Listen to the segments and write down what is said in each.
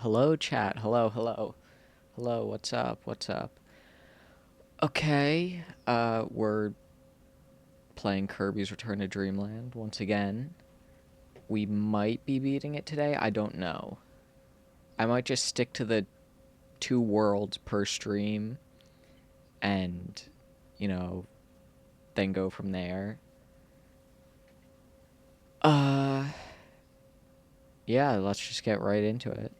Hello, chat. Hello, hello. Hello, what's up? What's up? Okay, we're playing Kirby's Return to Dreamland once again. We might be beating it today. I don't know. I might just stick to the 2 worlds per stream and, you know, then go from there. Uh, yeah, let's just get right into it.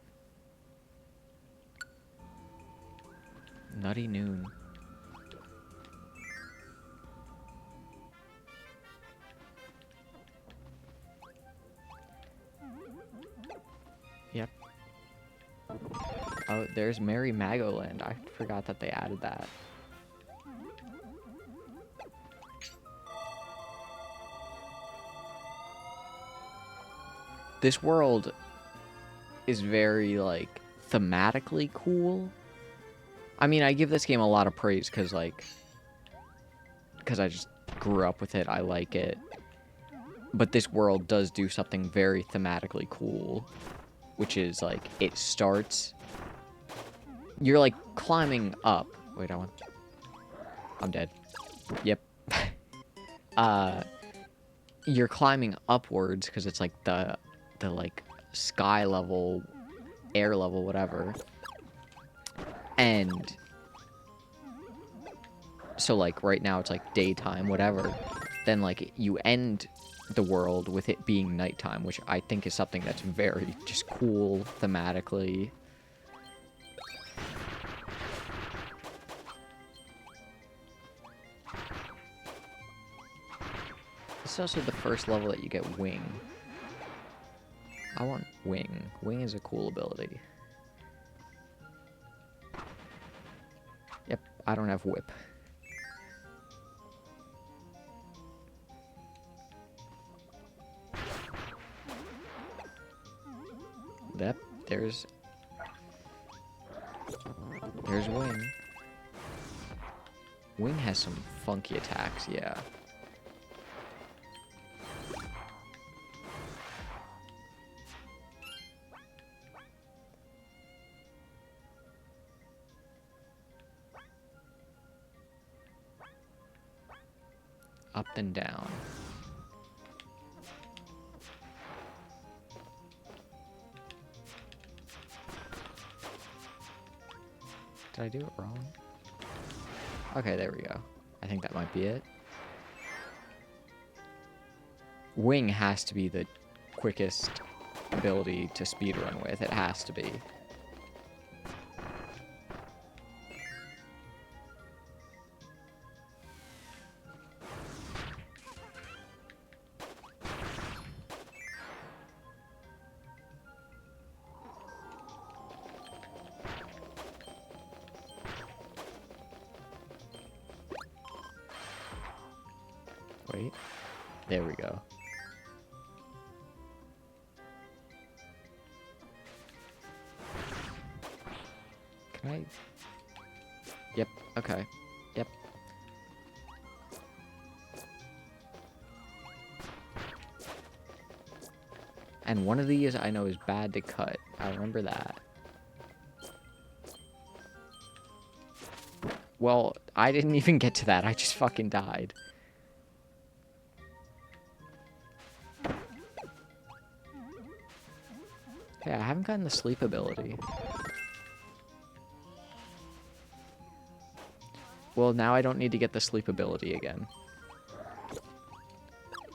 Nutty Noon. Yep. Oh, there's Merry Magoland. I forgot that they added that. This world is very, like, thematically cool. I mean, I give this game a lot of praise because I just grew up with it. I like it. But this world does do something very thematically cool, which is, like, it starts... You're, like, climbing up. Wait, I'm dead. Yep. You're climbing upwards because it's, like, the, like, sky level, air level, whatever. And... So, like, right now it's, like, daytime, whatever. Then, like, you end the world with it being nighttime, which I think is something that's very just cool thematically. This is also the first level that you get Wing. I want Wing. Wing is a cool ability. Yep, I don't have Whip. Yep, there's Wing. Wing has some funky attacks, yeah. Up and down. Did I do it wrong? Okay, there we go. I think that might be it. Wing has to be the quickest ability to speedrun with. It has to be. Wait. There we go. Can I... Yep, okay. Yep. And one of these I know is bad to cut. I remember that. Well, I didn't even get to that. I just fucking died. Hey, I haven't gotten the sleep ability. Well, now I don't need to get the sleep ability again.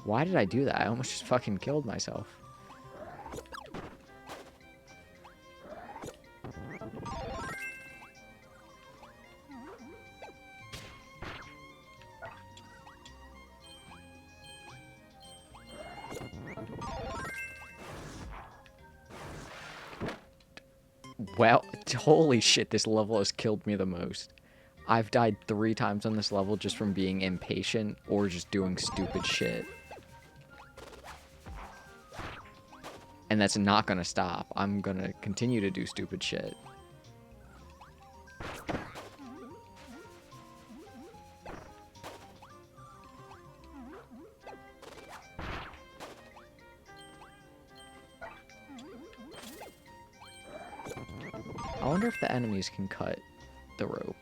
Why did I do that? I almost just fucking killed myself. Well, holy shit, this level has killed me the most. I've died 3 times on this level just from being impatient or just doing stupid shit. And that's not gonna stop. I'm gonna continue to do stupid shit. I wonder if the enemies can cut the rope.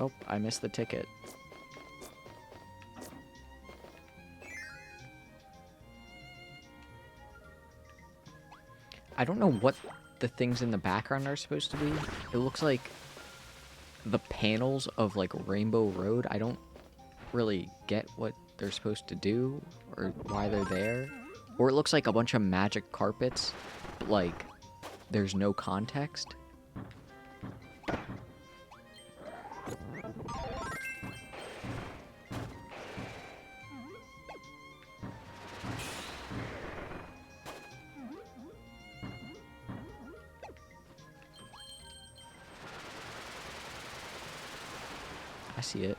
Oh, I missed the ticket. I don't know what the things in the background are supposed to be. It looks like the panels of, like, Rainbow Road. I don't really get what they're supposed to do or why they're there. Or it looks like a bunch of magic carpets, but, like, there's no context. I see it.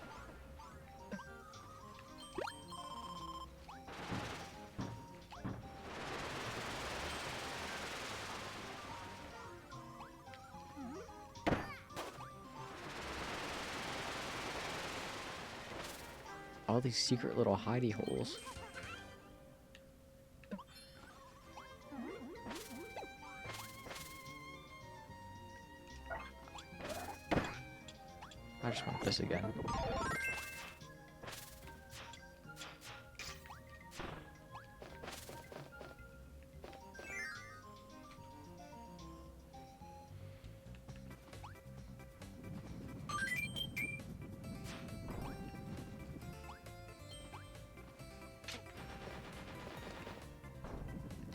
All these secret little hidey holes. I just want this again.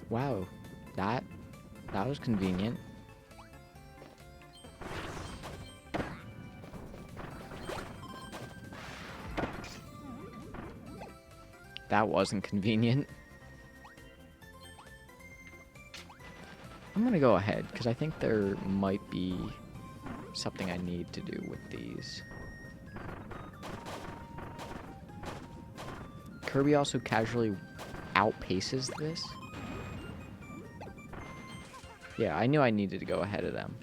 Wow, that was convenient. That wasn't convenient. I'm gonna go ahead, because I think there might be something I need to do with these. Kirby also casually outpaces this. Yeah, I knew I needed to go ahead of them.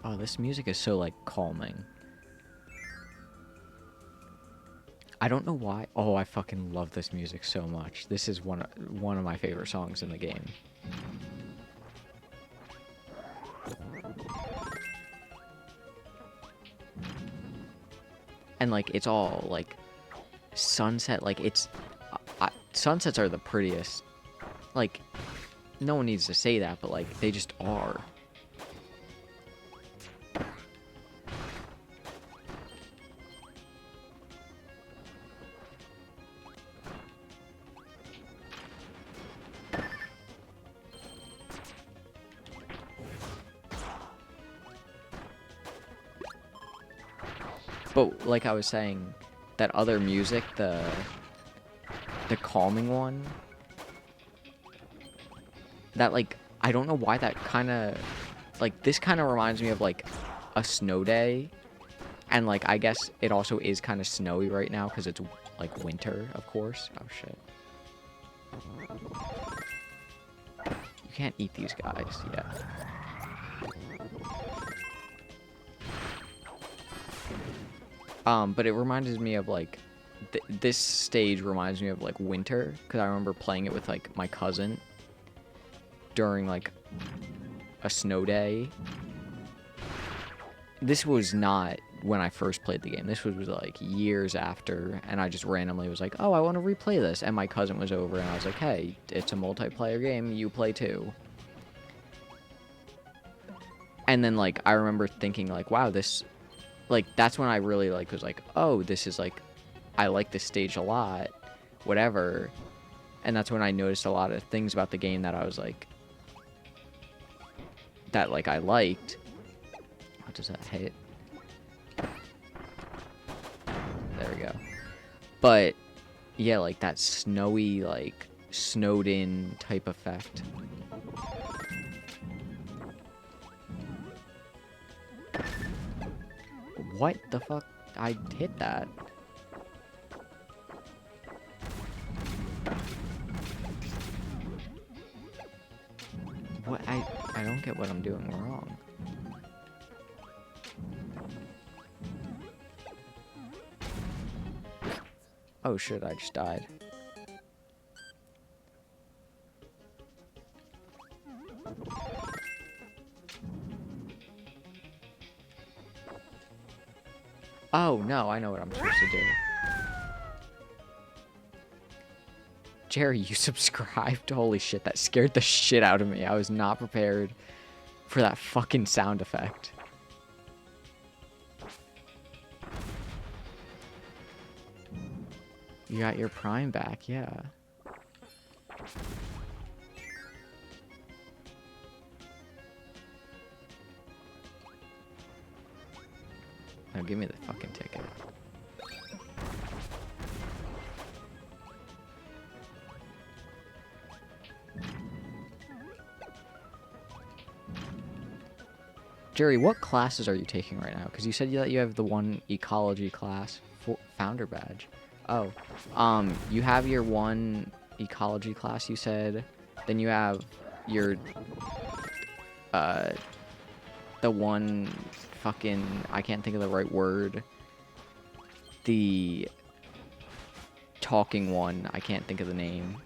Oh, this music is so, like, calming. I don't know why. Oh, I fucking love this music so much. This is one of my favorite songs in the game. And, like, it's all, like, sunset. Like, it's... sunsets are the prettiest. Like, no one needs to say that, but, like, they just are. But like I was saying, that other music, the calming one, that, like, I don't know why that kind of, like, this kind of reminds me of, like, a snow day. And, like, I guess it also is kind of snowy right now because it's, like, winter, of course. Oh, shit. You can't eat these guys, yeah. But it reminds me of, like, this stage reminds me of, like, winter, because I remember playing it with, like, my cousin during, like, a snow day. This was not when I first played the game. This was like years after, and I just randomly was like, oh, I want to replay this. And my cousin was over, and I was like, hey, it's a multiplayer game. You play too. And then, like, I remember thinking, like, wow, this... Like, that's when I really, like, was like, oh, this is, like... I like this stage a lot. Whatever. And that's when I noticed a lot of things about the game that I was, like... That, like, I liked. What does that hit? There we go. But, yeah, like, that snowy, like, snowed-in type effect. What the fuck? I hit that. What? I don't get what I'm doing wrong. Oh shit, I just died. Oh no, I know what I'm supposed to do. Jerry, you subscribed? Holy shit, that scared the shit out of me. I was not prepared for that fucking sound effect. You got your Prime back, yeah. Now give me the fucking ticket. Jerry, what classes are you taking right now? Because you said that you have the one ecology class, founder badge. Oh, you have your one ecology class, you said. Then you have your, the one fucking, I can't think of the right word. The talking one, I can't think of the name.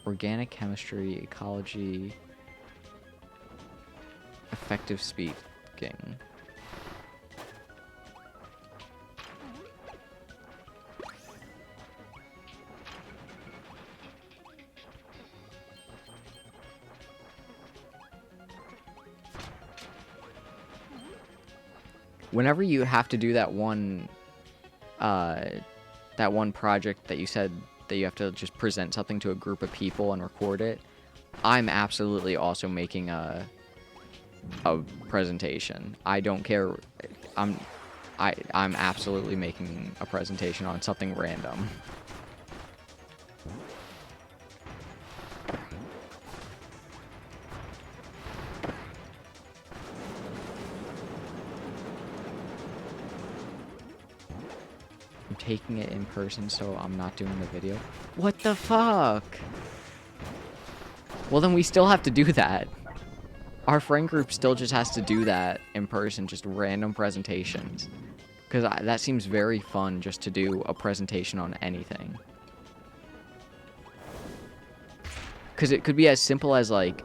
Organic chemistry, ecology, effective speaking. Whenever you have to do that one project that you said that you have to just present something to a group of people and record it, I'm absolutely also making a presentation. I don't care. I'm absolutely making a presentation on something random. I'm taking it in person, so I'm not doing the video. What the fuck? Well, then we still have to do that. Our friend group still just has to do that in person, just random presentations. Because that seems very fun, just to do a presentation on anything. Because it could be as simple as, like,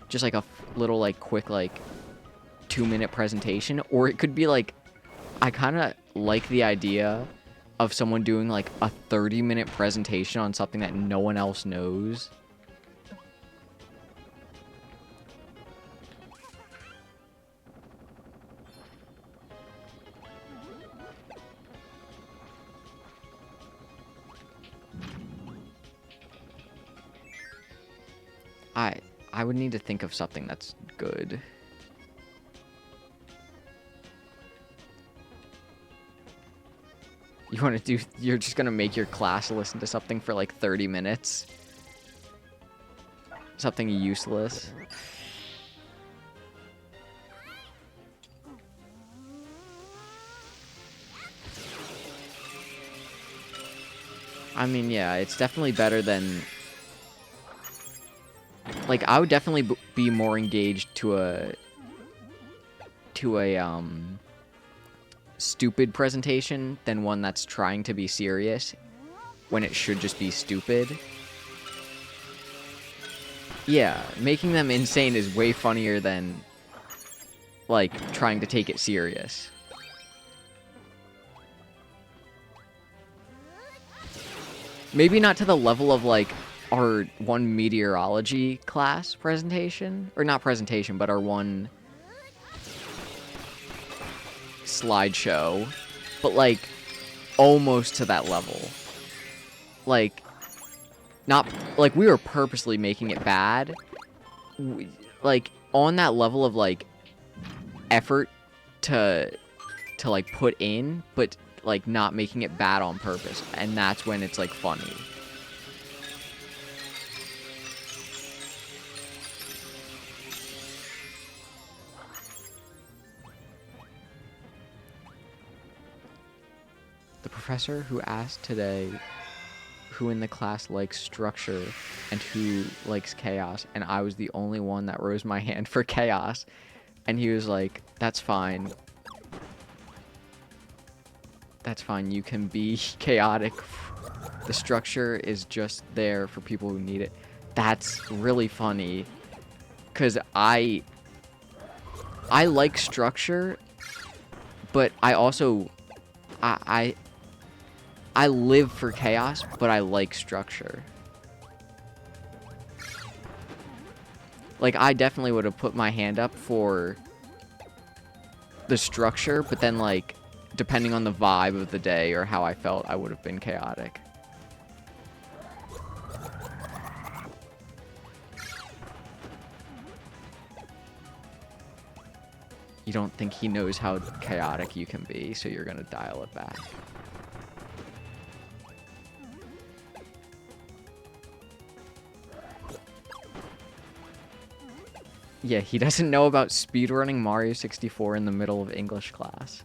just like a little, like, quick, like, 2-minute presentation. Or it could be, like, I kind of like the idea of someone doing, like, a 30-minute presentation on something that no one else knows. I would need to think of something that's good. You want to do... You're just going to make your class listen to something for like 30 minutes? Something useless? I mean, yeah, it's definitely better than... Like, I would definitely be more engaged to a stupid presentation than one that's trying to be serious when it should just be stupid. Yeah, making them insane is way funnier than, like, trying to take it serious. Maybe not to the level of, like, our one meteorology class presentation. Or not presentation, but our one slideshow. But, like, almost to that level. Like, not... Like, we were purposely making it bad. Like, on that level of, like, effort to like, put in, but, like, not making it bad on purpose. And that's when it's, like, funny. The professor who asked today who in the class likes structure and who likes chaos, and I was the only one that rose my hand for chaos, and he was like, that's fine. That's fine, you can be chaotic. The structure is just there for people who need it. That's really funny, because I like structure, but I also, I live for chaos, but I like structure. Like, I definitely would have put my hand up for the structure, but then, like, depending on the vibe of the day or how I felt, I would have been chaotic. You don't think he knows how chaotic you can be, so you're gonna dial it back. Yeah, he doesn't know about speedrunning Mario 64 in the middle of English class.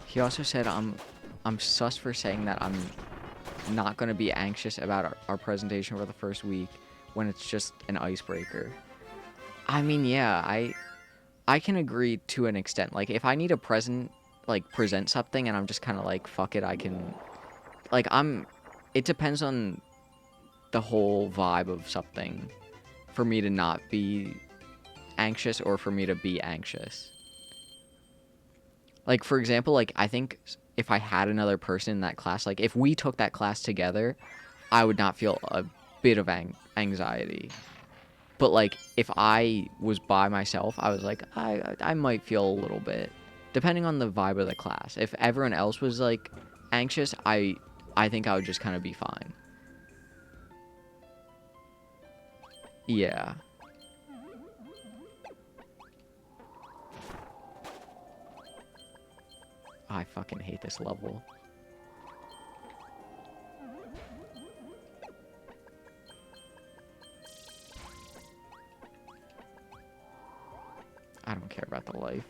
He also said, I'm sus for saying that I'm not going to be anxious about our presentation for the first week when it's just an icebreaker. I mean, yeah, I can agree to an extent. Like, if I need to present something and I'm just kind of like, fuck it, I can... Like, it depends on the whole vibe of something for me to not be anxious or for me to be anxious. Like, for example, like, I think if I had another person in that class, like, if we took that class together, I would not feel a bit of anxiety. But, like, if I was by myself, I was like, I might feel a little bit, depending on the vibe of the class. If everyone else was, like, anxious, I think I would just kind of be fine. Yeah. I fucking hate this level. I don't care about the life.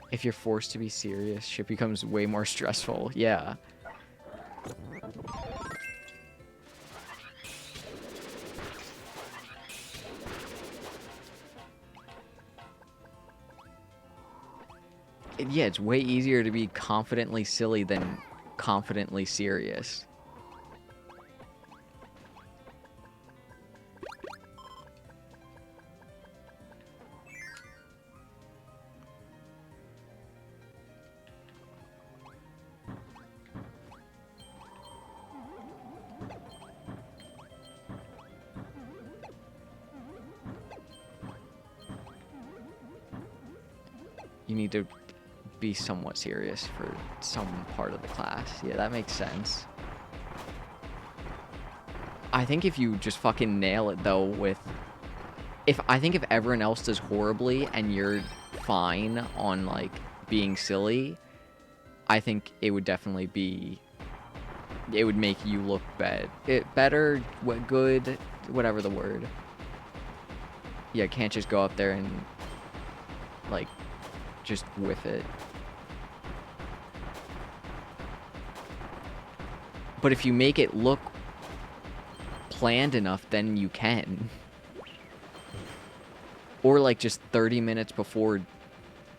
If you're forced to be serious, shit becomes way more stressful. Yeah. Yeah, it's way easier to be confidently silly than confidently serious. You need to be somewhat serious for some part of the class. Yeah, that makes sense. I think if you just fucking nail it, though, with... I think if everyone else does horribly and you're fine on, like, being silly, I think it would definitely be... It would make you look better, good, whatever the word. Yeah, can't just go up there and, like, just whiff it. But if you make it look planned enough, then you can. Or, like, just 30 minutes before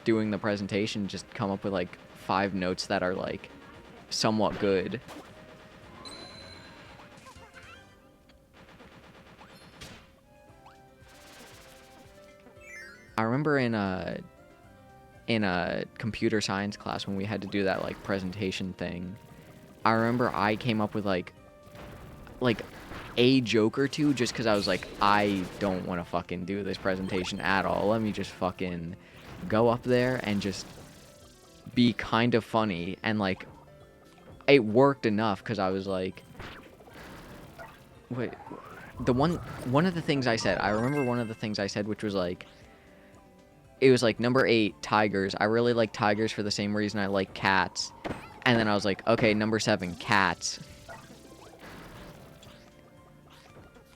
doing the presentation, just come up with, like, 5 notes that are, like, somewhat good. I remember in a computer science class when we had to do that, like, presentation thing, I remember I came up with, like a joke or two just because I was like, I don't want to fucking do this presentation at all. Let me just fucking go up there and just be kind of funny. And, like, it worked enough because I was like... Wait, one of the things I said, I remember one of the things I said, which was, like... It was, like, number 8, tigers. I really like tigers for the same reason I like cats. And then I was like, okay, number 7, cats.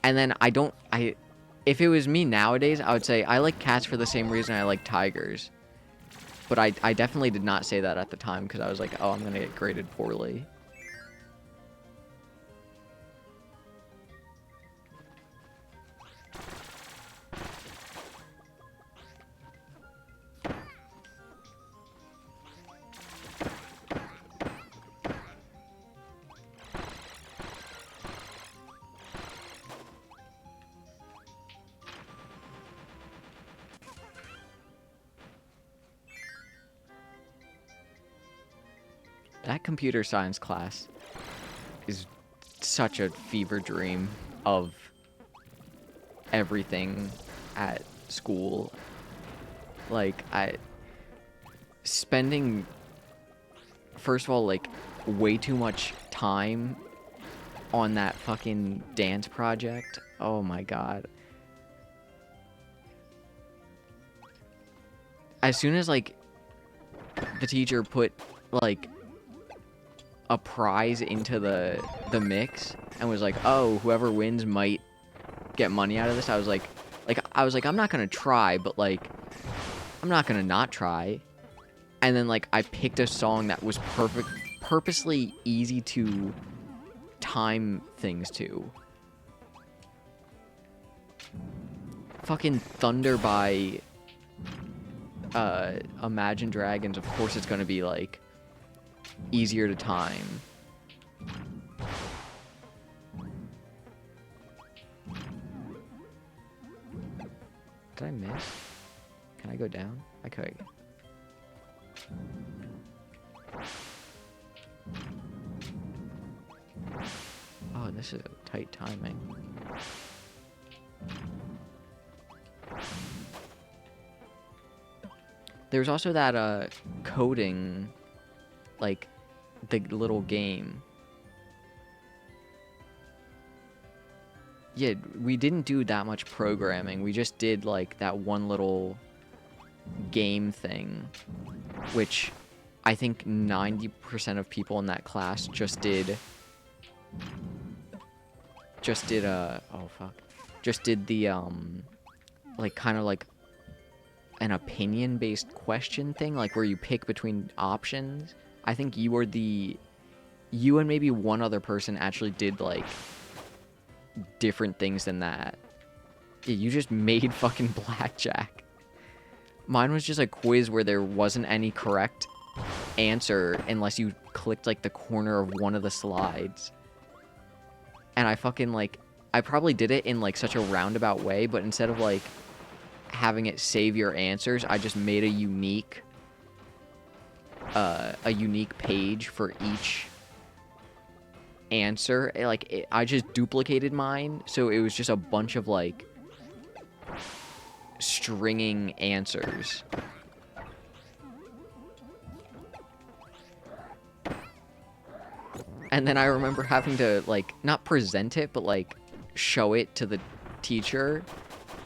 And then if it was me nowadays, I would say I like cats for the same reason I like tigers. But I definitely did not say that at the time because I was like, oh, I'm going to get graded poorly. That computer science class is such a fever dream of everything at school. Like, spending, first of all, like, way too much time on that fucking dance project. Oh my god. As soon as, like, the teacher put, like, a prize into the mix and was like, oh, whoever wins might get money out of this, I was like, I'm not gonna try, but, like, I'm not gonna not try. And then, like, I picked a song that was purposely easy to time things to. Fucking Thunder by Imagine Dragons. Of course it's gonna be, like, easier to time. Did I miss? Can I go down? I could. Oh, this is a tight timing. There's also that coding, like, the little game. Yeah, we didn't do that much programming. We just did, like, that one little game thing, which I think 90% of people in that class just did the, like, kind of like an opinion-based question thing, like, where you pick between options. I think you and maybe one other person actually did, like, different things than that. Yeah, you just made fucking blackjack. Mine was just a quiz where there wasn't any correct answer unless you clicked, like, the corner of one of the slides. And I fucking, like, I probably did it in, like, such a roundabout way, but instead of, like, having it save your answers, I just made a unique page for each answer. I just duplicated mine, so it was just a bunch of, like, stringing answers. And then I remember having to, like, not present it, but, like, show it to the teacher.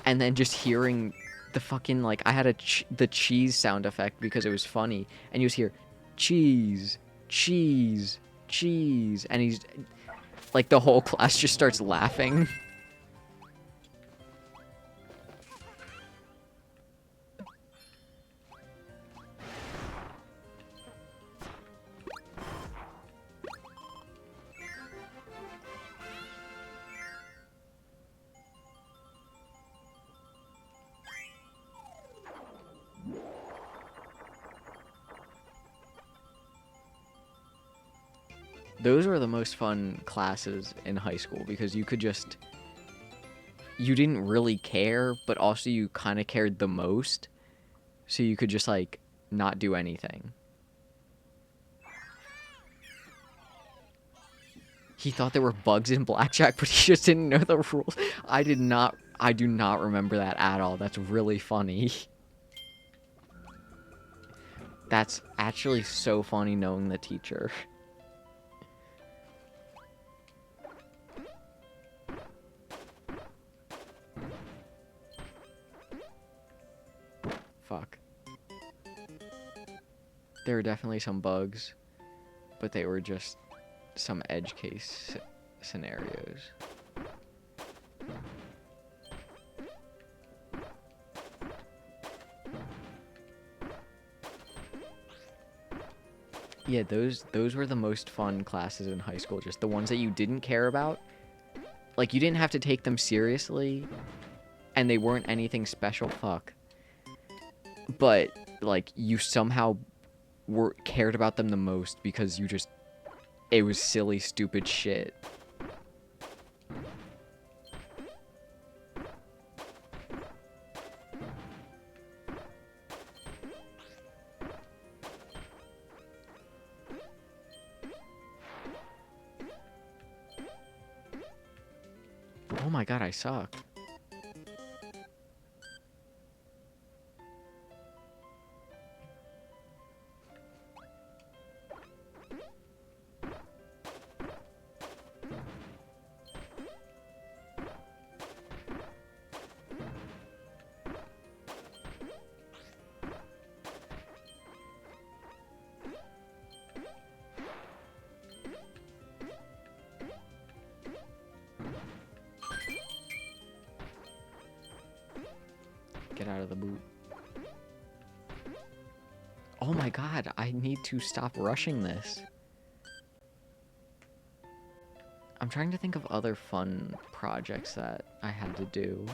And then just hearing the fucking, like, I had the cheese sound effect because it was funny. And you just hear, cheese, cheese, cheese. And he's, like, the whole class just starts laughing. Those were the most fun classes in high school because you could just, you didn't really care, but also you kind of cared the most. So you could just, like, not do anything. He thought there were bugs in blackjack, but he just didn't know the rules. I do not remember that at all. That's really funny. That's actually so funny knowing the teacher. Fuck. There were definitely some bugs, but they were just some edge case scenarios. Yeah, those were the most fun classes in high school, just the ones that you didn't care about. Like, you didn't have to take them seriously, and they weren't anything special, fuck. But, like, you somehow cared about them the most because you just, it was silly, stupid shit. Oh my god, I suck. Get out of the boot. Oh my god, I need to stop rushing this. I'm trying to think of other fun projects that I had to do.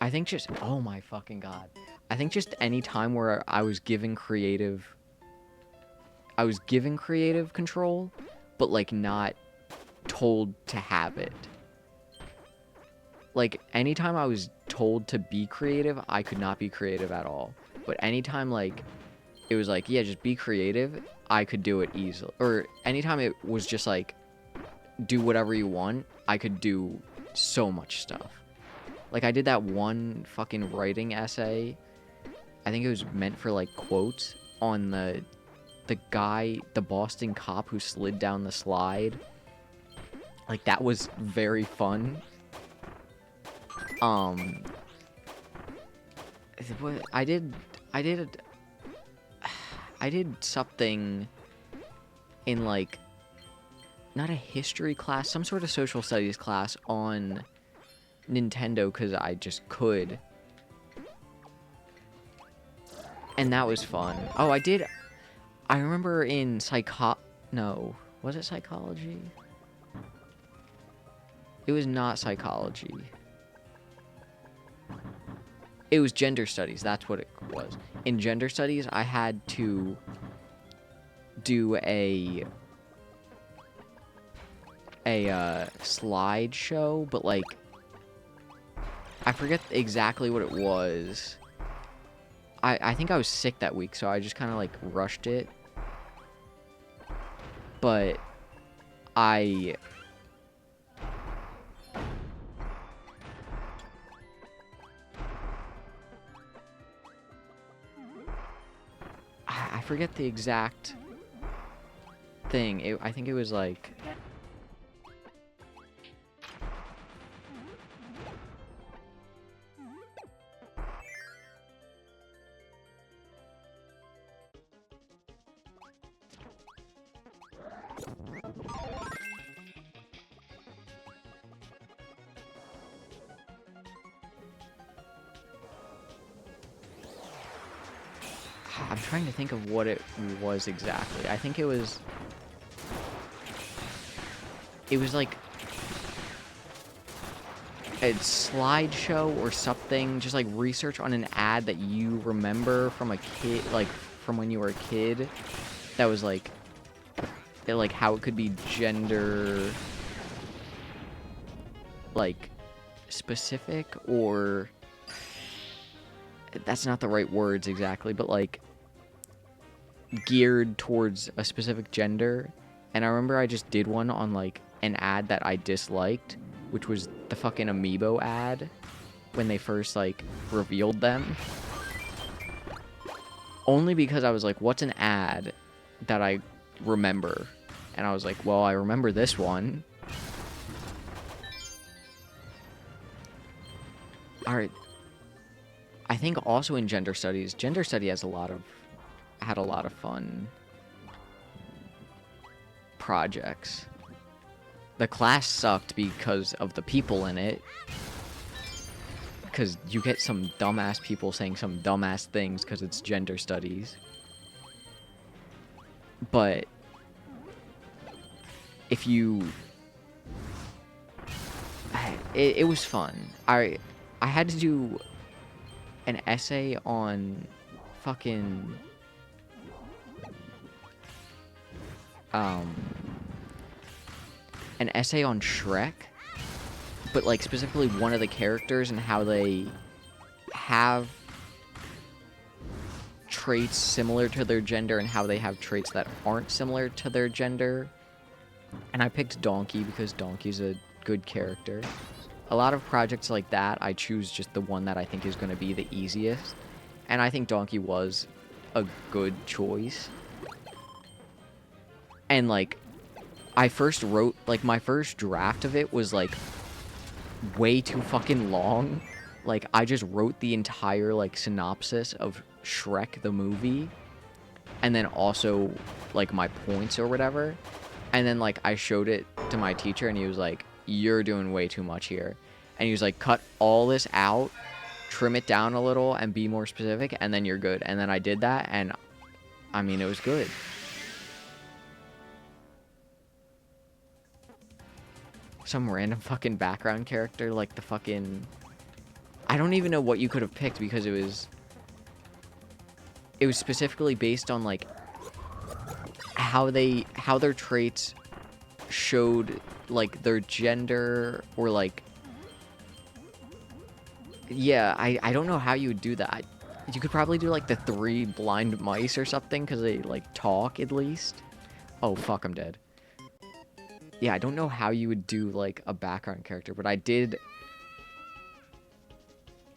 I think just, oh my fucking god. I think just any time where I was given creative control, but, like, not told to have it. Like, anytime I was told to be creative, I could not be creative at all. But anytime, like, it was like, yeah, just be creative, I could do it easily. Or anytime it was just like, do whatever you want, I could do so much stuff. Like, I did that one fucking writing essay. I think it was meant for, like, quotes on the guy, the Boston cop who slid down the slide. Like, that was very fun. I did something in, like, not a history class, some sort of social studies class on Nintendo because I just could. And that was fun. Oh, I remember in no, was it psychology? It was not psychology. It was gender studies, that's what it was. In gender studies, I had to do a slideshow, but, like, I forget exactly what it was. I think I was sick that week, so I just kind of, like, rushed it. But I forget the exact thing. I think it was like... I'm trying to think of what it was exactly. I think it was like a slideshow or something, just like research on an ad that you remember from a kid, like from when you were a kid, that was like how it could be gender like specific, or that's not the right words exactly, but like geared towards a specific gender. And I remember I just did one on like an ad that I disliked, which was the fucking Amiibo ad when they first like revealed them. Only because I was like, what's an ad that I remember? And I was like, well, I remember this one. Alright. I think also in gender study has had a lot of fun projects. The class sucked because of the people in it. Because you get some dumbass people saying some dumbass things because it's gender studies. But if you... It was fun. I had to do an essay on fucking... an essay on Shrek, but like specifically one of the characters and how they have traits similar to their gender and how they have traits that aren't similar to their gender. And I picked Donkey because Donkey's a good character. A lot of projects like that, I choose just the one that I think is going to be the easiest. And I think Donkey was a good choice. And like, I first wrote, like, my first draft of it was, like, way too fucking long. Like, I just wrote the entire, like, synopsis of Shrek the movie. And then also, like, my points or whatever. And then, like, I showed it to my teacher, and he was like, you're doing way too much here. And he was like, cut all this out, trim it down a little, and be more specific, and then you're good. And then I did that, and, I mean, it was good. Some random fucking background character, like the fucking... I don't even know what you could have picked, because it was specifically based on, like, how their traits showed, like, their gender, or, like... Yeah, I don't know how you would do that. You could probably do, like, the 3 blind mice or something, because they, like, talk, at least. Oh, fuck, I'm dead. Yeah, I don't know how you would do, like, a background character, but I did...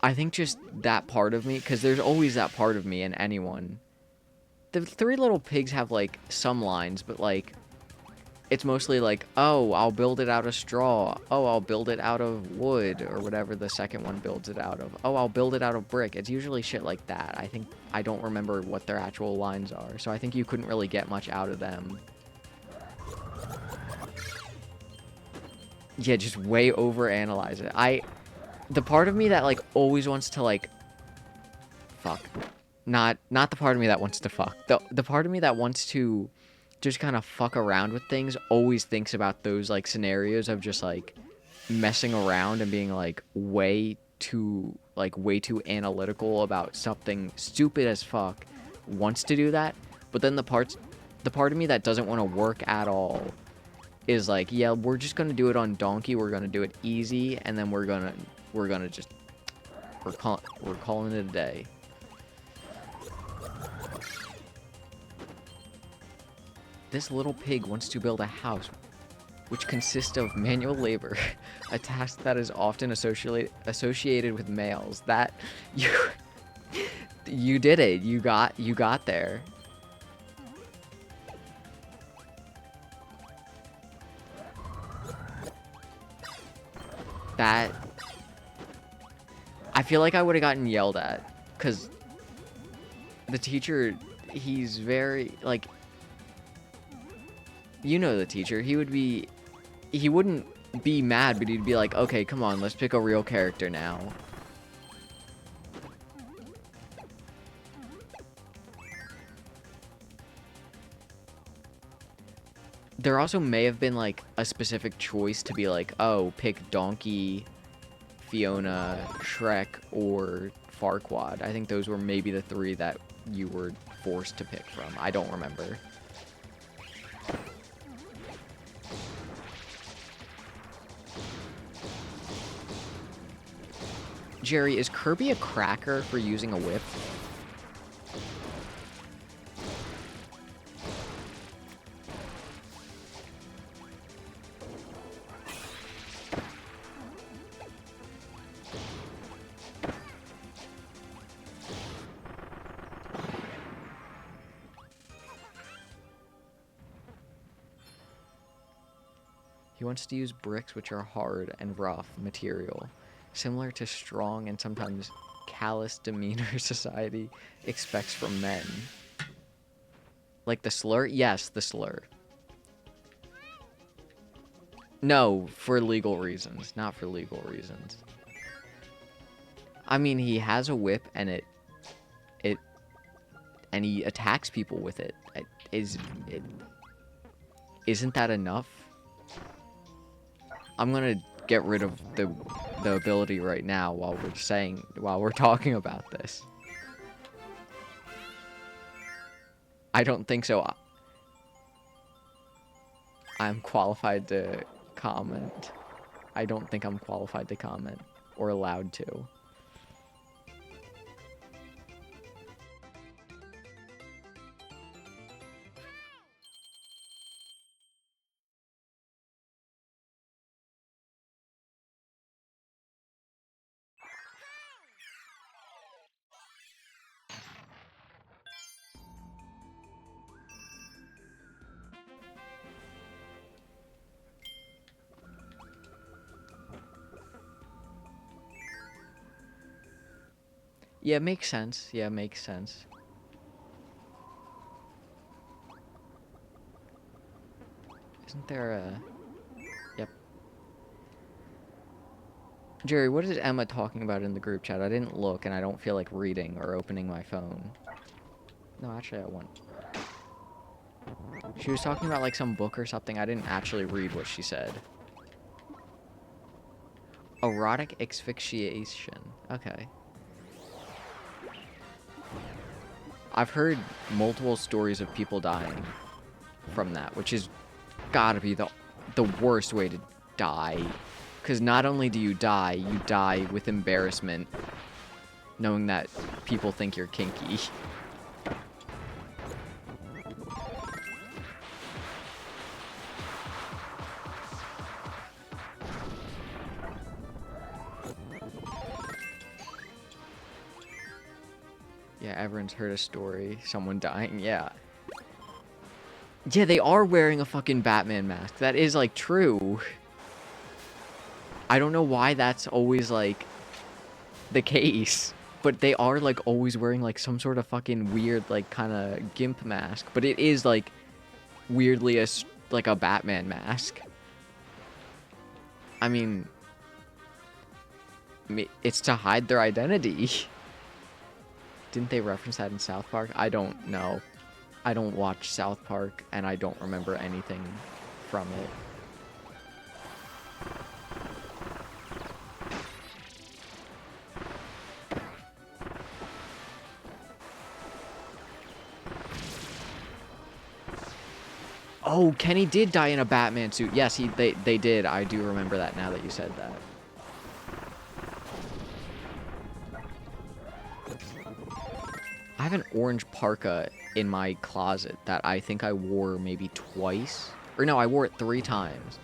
I think just that part of me, because there's always that part of me in anyone. The 3 Little Pigs have, like, some lines, but, like, it's mostly like, oh, I'll build it out of straw. Oh, I'll build it out of wood, or whatever the second one builds it out of. Oh, I'll build it out of brick. It's usually shit like that. I don't remember what their actual lines are, so I think you couldn't really get much out of them. Yeah, just way overanalyze it. The part of me that, like, always wants to, like... Fuck. Not the part of me that wants to fuck. The part of me that wants to just kind of fuck around with things always thinks about those, like, scenarios of just, like, messing around and being, like, way too analytical about something stupid as fuck. Wants to do that. But then the part of me that doesn't want to work at all is like, yeah, we're just gonna do it on Donkey, we're gonna do it easy, and then we're calling it a day. This little pig wants to build a house which consists of manual labor, a task that is often associated with males. That you did it. You got there. That... I feel like I would have gotten yelled at. Because the teacher, he's very, like... You know the teacher. He would be... He wouldn't be mad, but he'd be like, okay, come on, let's pick a real character now. There also may have been, like, a specific choice to be like, oh, pick Donkey, Fiona, Shrek, or Farquaad. I think those were maybe the 3 that you were forced to pick from. I don't remember. Jerry, is Kirby a cracker for using a whip? He wants to use bricks, which are hard and rough material, similar to strong and sometimes callous demeanor society expects from men. Like the slur? Yes, the slur. No, for legal reasons, not for legal reasons. I mean, he has a whip and and he attacks people with it. Isn't that enough? I'm gonna get rid of the ability right now while we're talking about this. I don't think so. I'm qualified to comment. I don't think I'm qualified to comment or allowed to. Yeah, makes sense. Yeah, makes sense. Isn't there a... Yep. Jerry, what is Emma talking about in the group chat? I didn't look, and I don't feel like reading or opening my phone. No, actually, I won't. She was talking about, like, some book or something. I didn't actually read what she said. Erotic asphyxiation. Okay. I've heard multiple stories of people dying from that, which is gotta be the worst way to die. Because not only do you die with embarrassment, knowing that people think you're kinky. Yeah, everyone's heard a story. Someone dying, yeah. Yeah, they are wearing a fucking Batman mask. That is, like, true. I don't know why that's always, like, the case. But they are, like, always wearing, like, some sort of fucking weird, like, kind of gimp mask. But it is, like, weirdly like a Batman mask. I mean, it's to hide their identity. Didn't they reference that in South Park? I don't know. I don't watch South Park, and I don't remember anything from it. Oh, Kenny did die in a Batman suit. Yes, they did. I do remember that now that you said that. I have an orange parka in my closet that I think I wore maybe twice. Or no, I wore it 3 times.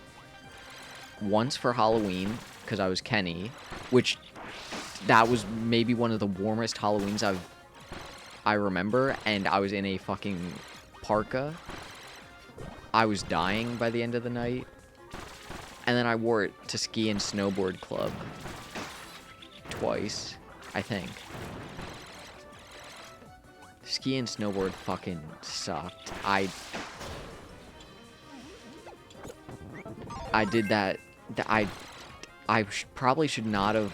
Once for Halloween, because I was Kenny, which that was maybe one of the warmest Halloweens I remember, and I was in a fucking parka. I was dying by the end of the night. And then I wore it to ski and snowboard club twice, I think. Ski and snowboard fucking sucked. I did that. Probably should not have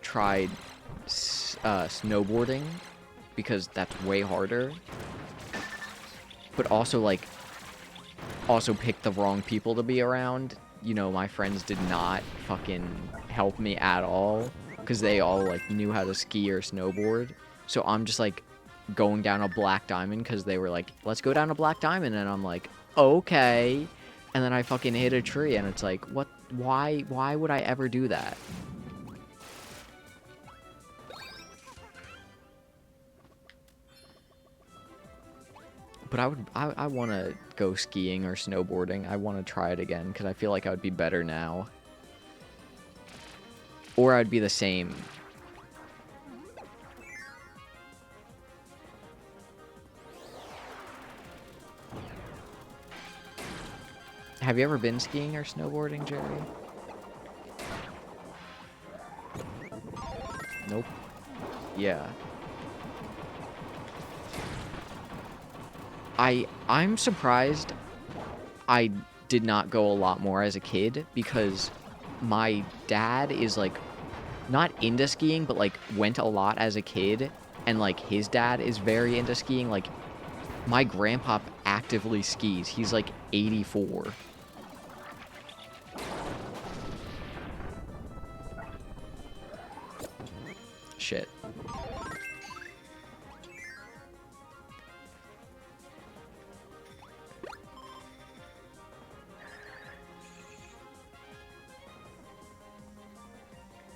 tried snowboarding because that's way harder. But also, like, picked the wrong people to be around. You know, my friends did not fucking help me at all because they all, like, knew how to ski or snowboard. So I'm just, like, going down a black diamond because they were like, let's go down a black diamond. And I'm like, okay. And then I fucking hit a tree and it's like, what? Why would I ever do that? But I want to go skiing or snowboarding. I want to try it again because I feel like I would be better now. Or I'd be the same. Have you ever been skiing or snowboarding, Jerry? Nope. Yeah. I'm surprised I did not go a lot more as a kid because my dad is like not into skiing but like went a lot as a kid, and like his dad is very into skiing. Like my grandpa actively skis. He's like 84. Shit.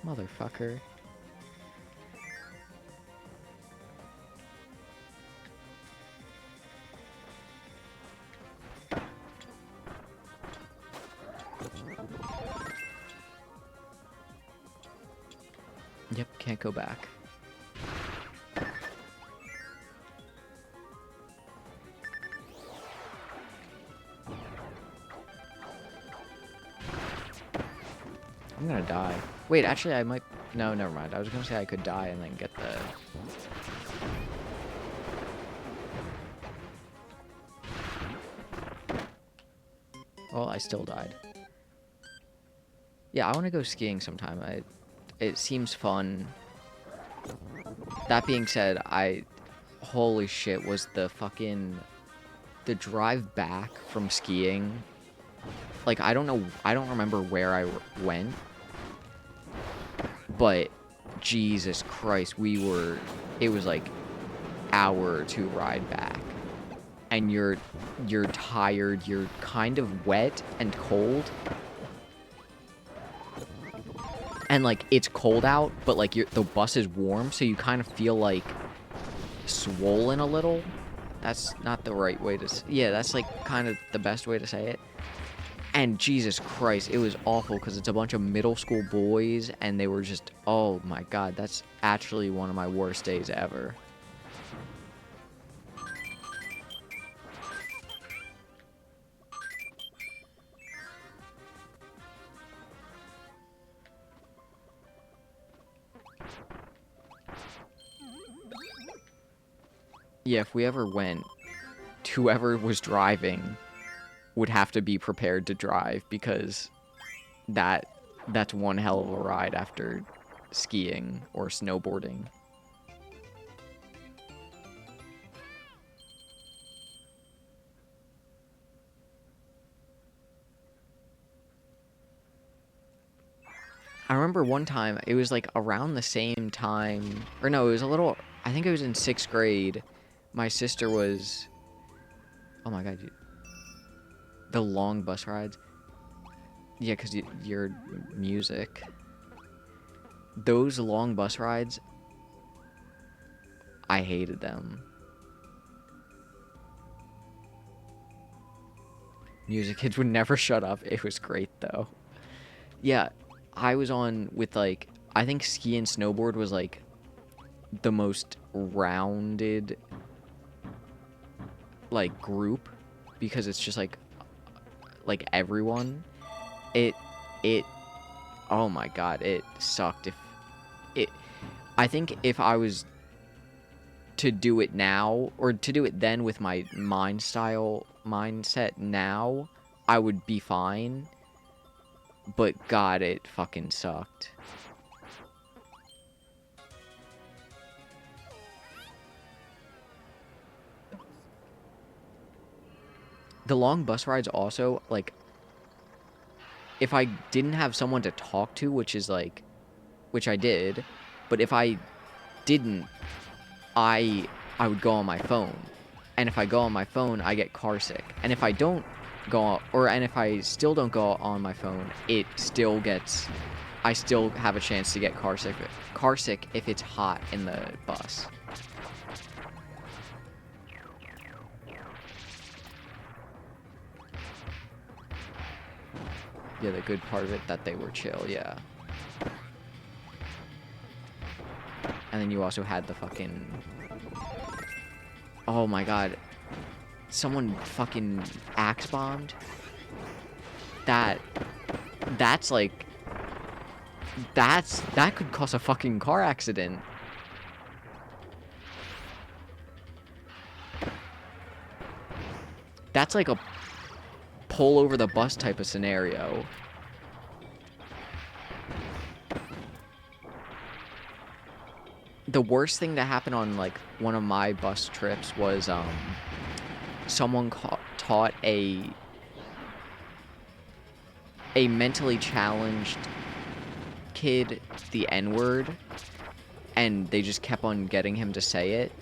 Motherfucker. Yep, can't go back. I'm gonna die. Wait, actually, I might... No, never mind. I was gonna say I could die and then get the... Well, I still died. Yeah, I want to go skiing sometime. It seems fun. That being said, holy shit, was the fucking... The drive back from skiing... Like, I don't know... I don't remember where I went. But, Jesus Christ, it was like hour or two ride back. And you're tired, you're kind of wet and cold. And, like, it's cold out, but, like, the bus is warm, so you kind of feel, like, swollen a little. That's not the right way to... Yeah, that's, like, kind of the best way to say it. And Jesus Christ, it was awful because it's a bunch of middle school boys, and they were just... Oh, my God, that's actually one of my worst days ever. Yeah, if we ever went, whoever was driving would have to be prepared to drive because that's one hell of a ride after skiing or snowboarding. I remember one time, it was like around the same time, or no, it was a little, I think it was in 6th grade. My sister was, oh my God, the long bus rides. Yeah, because your music. Those long bus rides, I hated them. Music kids would never shut up. It was great, though. Yeah, I was on with, like, I think ski and snowboard was, like, the most rounded, like, group because it's just, like everyone. it, oh my god, it sucked. It, I think if I was to do it now, or to do it then with my mindset now, I would be fine. But god, it fucking sucked. The long bus rides also, like, if I didn't have someone to talk to, which I did, but if I didn't, I would go on my phone. And if I go on my phone, I get car sick. And if I don't go, and if I still don't go on my phone, I still have a chance to get car sick if it's hot in the bus. Yeah, the good part of it, that they were chill, yeah. And then you also had the fucking... Oh my god. Someone fucking axe bombed? That's like... That could cause a fucking car accident. That's like a pull over the bus type of scenario. The worst thing that happened on like one of my bus trips was someone taught a mentally challenged kid the N-word, and they just kept on getting him to say it.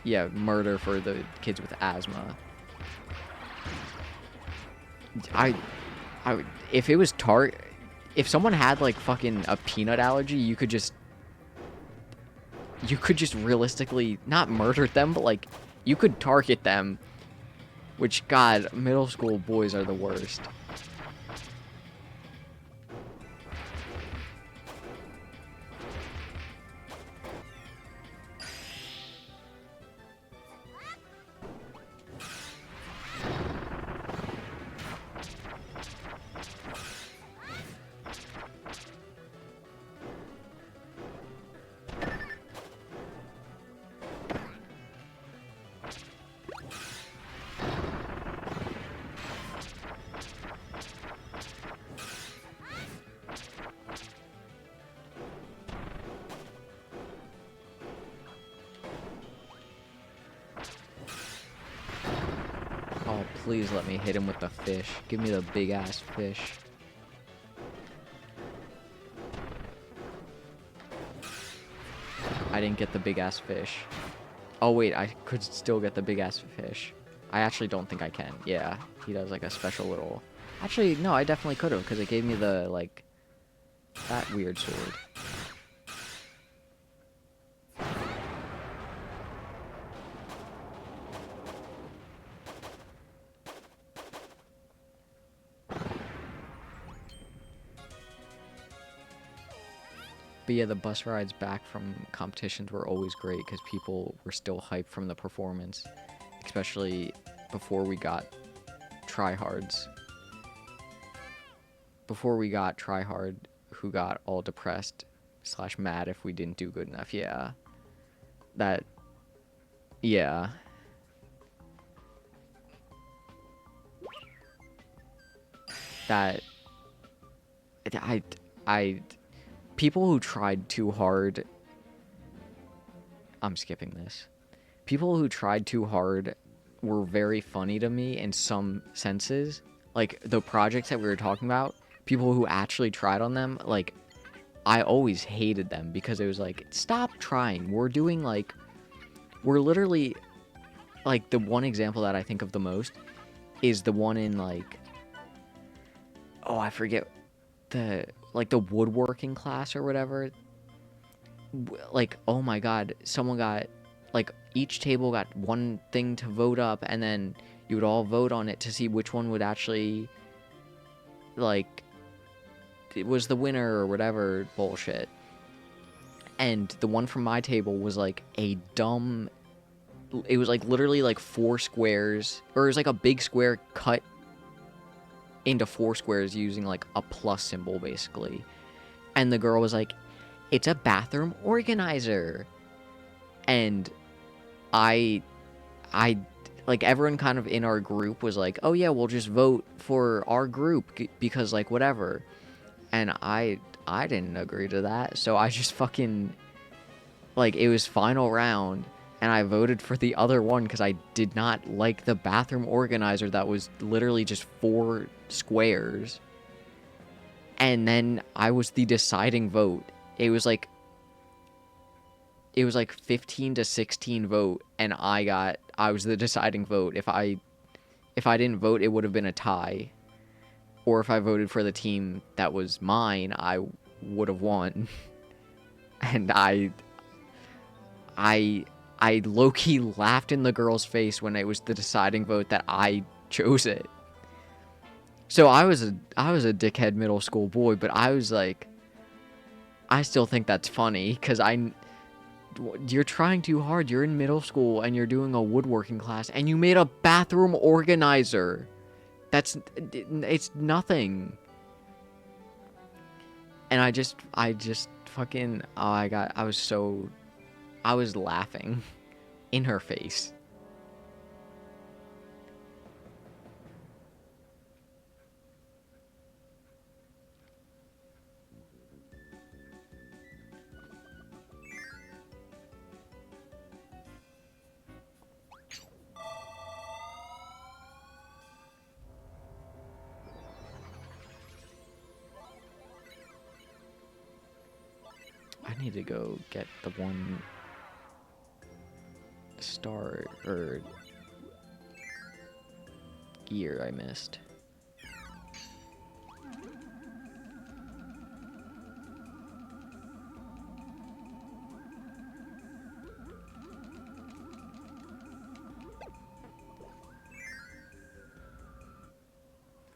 Yeah, murder for the kids with asthma. If it was if someone had like fucking a peanut allergy, you could just realistically not murder them, but like you could target them. Which, god, middle school boys are the worst. Oh, please let me hit him with the fish. Give me the big ass fish. I didn't get the big ass fish. Oh wait, I could still get the big ass fish. I actually don't think I can. Yeah, he does like a special little... Actually, no, I definitely could have, because it gave me the, like, that weird sword. But yeah, the bus rides back from competitions were always great because people were still hyped from the performance, especially before we got tryhards. Before we got tryhard, who got all depressed / mad if we didn't do good enough. Yeah. Yeah. People who tried too hard... I'm skipping this. People who tried too hard were very funny to me in some senses. Like, the projects that we were talking about, people who actually tried on them, like, I always hated them because it was like, stop trying. We're doing, like... We're literally... Like, the one example that I think of the most is the one in, like... Oh, I forget the woodworking class or whatever. Like, oh my god, someone got, like, each table got one thing to vote up, and then you would all vote on it to see which one would actually, like, it was the winner or whatever bullshit. And the one from my table was, like, a dumb it was like literally like 4 squares, or it was like a big square cut into 4 squares using like a plus symbol basically. And the girl was like, "It's a bathroom organizer." And I like, everyone kind of in our group was like, "Oh yeah, we'll just vote for our group because like whatever." And I didn't agree to that, so I just fucking, like, it was final round and I voted for the other one because I did not like the bathroom organizer that was literally just 4 squares. And then I was the deciding vote. It was like 15 to 16 vote, and I was the deciding vote. If I didn't vote, it would have been a tie. Or if I voted for the team that was mine, I would have won. And I low-key laughed in the girl's face when it was the deciding vote that I chose it. So I was a dickhead middle school boy, but I was like, I still think that's funny, because you're trying too hard. You're in middle school and you're doing a woodworking class and you made a bathroom organizer. It's nothing. And I just fucking, I was laughing in her face. I need to go get the 1 star or gear I missed.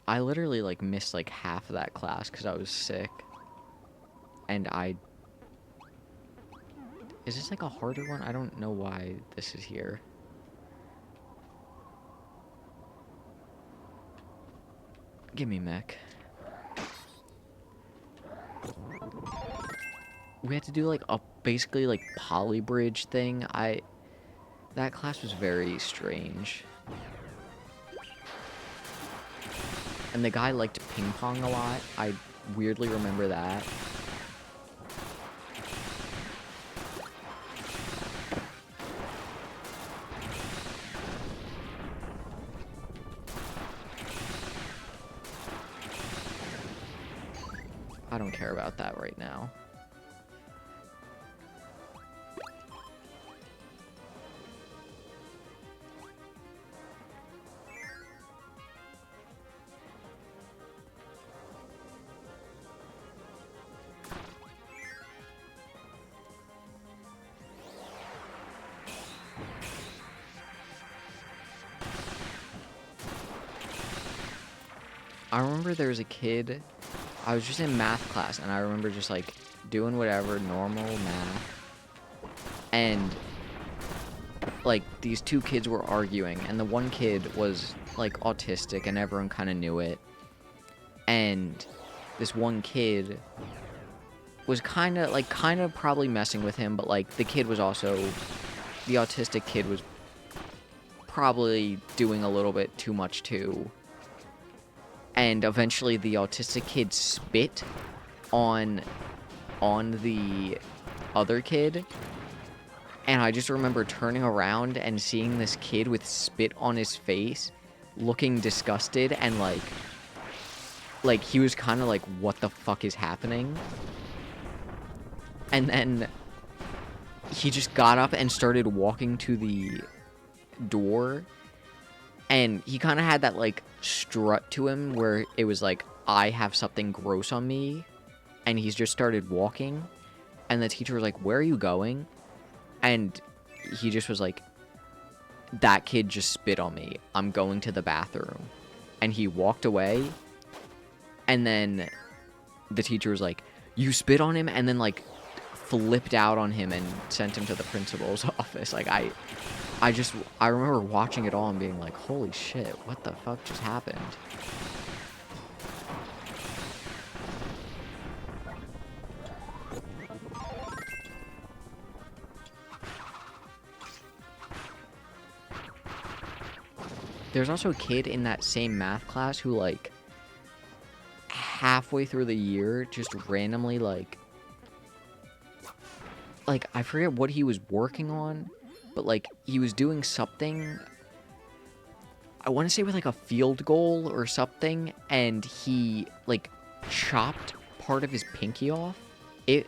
I literally like missed like half of that class because I was sick. And is this like a harder one? I don't know why this is here. Give me mech. We had to do like a basically like poly bridge thing. That class was very strange. And the guy liked ping pong a lot. I weirdly remember that. I don't care about that right now. I remember there was a kid, I was just in math class, and I remember just, like, doing whatever, normal math, and, like, these 2 kids were arguing, and the one kid was, like, autistic, and everyone kind of knew it, and this one kid was kind of probably messing with him, but, like, the autistic kid was probably doing a little bit too much, too. And eventually the autistic kid spit on the other kid. And I just remember turning around and seeing this kid with spit on his face, looking disgusted, and like he was kind of like, what the fuck is happening? And then he just got up and started walking to the door. And he kind of had that, like, strut to him where it was like, I have something gross on me. And he's just started walking. And the teacher was like, where are you going? And he just was like, that kid just spit on me. I'm going to the bathroom. And he walked away. And then the teacher was like, you spit on him? And then, like, flipped out on him and sent him to the principal's office. Like, I I remember watching it all and being like, holy shit, what the fuck just happened? There's also a kid in that same math class who, like, halfway through the year, just randomly, like, I forget what he was working on, but, like, he was doing something, I want to say with, like, a field goal or something, and he, like, chopped part of his pinky off. It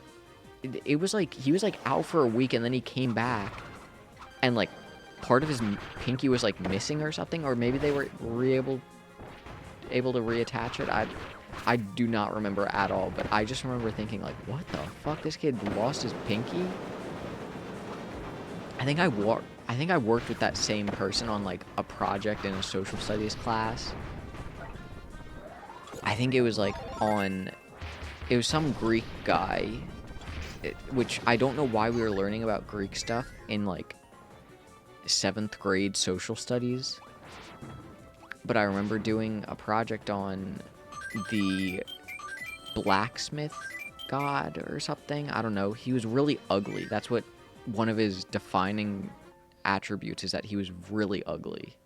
was, like, he was, like, out for a week, and then he came back, and, like, part of his pinky was, like, missing or something, or maybe they were able to reattach it. I do not remember at all, but I just remember thinking, like, what the fuck? This kid lost his pinky? I think I worked with that same person on, like, a project in a social studies class. I think it was, like, it was some Greek guy, which I don't know why we were learning about Greek stuff in, like, 7th grade social studies. But I remember doing a project on the blacksmith god or something. I don't know. He was really ugly. That's what one of his defining attributes is, that he was really ugly.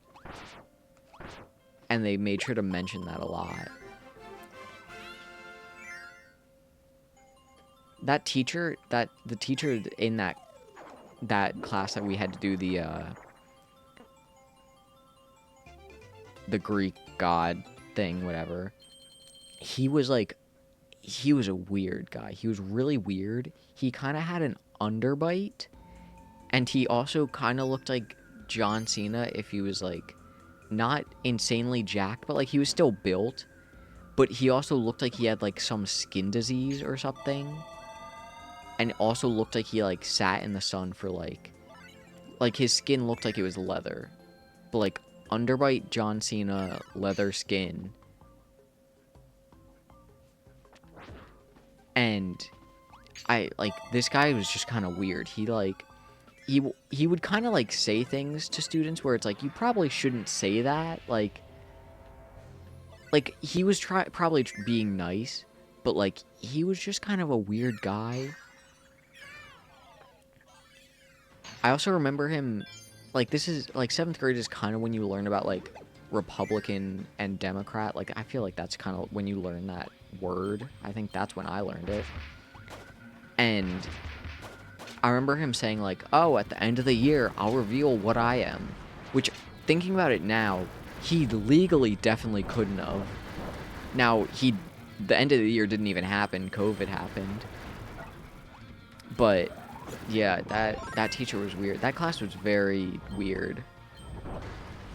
And they made sure to mention that a lot. That teacher, the teacher in that class that we had to do the Greek god thing, whatever, he was a weird guy. He was really weird. He kind of had an underbite, and he also kind of looked like John Cena if he was, like, not insanely jacked, but, like, he was still built. But he also looked like he had, like, some skin disease or something. And also looked like he, like, sat in the sun for, like, his skin looked like it was leather. But, like, underbite John Cena, leather skin. And this guy was just kind of weird. He, like, he would kind of, like, say things to students where it's like, you probably shouldn't say that. Like he was probably being nice, but, like, he was just kind of a weird guy. I also remember him, like, this is, like, 7th grade is kind of when you learn about, like, Republican and Democrat. Like, I feel like that's kind of when you learn that word. I think that's when I learned it. And I remember him saying, like, oh, at the end of the year, I'll reveal what I am. Which, thinking about it now, he legally definitely couldn't have. Now, the end of the year didn't even happen. COVID happened. But yeah, that teacher was weird. That class was very weird.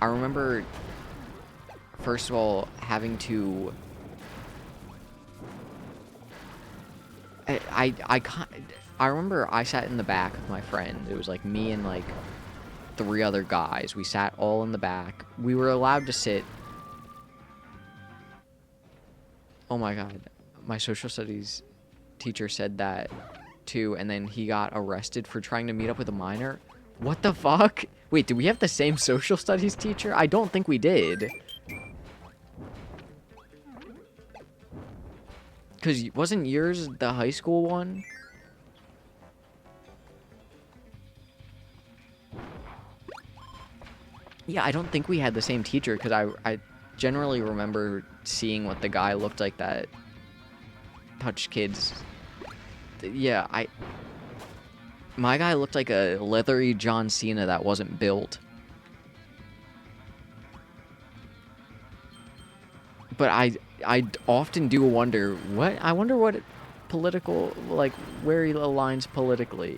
I remember, first of all, having to... I remember I sat in the back with my friend. It was, like, me and, like, 3 other guys. We sat all in the back. We were allowed to sit... Oh my god. My social studies teacher said that too, and then he got arrested for trying to meet up with a minor. What the fuck? Wait, do we have the same social studies teacher? I don't think we did. Because wasn't yours the high school one? Yeah, I don't think we had the same teacher, because I generally remember seeing what the guy looked like that touched kids. Yeah, my guy looked like a leathery John Cena that wasn't built. But I often do wonder, I wonder what political, like, where he aligns politically.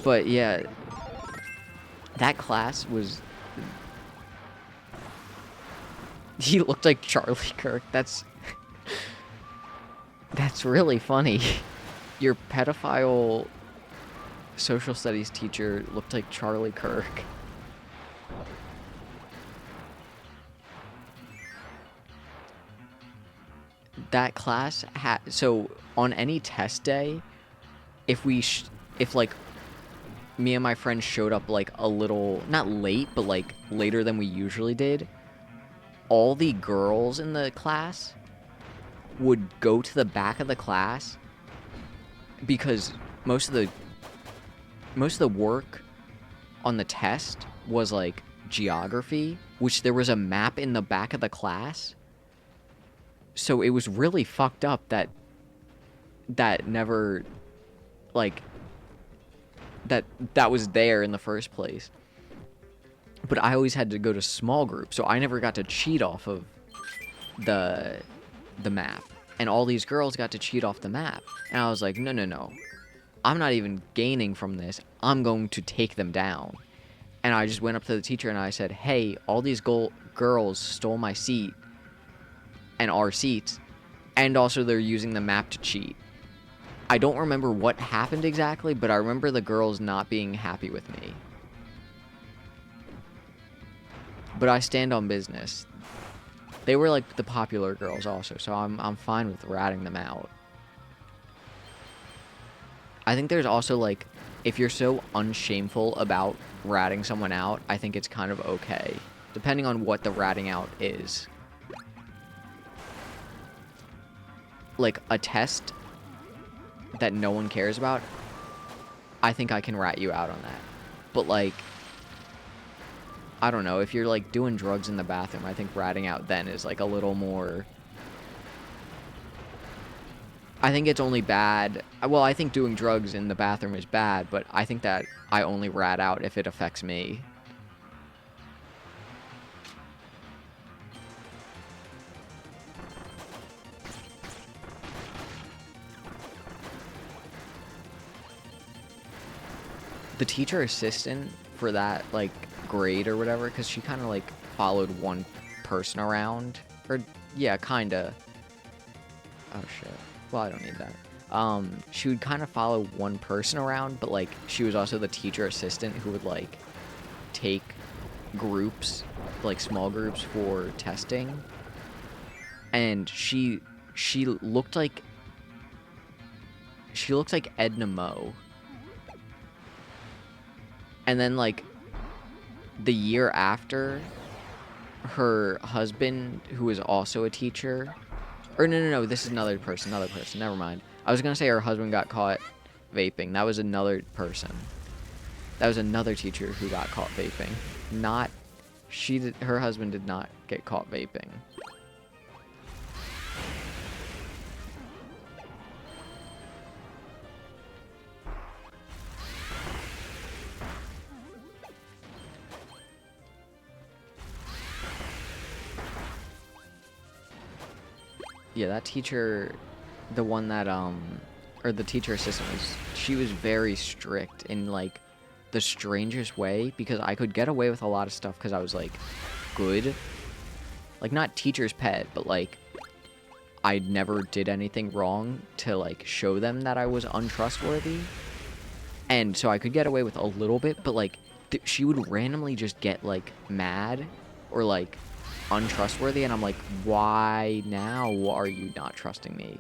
But yeah, that class was... He looked like Charlie Kirk. That's really funny. Your pedophile social studies teacher looked like Charlie Kirk. That class had... So, on any test day, if if like me and my friends showed up like a little, not late, but like later than we usually did, all the girls in the class would go to the back of the class because most of the work on the test was like geography, which there was a map in the back of the class. So it was really fucked up that never, like, that was there in the first place. But I always had to go to small group, so I never got to cheat off of the map. And all these girls got to cheat off the map. And I was like, no, no, no. I'm not even gaining from this. I'm going to take them down. And I just went up to the teacher and I said, hey, all these girls stole my seat and our seats, and also they're using the map to cheat. I don't remember what happened exactly, but I remember the girls not being happy with me. But I stand on business. They were like the popular girls also, so I'm fine with ratting them out. I think there's also like, if you're so unshameful about ratting someone out, I think it's kind of okay, depending on what the ratting out is. Like a test that no one cares about, I think I can rat you out on that. But like, I don't know, if you're like doing drugs in the bathroom, I think ratting out then is like a little more... I think it's only bad... Well, I think doing drugs in the bathroom is bad, but I think that I only rat out if it affects me. The teacher assistant for that, like, grade or whatever, because she kind of, like, followed one person around. Or, yeah, kind of. Oh, shit. Well, I don't need that. She would kind of follow one person around, but, like, she was also the teacher assistant who would, like, take groups, like, small groups for testing. And she looked like... She looked like Edna Mode. And then, like, the year after, her husband, who was also a teacher... Or, no, this is another person, never mind. I was gonna say her husband got caught vaping. That was another person. That was another teacher who got caught vaping. Not... Her husband did not get caught vaping. Yeah, that teacher, the one that, or the teacher assistant she was very strict in, like, the strangest way, because I could get away with a lot of stuff because I was, like, good. Like, not teacher's pet, but, like, I never did anything wrong to, like, show them that I was untrustworthy. And so I could get away with a little bit, but, like, she would randomly just get, like, mad or, like, untrustworthy, and I'm like, why now are you not trusting me?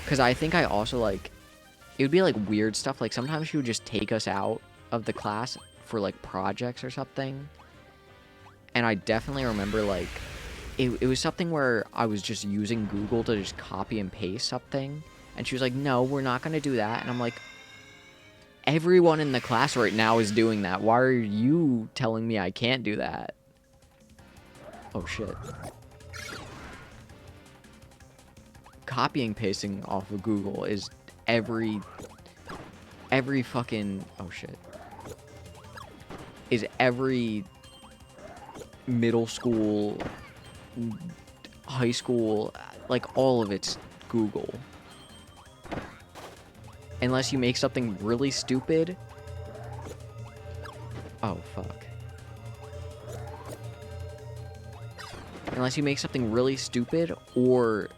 Because I think I also, like, it would be like weird stuff, like sometimes she would just take us out of the class for like projects or something, and I definitely remember like it was something where I was just using Google to just copy and paste something, and she was like, no, we're not going to do that. And I'm like, everyone in the class right now is doing that. Why are you telling me I can't do that? Oh, shit. Copying pasting off of Google is every fucking... Oh, shit. Is every middle school, high school, like, all of it's Google. Unless you make something really stupid. Oh, fuck. Unless you make something really stupid or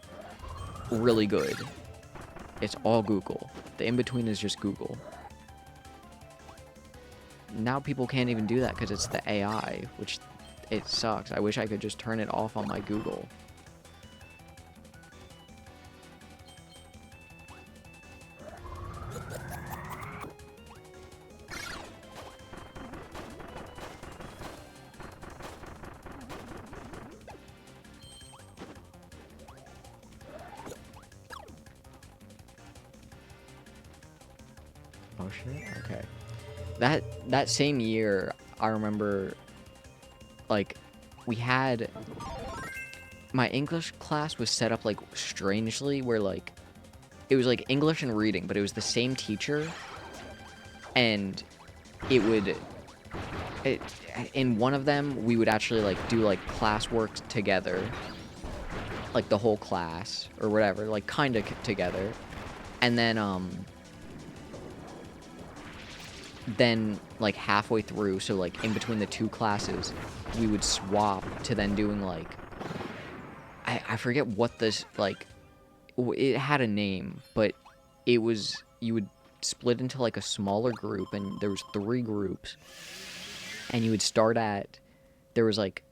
really good. It's all Google. The in-between is just Google. Now people can't even do that because it's the AI, which it sucks. I wish I could just turn it off on my Google. Oh shit. Okay. That same year, I remember, like, we had my English class was set up like strangely, where like it was like English and reading, but it was the same teacher, and it would it, in one of them we would actually like do like classwork together, like the whole class or whatever, like kind of together, and then like halfway through, so like in between the two classes, we would swap to then doing like I forget what this like it had a name, but it was you would split into like a smaller group, and there was 3 groups, and you would start at there was like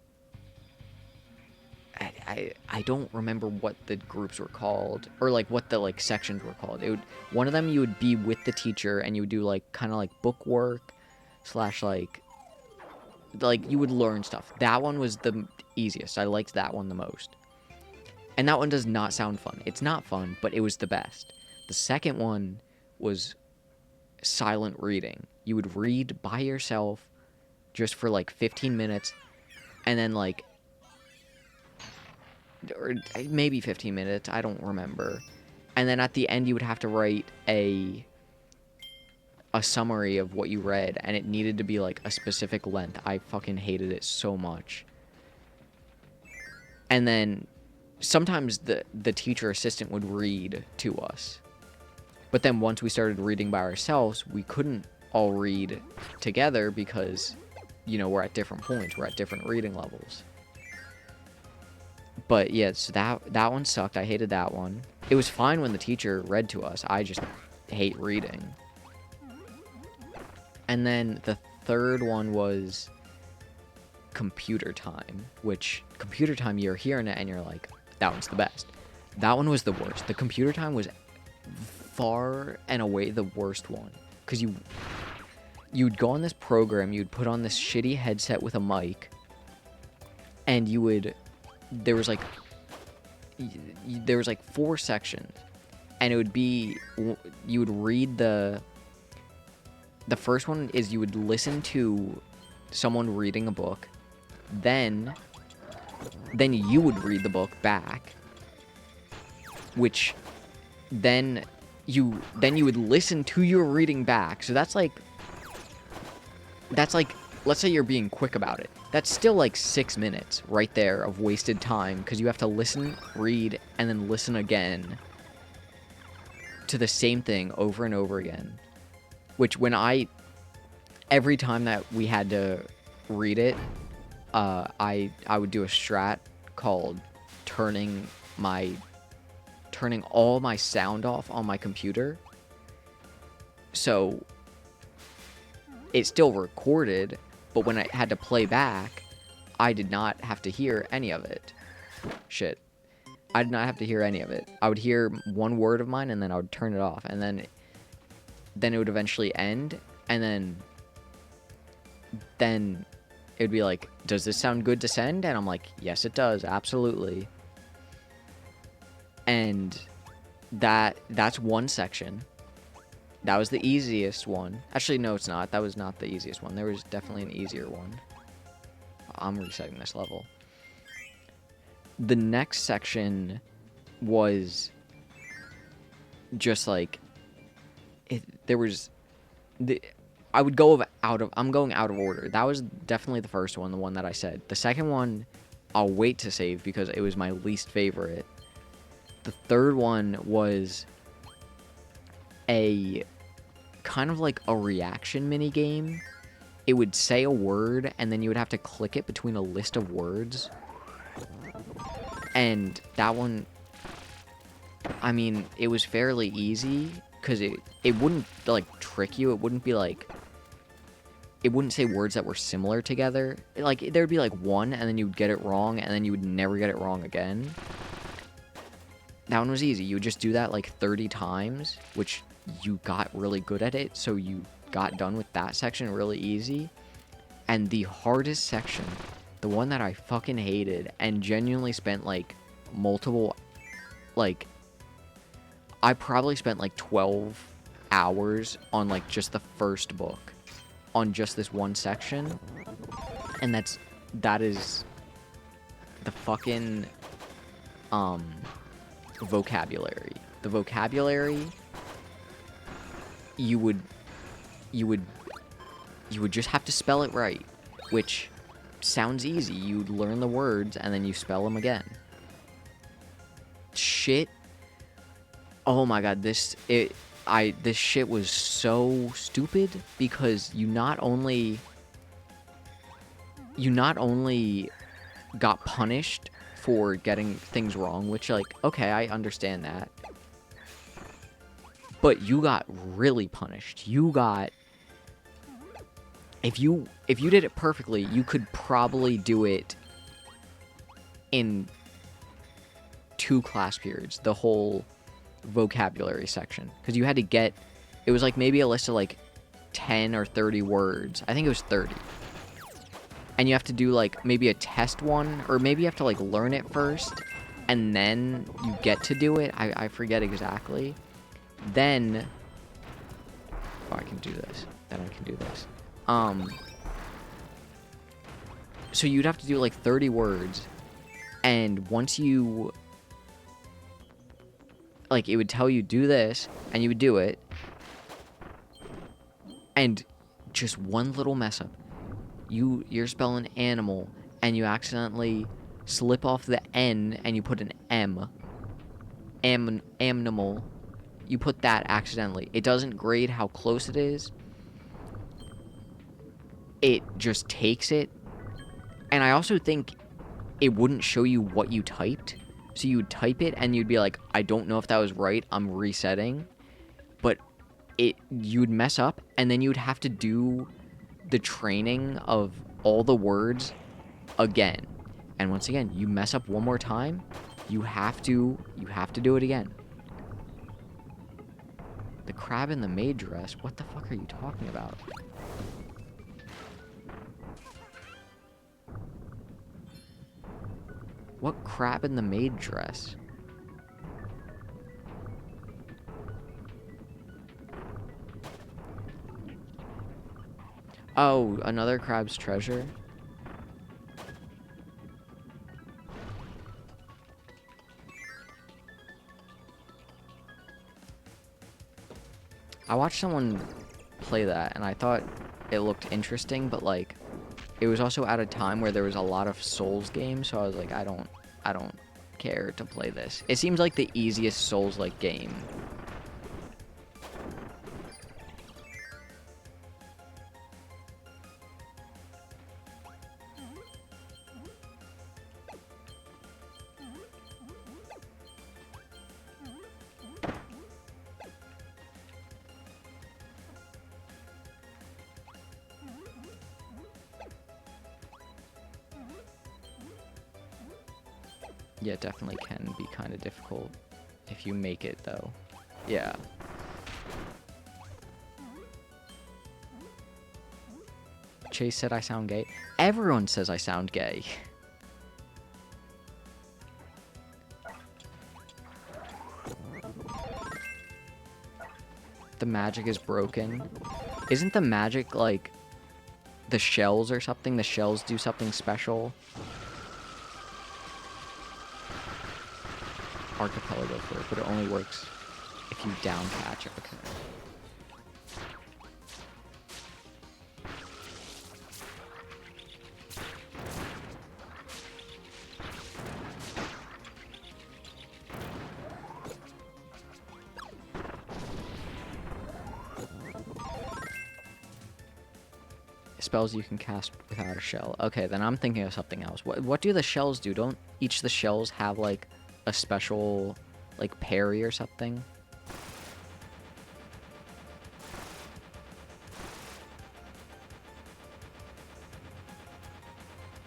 I don't remember what the groups were called, or like what the like sections were called. It would one of them you would be with the teacher, and you would do like kind of like book work slash like you would learn stuff. That one was the easiest. I liked that one the most. And that one does not sound fun. It's not fun, but it was the best. The second one was silent reading. You would read by yourself just for like 15 minutes, and then like or maybe 15 minutes, I don't remember. And then at the end you would have to write a summary of what you read, and it needed to be like a specific length. I fucking hated it so much. And then sometimes the teacher assistant would read to us. But then once we started reading by ourselves, we couldn't all read together because, you know, we're at different points. We're at different reading levels. But yeah, so that one sucked. I hated that one. It was fine when the teacher read to us. I just hate reading. And then the third one was computer time, which computer time, you're hearing it and you're like, that one's the best. That one was the worst. The computer time was far and away the worst one, because you'd go on this program, you'd put on this shitty headset with a mic, and there was like 4 sections, and it would be, you would read the first one is you would listen to someone reading a book, then you would read the book back, which then you would listen to your reading back. So that's like let's say you're being quick about it. That's still like 6 minutes right there of wasted time, because you have to listen, read, and then listen again to the same thing over and over again. Which every time that we had to read it, I would do a strat called turning all my sound off on my computer. So it still recorded, but when I had to play back, I did not have to hear any of it. Shit. I did not have to hear any of it. I would hear one word of mine, and then I would turn it off, and then it would eventually end, and then it would be like, does this sound good to send? And I'm like, yes, it does, absolutely. And that's one section. That was the easiest one. Actually, no, it's not. That was not the easiest one. There was definitely an easier one. I'm resetting this level. The next section was just like, I'm going out of order. That was definitely the first one, the one that I said. The second one, I'll wait to save because it was my least favorite. The third one was a kind of like a reaction mini game. It would say a word, and then you would have to click it between a list of words. And that one, I mean, it was fairly easy, because it wouldn't like trick you. It wouldn't be like, it wouldn't say words that were similar together. Like, there'd be like one, and then you would get it wrong, and then you would never get it wrong again. That one was easy. You would just do that like 30 times, which you got really good at it, so you got done with that section really easy. And the hardest section, the one that I fucking hated and genuinely spent like multiple, like, I probably spent like 12 hours on like just the first book, on just this one section, and that is the fucking vocabulary. The vocabulary, you would just have to spell it right, which sounds easy. You learn the words and then you spell them again. Shit. Oh my god, this shit was so stupid because you not only got punished for getting things wrong, which, like, okay, I understand that. But you got really punished. You got... If you did it perfectly, you could probably do it in 2 class periods, the whole vocabulary section. Because you had to get... It was, like, maybe a list of, like, 10 or 30 words. I think it was 30. And you have to do, like, maybe a test one, or maybe you have to, like, learn it first, and then you get to do it. I forget exactly. Then... Oh, I can do this. Then I can do this. So you'd have to do, like, 30 words, and once you... Like, it would tell you, do this, and you would do it, and just one little mess up. You're spelling animal, and you accidentally slip off the N, and you put an M. Animal. You put that accidentally. It doesn't grade how close it is. It just takes it. And I also think it wouldn't show you what you typed. So you would type it, and you'd be like, I don't know if that was right. I'm resetting. But you'd mess up, and then you'd have to do the training of all the words again. And once again, you mess up one more time, you have to do it again. The crab in the maid dress? What the fuck are you talking about? What crab in the maid dress? Oh, another crab's treasure? I watched someone play that, and I thought it looked interesting, but, like, it was also at a time where there was a lot of Souls games, so I was like, I don't care to play this. It seems like the easiest Souls-like game. Yeah, it definitely can be kind of difficult if you make it, though. Yeah. Chase said I sound gay. Everyone says I sound gay. The magic is broken. Isn't the magic, like, the shells or something? The shells do something special? Archipelago for it, but it only works if you down patch it. Okay. Spells you can cast without a shell. Okay, then I'm thinking of something else. What do the shells do? Don't each of the shells have, like, a special, like, parry or something?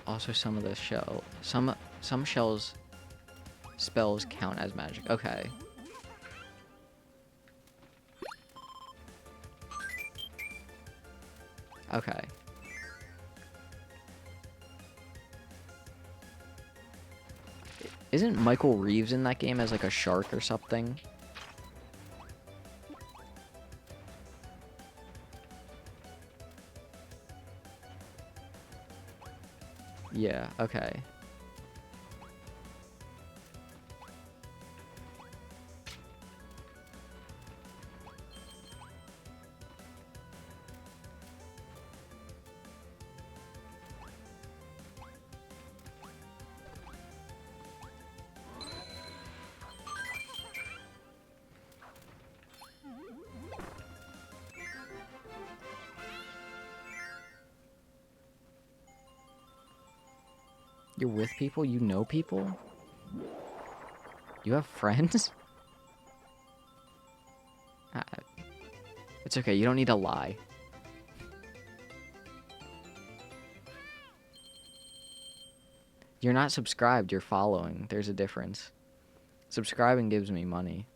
Also, some of the some shells spells count as magic. Okay. Okay. Isn't Michael Reeves in that game as, like, a shark or something? Yeah, okay. You're with people? You know people? You have friends? Uh, It's okay, you don't need to lie. You're not subscribed, you're following. There's a difference. Subscribing gives me money.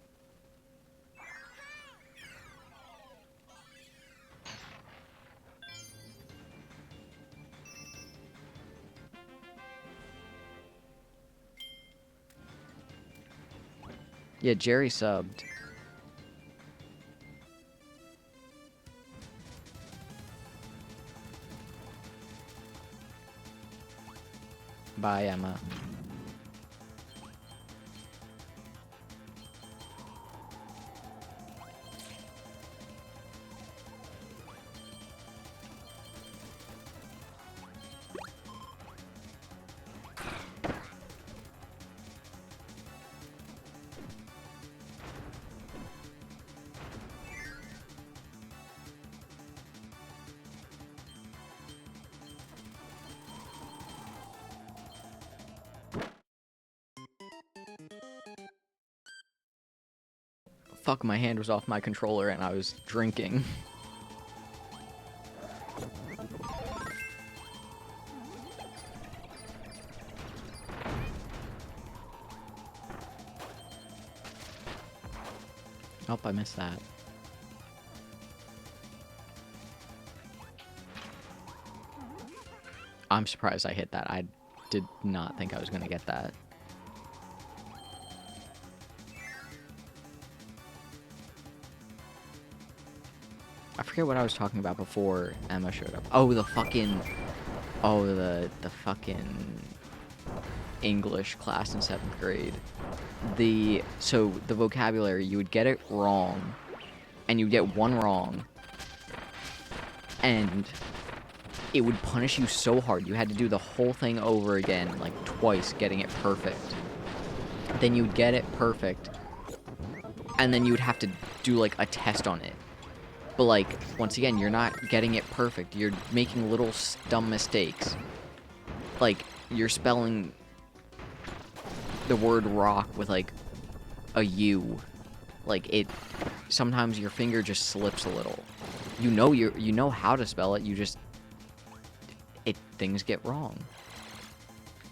Yeah, Jerry subbed. Bye, Emma. Fuck, my hand was off my controller and I was drinking. Oh, I missed that. I'm surprised I hit that. I did not think I was gonna get that. I forget what I was talking about before Emma showed up. Oh, the fucking... Oh, the fucking English class in 7th grade. So, the vocabulary, you would get it wrong, and you'd get one wrong, and it would punish you so hard. You had to do the whole thing over again, like twice, getting it perfect. Then you'd get it perfect, and then you would have to do, like, a test on it. But, like, once again, you're not getting it perfect. You're making little dumb mistakes. Like, you're spelling the word rock with, like, a U. Like, it... Sometimes your finger just slips a little. You know how to spell it, you just... Things get wrong.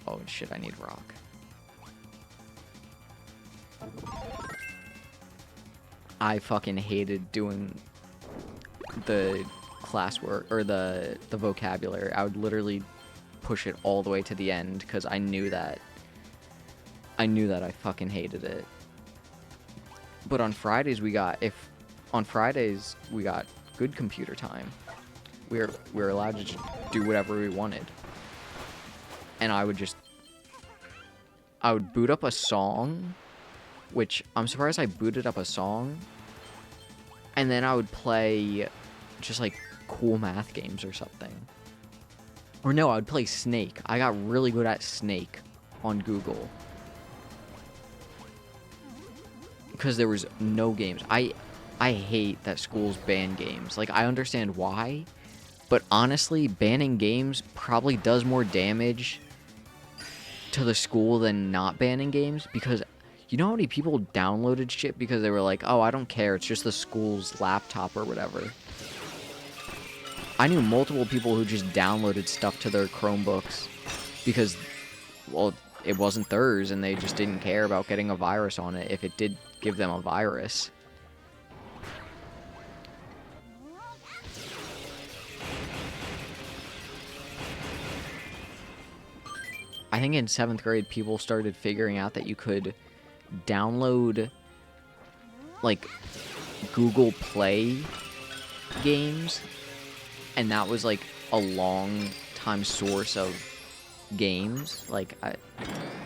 Oh, shit, I need rock. I fucking hated doing the classwork or the vocabulary. I would literally push it all the way to the end because I knew that I fucking hated it. But on Fridays we got good computer time. We were allowed to just do whatever we wanted. And I would boot up a song, which I'm surprised I booted up a song. And then I would play just, like, cool math games or something. Or no, I would play Snake. I got really good at Snake on Google. Because there was no games. I hate that schools ban games. Like, I understand why. But honestly, banning games probably does more damage to the school than not banning games. Because... You know how many people downloaded shit because they were like, oh, I don't care, it's just the school's laptop or whatever. I knew multiple people who just downloaded stuff to their Chromebooks because, well, it wasn't theirs and they just didn't care about getting a virus on it if it did give them a virus. I think in 7th grade, people started figuring out that you could download, like, Google Play games, and that was, like, a long time source of games. Like,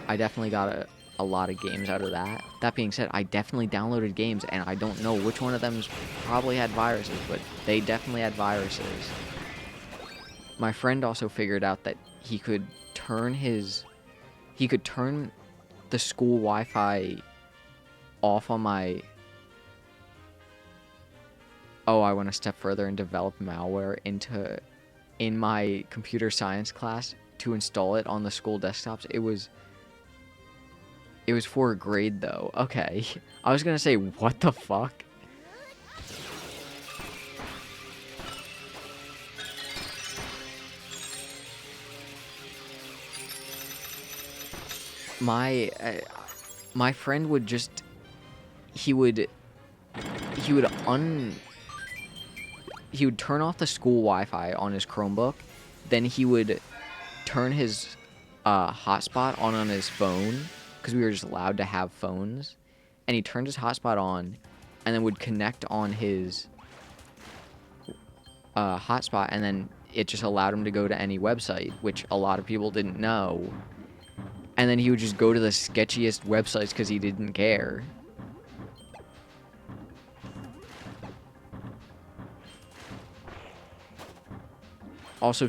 I definitely got a lot of games out of that. That being said, I definitely downloaded games, and I don't know which one of them probably had viruses, but they definitely had viruses. My friend also figured out that he could turn the school Wi-Fi off on my... Oh, I went a step further and developed malware in my computer science class to install it on the school desktops. It was for a grade, though. Okay. I was gonna say, what the fuck? My friend would just... He would turn off the school Wi-Fi on his Chromebook, then he would turn his hotspot on his phone, because we were just allowed to have phones, and he turned his hotspot on, and then would connect on his hotspot, and then it just allowed him to go to any website, which a lot of people didn't know, and then he would just go to the sketchiest websites because he didn't care. Also,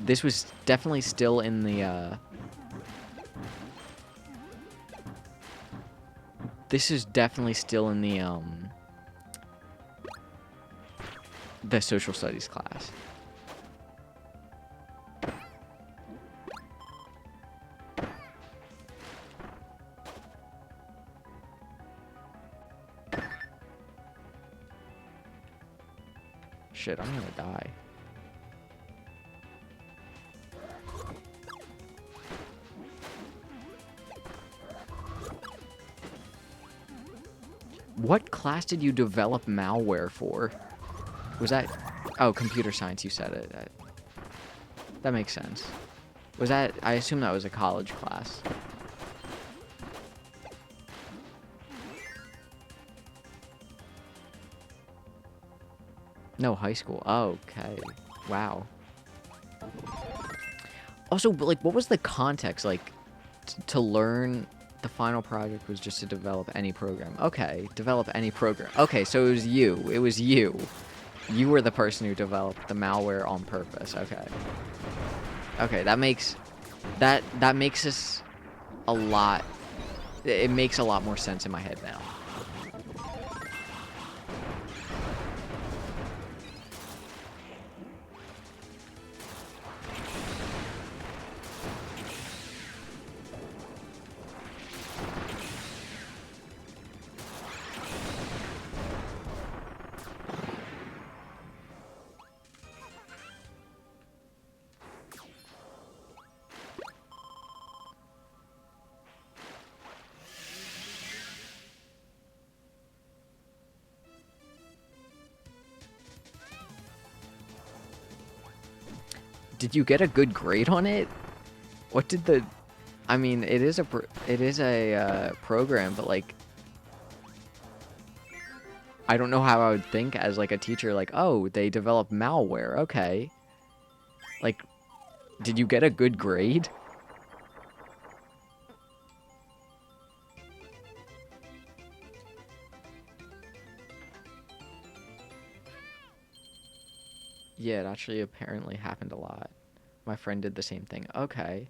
this was definitely still in the, this is definitely still in the social studies class. Shit, I'm gonna die. What class did you develop malware for? Was that... Oh, computer science, you said it. That makes sense. Was that... I assume that was a college class. No, high school. Oh, okay. Wow. Also, like, what was the context? Like, to learn... The final project was just to develop any program. Okay, develop any program. Okay, so it was you. It was you. You were the person who developed the malware on purpose. Okay. Okay, that makes us a lot... It makes a lot more sense in my head now. Did you get a good grade on it? What did the... I mean, it is a program, but, like... I don't know how I would think as, like, a teacher, like, oh, they develop malware, okay. Like, did you get a good grade? Yeah, it actually apparently happened a lot. My friend did the same thing. Okay.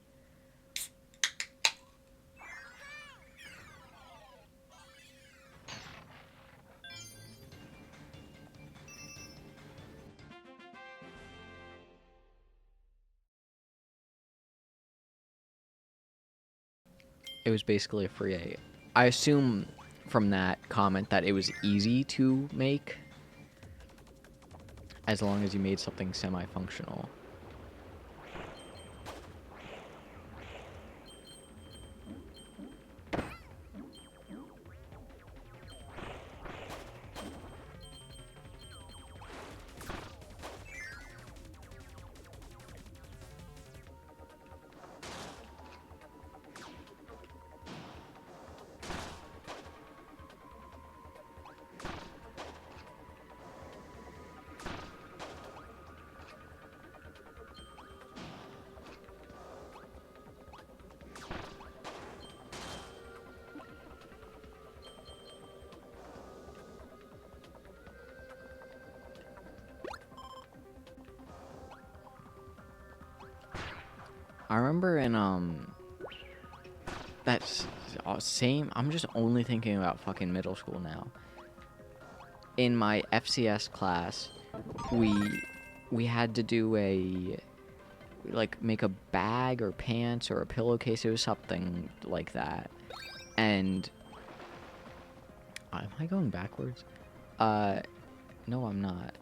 It was basically a free A. I assume from that comment that it was easy to make, as long as you made something semi-functional. I remember in that's same. I'm just only thinking about fucking middle school now. In my FCS class, we we had to do a like make a bag or pants or a pillowcase. It was something like that. And am I going backwards? Uh, no, I'm not.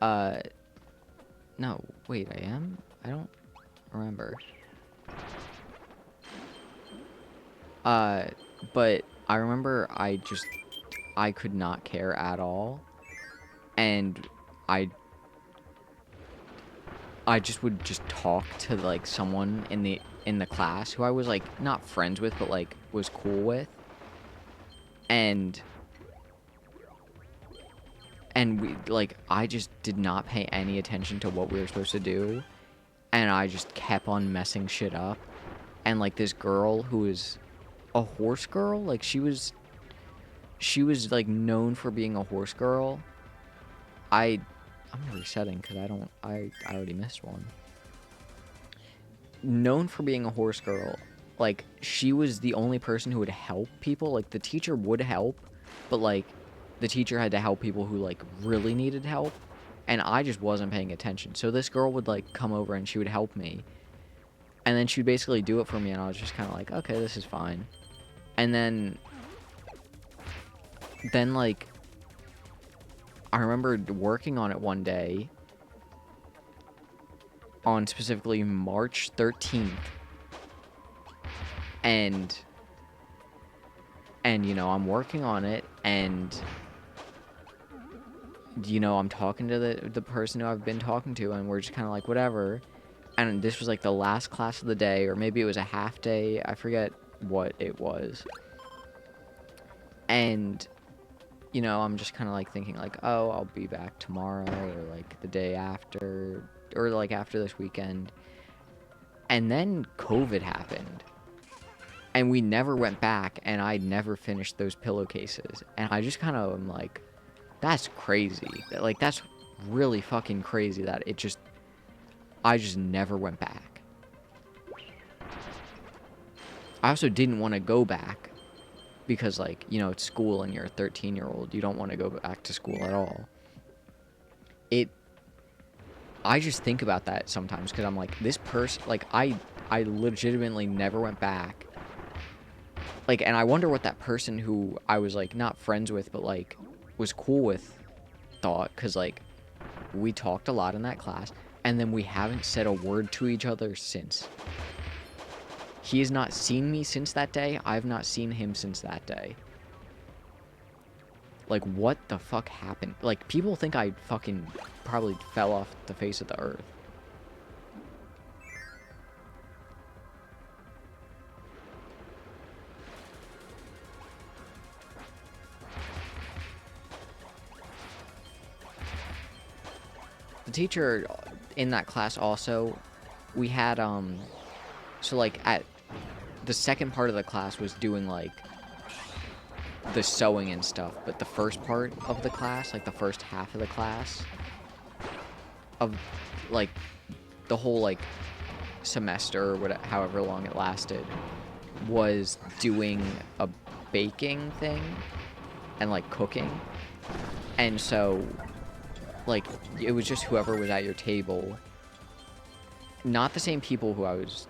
Uh, no, wait, I am? I don't remember. Uh, but I remember I could not care at all. And I I just would just talk to like someone in the class who I was like not friends with, but like was cool with. And we like I just did not pay any attention to what we were supposed to do, and I just kept on messing shit up. And like this girl who was a horse girl, like she was like known for being a horse girl. I'm resetting because I already missed one. Known for being a horse girl, like she was the only person who would help people. Like the teacher would help, but like the teacher had to help people who like really needed help, and I just wasn't paying attention. So this girl would like come over and she would help me, and then she'd basically do it for me, and I was just kind of like, okay, this is fine. And then like I remember working on it one day on specifically March 13th, and you know I'm working on it, and you know I'm talking to the person who I've been talking to, and we're just kind of like whatever. And this was like the last class of the day, or maybe it was a half day, I forget what it was. And you know I'm just kind of like thinking like, oh, I'll be back tomorrow or like the day after or like after this weekend. And then COVID happened, and we never went back, and I never finished those pillowcases. And I just kind of am like, that's crazy. Like, that's really fucking crazy that I just never went back. I also didn't want to go back because, like, you know, it's school and you're a 13-year-old. You don't want to go back to school at all. I just think about that sometimes because I'm like, this person, like, I legitimately never went back. Like, and I wonder what that person who I was, like, not friends with, but, like, was cool with thought, because, like, we talked a lot in that class, and then we haven't said a word to each other since. He has not seen me since that day. I've not seen him since that day. Like, what the fuck happened? Like, people think I fucking probably fell off the face of the earth. The teacher in that class also, we had, so, like, at the second part of the class was doing, like, the sewing and stuff, but the first part of the class, like, the first half of the class, of, like, the whole, like, semester or whatever, however long it lasted, was doing a baking thing and, like, cooking. And so, like, it was just whoever was at your table. Not the same people who I was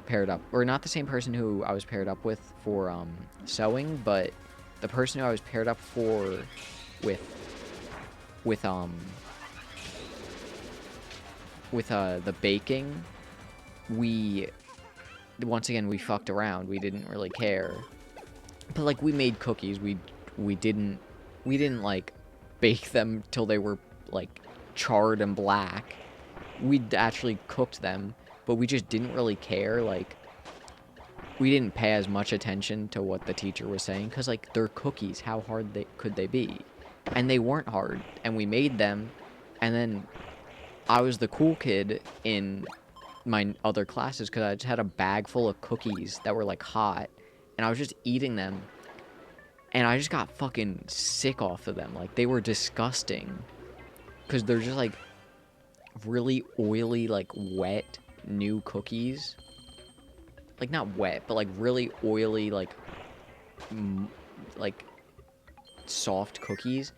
paired up, or not the same person who I was paired up with for sewing, but the person who I was paired up for with the baking. We once again we fucked around. We didn't really care, but like we made cookies. We didn't like bake them till they were like charred and black. We actually cooked them, but we just didn't really care. Like, we didn't pay as much attention to what the teacher was saying, because, like, they're cookies. How hard could they be? And they weren't hard, and we made them, and then I was the cool kid in my other classes, because I just had a bag full of cookies that were, like, hot, and I was just eating them, and I just got fucking sick off of them. Like, they were disgusting, because they're just, like, really oily, like, wet new cookies. Like, not wet, but, like, really oily, like, like, soft cookies.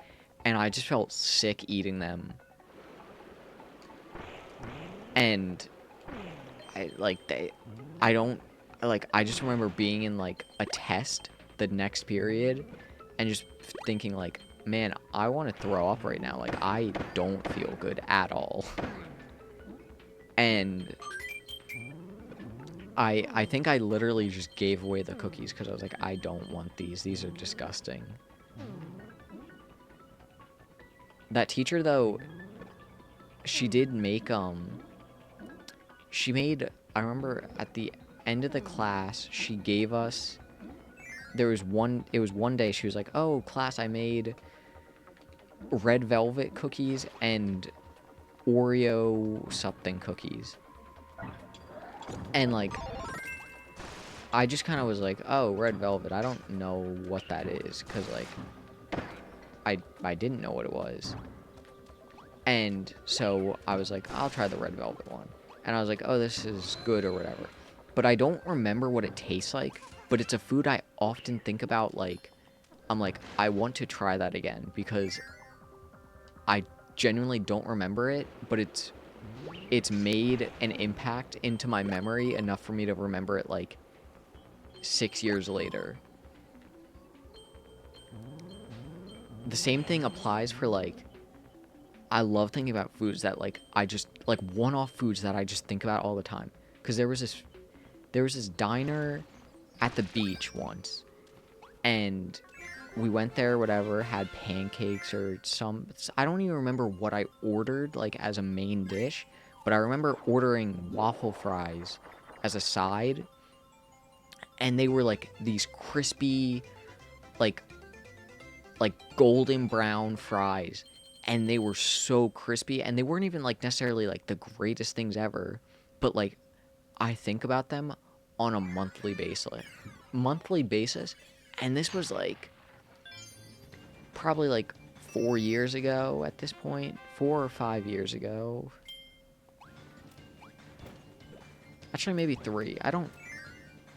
And I just felt sick eating them. And I just remember being in, like, a test the next period and just thinking, like, man, I want to throw up right now. Like, I don't feel good at all. And I think I literally just gave away the cookies because I was like, I don't want these. These are disgusting. That teacher, though, she did make, she made, I remember at the end of the class, she gave us, it was one day, she was like, oh, class, I made red velvet cookies and Oreo something cookies. And, like, I just kind of was like, oh, red velvet, I don't know what that is, because, like, I didn't know what it was. And so I was like, I'll try the red velvet one. And I was like, oh, this is good or whatever. But I don't remember what it tastes like. But it's a food I often think about, like, I'm like, I want to try that again. Because I genuinely don't remember it. But it's made an impact into my memory enough for me to remember it, like, 6 years later. The same thing applies for, like, I love thinking about foods that, like, I just, like, one-off foods that I just think about all the time. Because there was this diner at the beach once, and we went there, whatever, had pancakes or I don't even remember what I ordered, like, as a main dish, but I remember ordering waffle fries as a side, and they were, like, these crispy, like golden brown fries. And they were so crispy, and they weren't even, like, necessarily, like, the greatest things ever, but, like, I think about them on a monthly basis, and this was, like, probably, like, 4 years ago at this point, 4 or 5 years ago. Actually, maybe 3.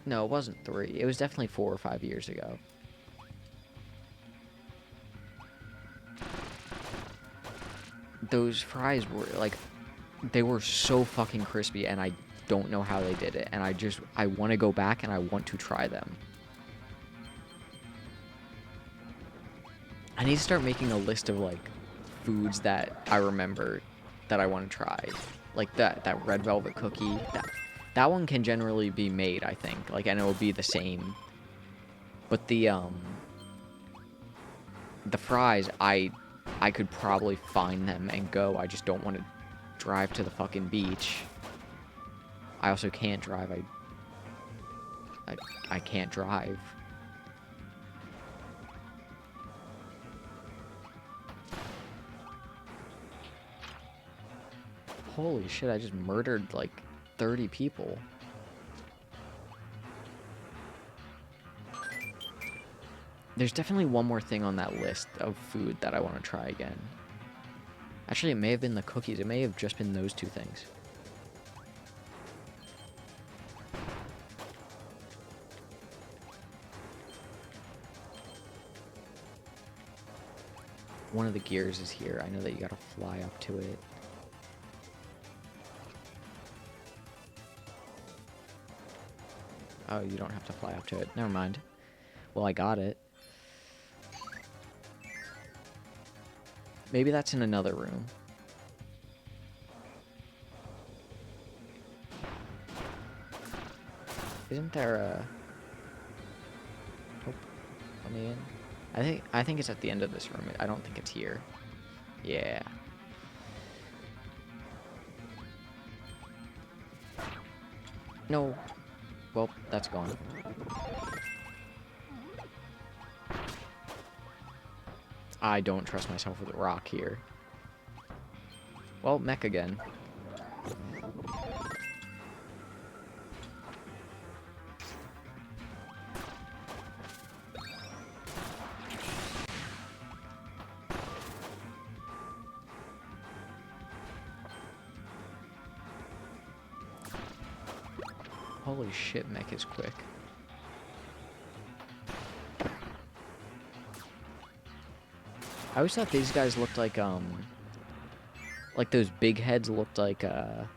No, it wasn't 3. It was definitely 4 or 5 years ago. Those fries were, like, they were so fucking crispy, and I don't know how they did it, and I want to go back, and I want to try them. I need to start making a list of, like, foods that I remember that I want to try. Like, that red velvet cookie, that one can generally be made, I think, like, and it will be the same. But the fries, I could probably find them and go. I just don't want to drive to the fucking beach. I also can't drive. I can't drive. Holy shit, I just murdered, like, 30 people. There's definitely one more thing on that list of food that I want to try again. Actually, it may have been the cookies. It may have just been those 2 things. One of the gears is here. I know that you gotta fly up to it. Oh, you don't have to fly up to it. Never mind. Well, I got it. Maybe that's in another room. Isn't there a... Nope. Let me in. I think it's at the end of this room. I don't think it's here. Yeah. No. Well, that's gone. I don't trust myself with a rock here. Well, mech again. Holy shit, mech is quick. I always thought these guys looked like those big heads looked like, oh,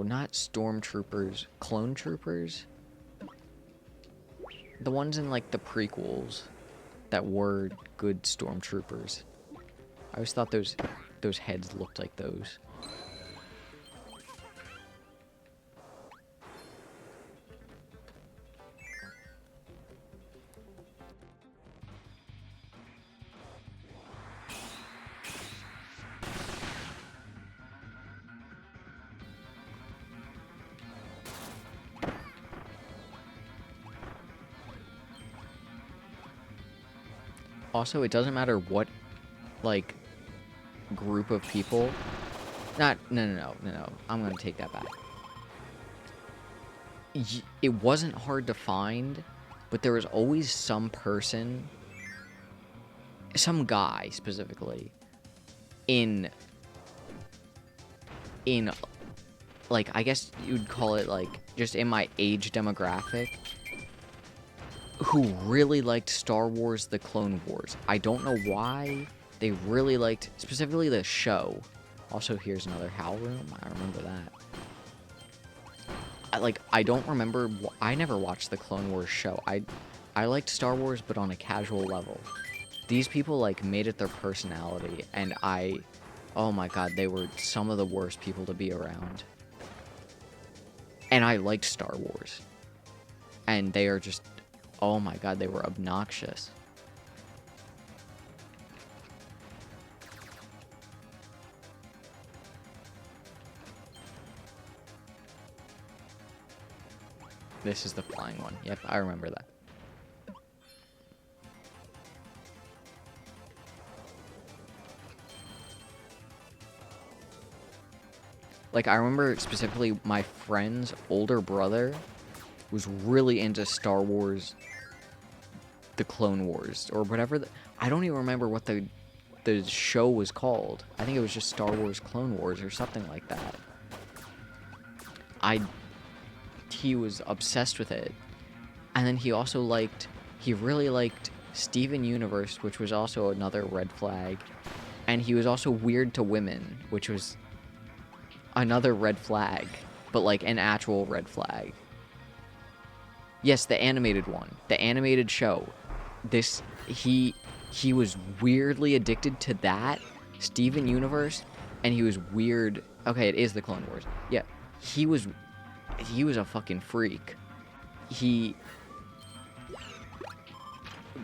not stormtroopers, clone troopers? The ones in, like, the prequels that were good stormtroopers. I always thought those heads looked like those. Also, it doesn't matter what, like, group of people. No. I'm gonna take that back. It wasn't hard to find, but there was always some person, some guy specifically, in like, I guess you'd call it, like, just in my age demographic, who really liked Star Wars: The Clone Wars. I don't know why. They really liked, specifically the show. Also, here's another HAL room. I remember that. I don't remember. I never watched the Clone Wars show. I liked Star Wars, but on a casual level. These people, like, made it their personality, and oh my god, they were some of the worst people to be around. And I liked Star Wars. And they are just, oh my god, they were obnoxious. This is the flying one. Yep, I remember that. Like, I remember specifically my friend's older brother was really into Star Wars: The Clone Wars, or whatever. I don't even remember what the show was called. I think it was just Star Wars Clone Wars or something like that. He was obsessed with it. And then he really liked Steven Universe, which was also another red flag. And he was also weird to women, which was another red flag, but like an actual red flag. Yes, the animated one, the animated show. He was weirdly addicted to that, Steven Universe, and he was weird. Okay, it is the Clone Wars. Yeah, he was a fucking freak.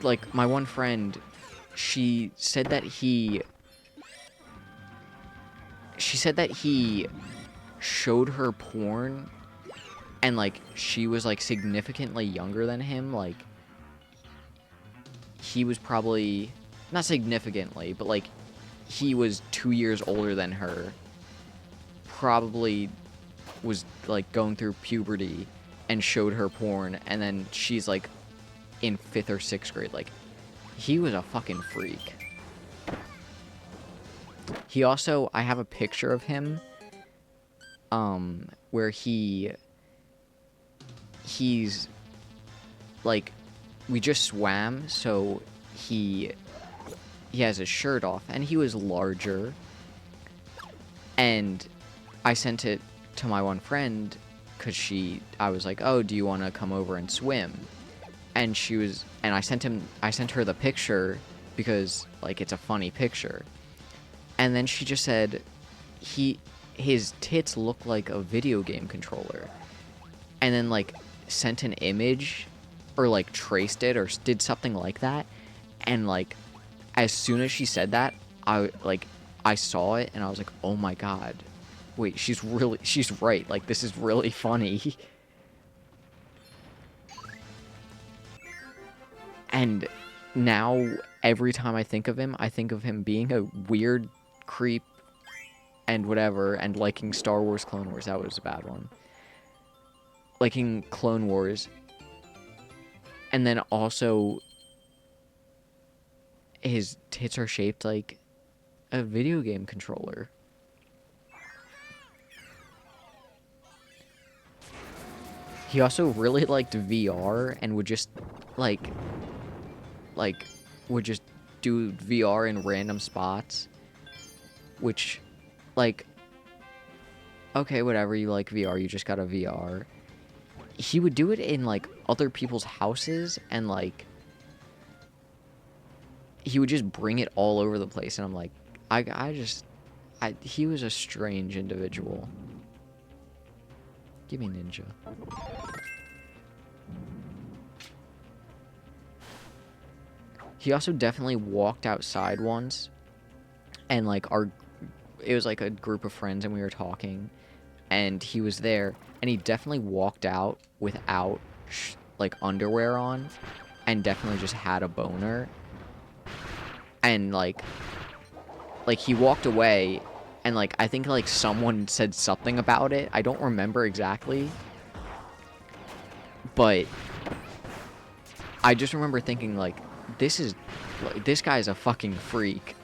Like, my one friend, she said that he showed her porn, and, like, she was, like, significantly younger than him. Like, he was probably, not significantly, but, like, he was 2 years older than her. Probably was, like, going through puberty and showed her porn, and then she's, like, in 5th or 6th grade. Like, he was a fucking freak. He also, I have a picture of him, where he's, like, we just swam, so he has his shirt off, and he was larger, and I sent it to my one friend, because I was like, oh, do you want to come over and swim? And I sent her the picture, because, like, it's a funny picture. And then she just said, his tits look like a video game controller. And then, like, sent an image, or, like, traced it, or did something like that. And, like, as soon as she said that, I saw it, and I was like, oh my god. Wait, she's right. Like, this is really funny. And now, every time I think of him being a weird creep and whatever, and liking Star Wars Clone Wars. That was a bad one. Liking Clone Wars. And then also, his tits are shaped like a video game controller. He also really liked VR and would just like like would just do VR in random spots, which like okay, whatever, you like VR, you just got a VR. He would do it in like other people's houses and like he would just bring it all over the place and I'm like he was a strange individual. Give me ninja. He also definitely walked outside once and like it was like a group of friends and we were talking and he was there and he definitely walked out without like underwear on and definitely just had a boner and like he walked away and like I think like someone said something about it. I don't remember exactly, but I just remember thinking like this guy's a fucking freak.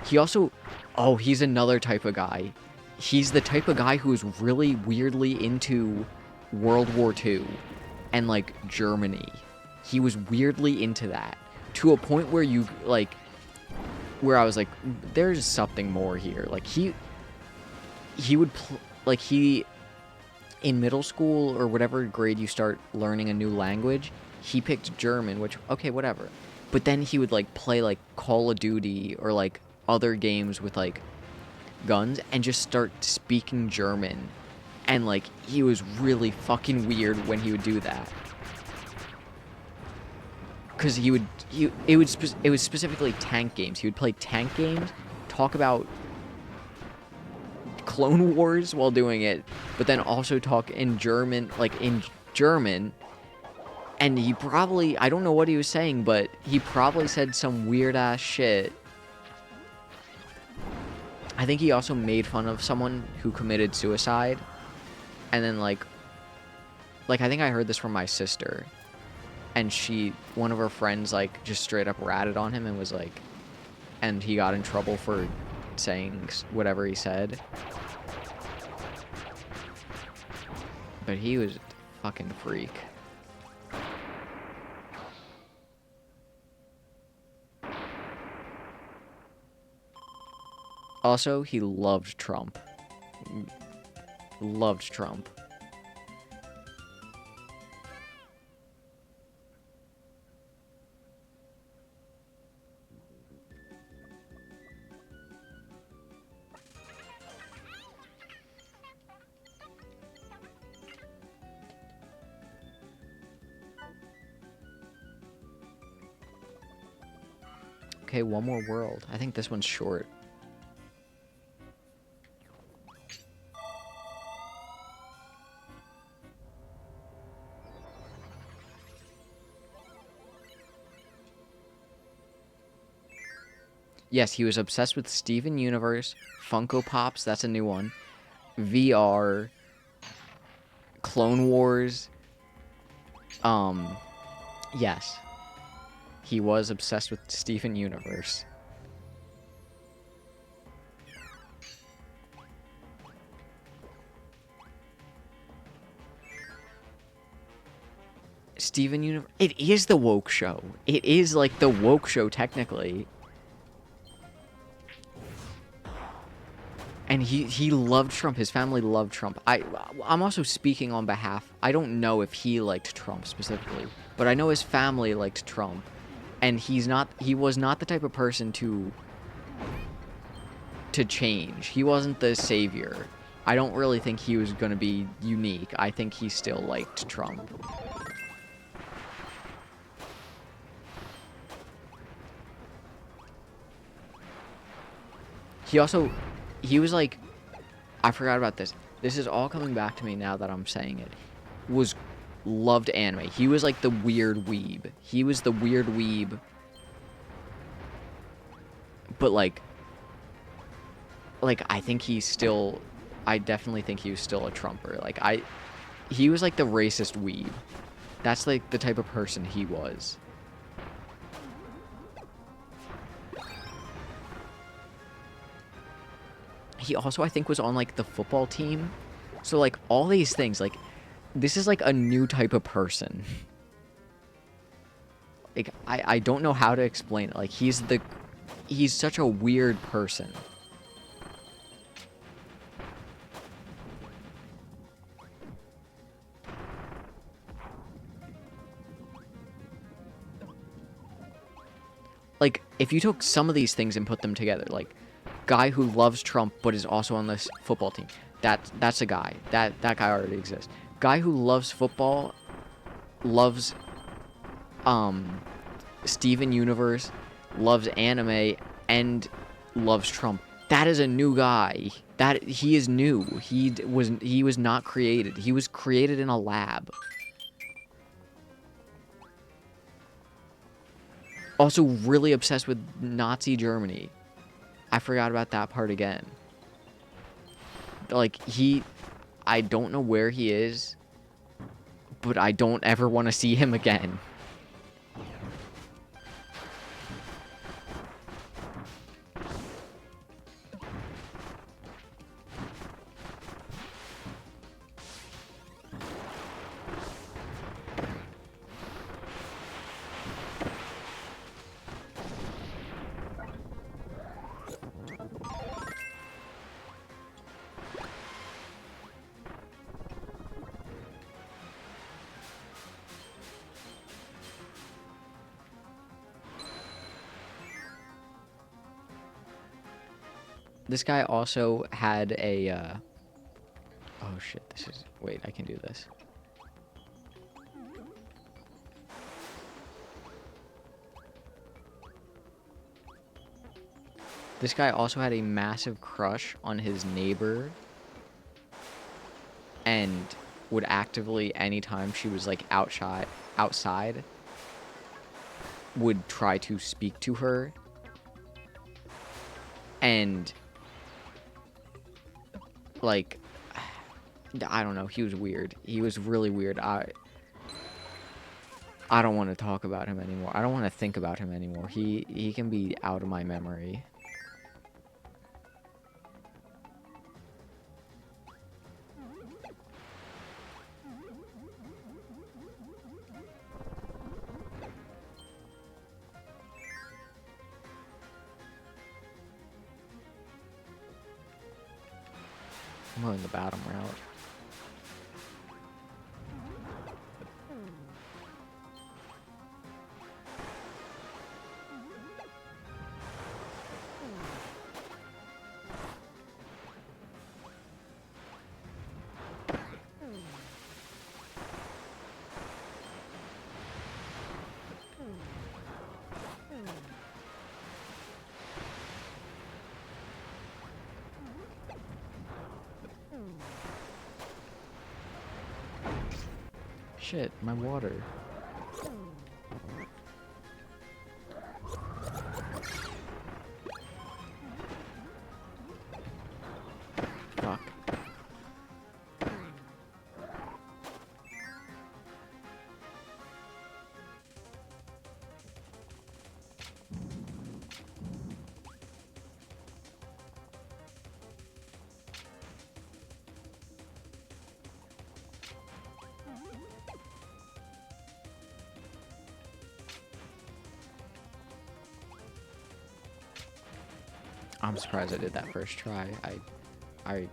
He also, oh, he's another type of guy. He's the type of guy who is really weirdly into World War II and like Germany. He was weirdly into that to a point where you like, where I was like, there's something more here. Like he would in middle school or whatever grade you start learning a new language, he picked German, which okay, whatever. But then he would like play like Call of Duty or like other games with like guns and just start speaking German. And like he was really fucking weird when he would do that. Cuz it was specifically tank games. He would play tank games, talk about Clone Wars while doing it, but then also talk in German, and he probably, I don't know what he was saying, but he probably said some weird ass shit. I think he also made fun of someone who committed suicide, and then like I think I heard this from my sister, and one of her friends like just straight up ratted on him and was like, and he got in trouble for saying whatever he said. But he was a fucking freak. Also, he loved Trump. Loved Trump. Okay, one more world. I think this one's short. Yes, he was obsessed with Steven Universe, Funko Pops, that's a new one, VR, Clone Wars. Yes. He was obsessed with Steven Universe. Steven Universe. It is the woke show. It is like the woke show technically. And he loved Trump. His family loved Trump. I'm also speaking on behalf. I don't know if he liked Trump specifically, but I know his family liked Trump. And he was not the type of person to change. He wasn't the savior. I don't really think he was going to be unique. I think he still liked Trump. He was like, I forgot about this. This is all coming back to me now that I'm saying it. Loved anime. He was like the weird weeb. He was the weird weeb. But like I think I definitely think he was still a Trumper. He was like the racist weeb. That's like the type of person he was. He also, I think, was on like the football team So, like, all these things, like, this is, like, a new type of person. Like, I don't know how to explain it. Like, he's such a weird person. Like, if you took some of these things and put them together, like, guy who loves Trump but is also on this football team. That's a guy. That guy already exists. Guy who loves football, loves Steven Universe, loves anime, and loves Trump. That is a new guy. That he is new. He was not created. He was created in a lab. Also really obsessed with Nazi Germany. I forgot about that part again. Like, I don't know where he is, but I don't ever want to see him again. This guy also had a, oh shit, wait, I can do this. This guy also had a massive crush on his neighbor and would actively, anytime she was, like, outside, would try to speak to her. And, like, I don't know, he was weird. He was really weird. I don't want to talk about him anymore. I don't want to think about him anymore. He can be out of my memory. I'm going the bottom route. Shit, my water. Fuck. I'm surprised I did that first try. I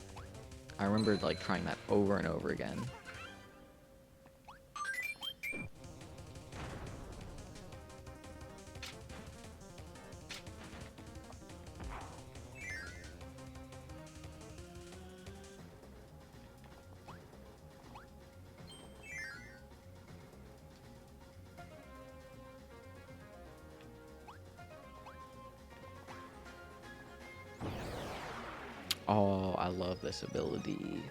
remember, like, trying that over and over again. Oh, I love this ability.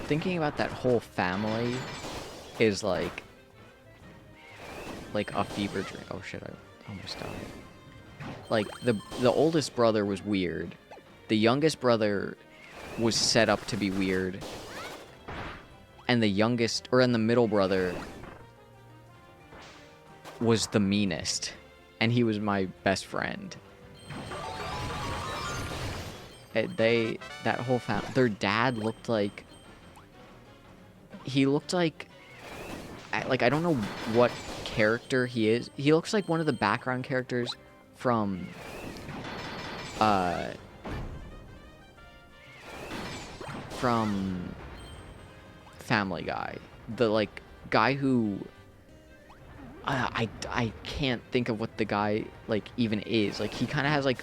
Thinking about that whole family is, like, like a fever dream. Oh shit, I almost died. Like the oldest brother was weird. The youngest brother was set up to be weird. And the middle brother was the meanest. And he was my best friend. That whole family, their dad looked like, he looked like I don't know what character he is. He looks like one of the background characters from, from Family Guy. The, like, guy who, I can't think of what the guy, like, even is. Like, he kind of has, like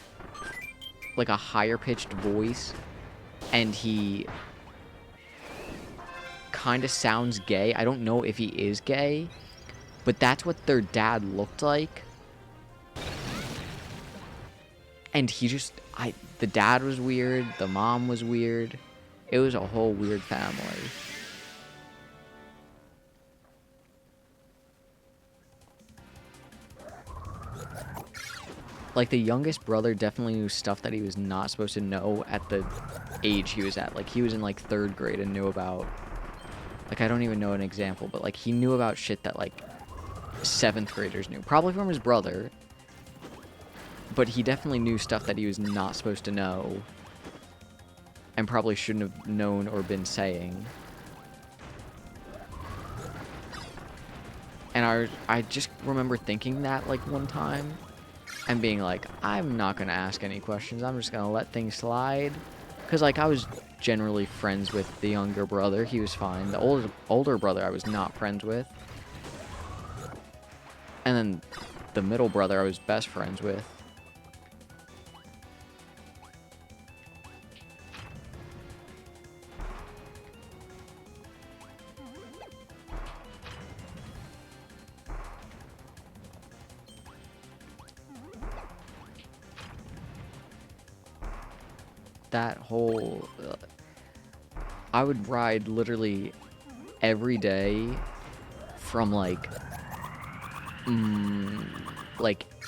a higher-pitched voice, and he kind of sounds gay. I don't know if he is gay, but that's what their dad looked like. And he just, the dad was weird, the mom was weird. It was a whole weird family. Like, the youngest brother definitely knew stuff that he was not supposed to know at the age he was at. Like, he was in, like, 3rd grade and knew about, like, I don't even know an example, but, like, he knew about shit that, like, 7th graders knew. Probably from his brother. But he definitely knew stuff that he was not supposed to know. And probably shouldn't have known or been saying. And I just remember thinking that, like, one time. And being like, I'm not going to ask any questions. I'm just going to let things slide. Because, like, I was generally friends with the younger brother. He was fine. The older brother I was not friends with. And then the middle brother I was best friends with. That whole... I would ride literally every day from, like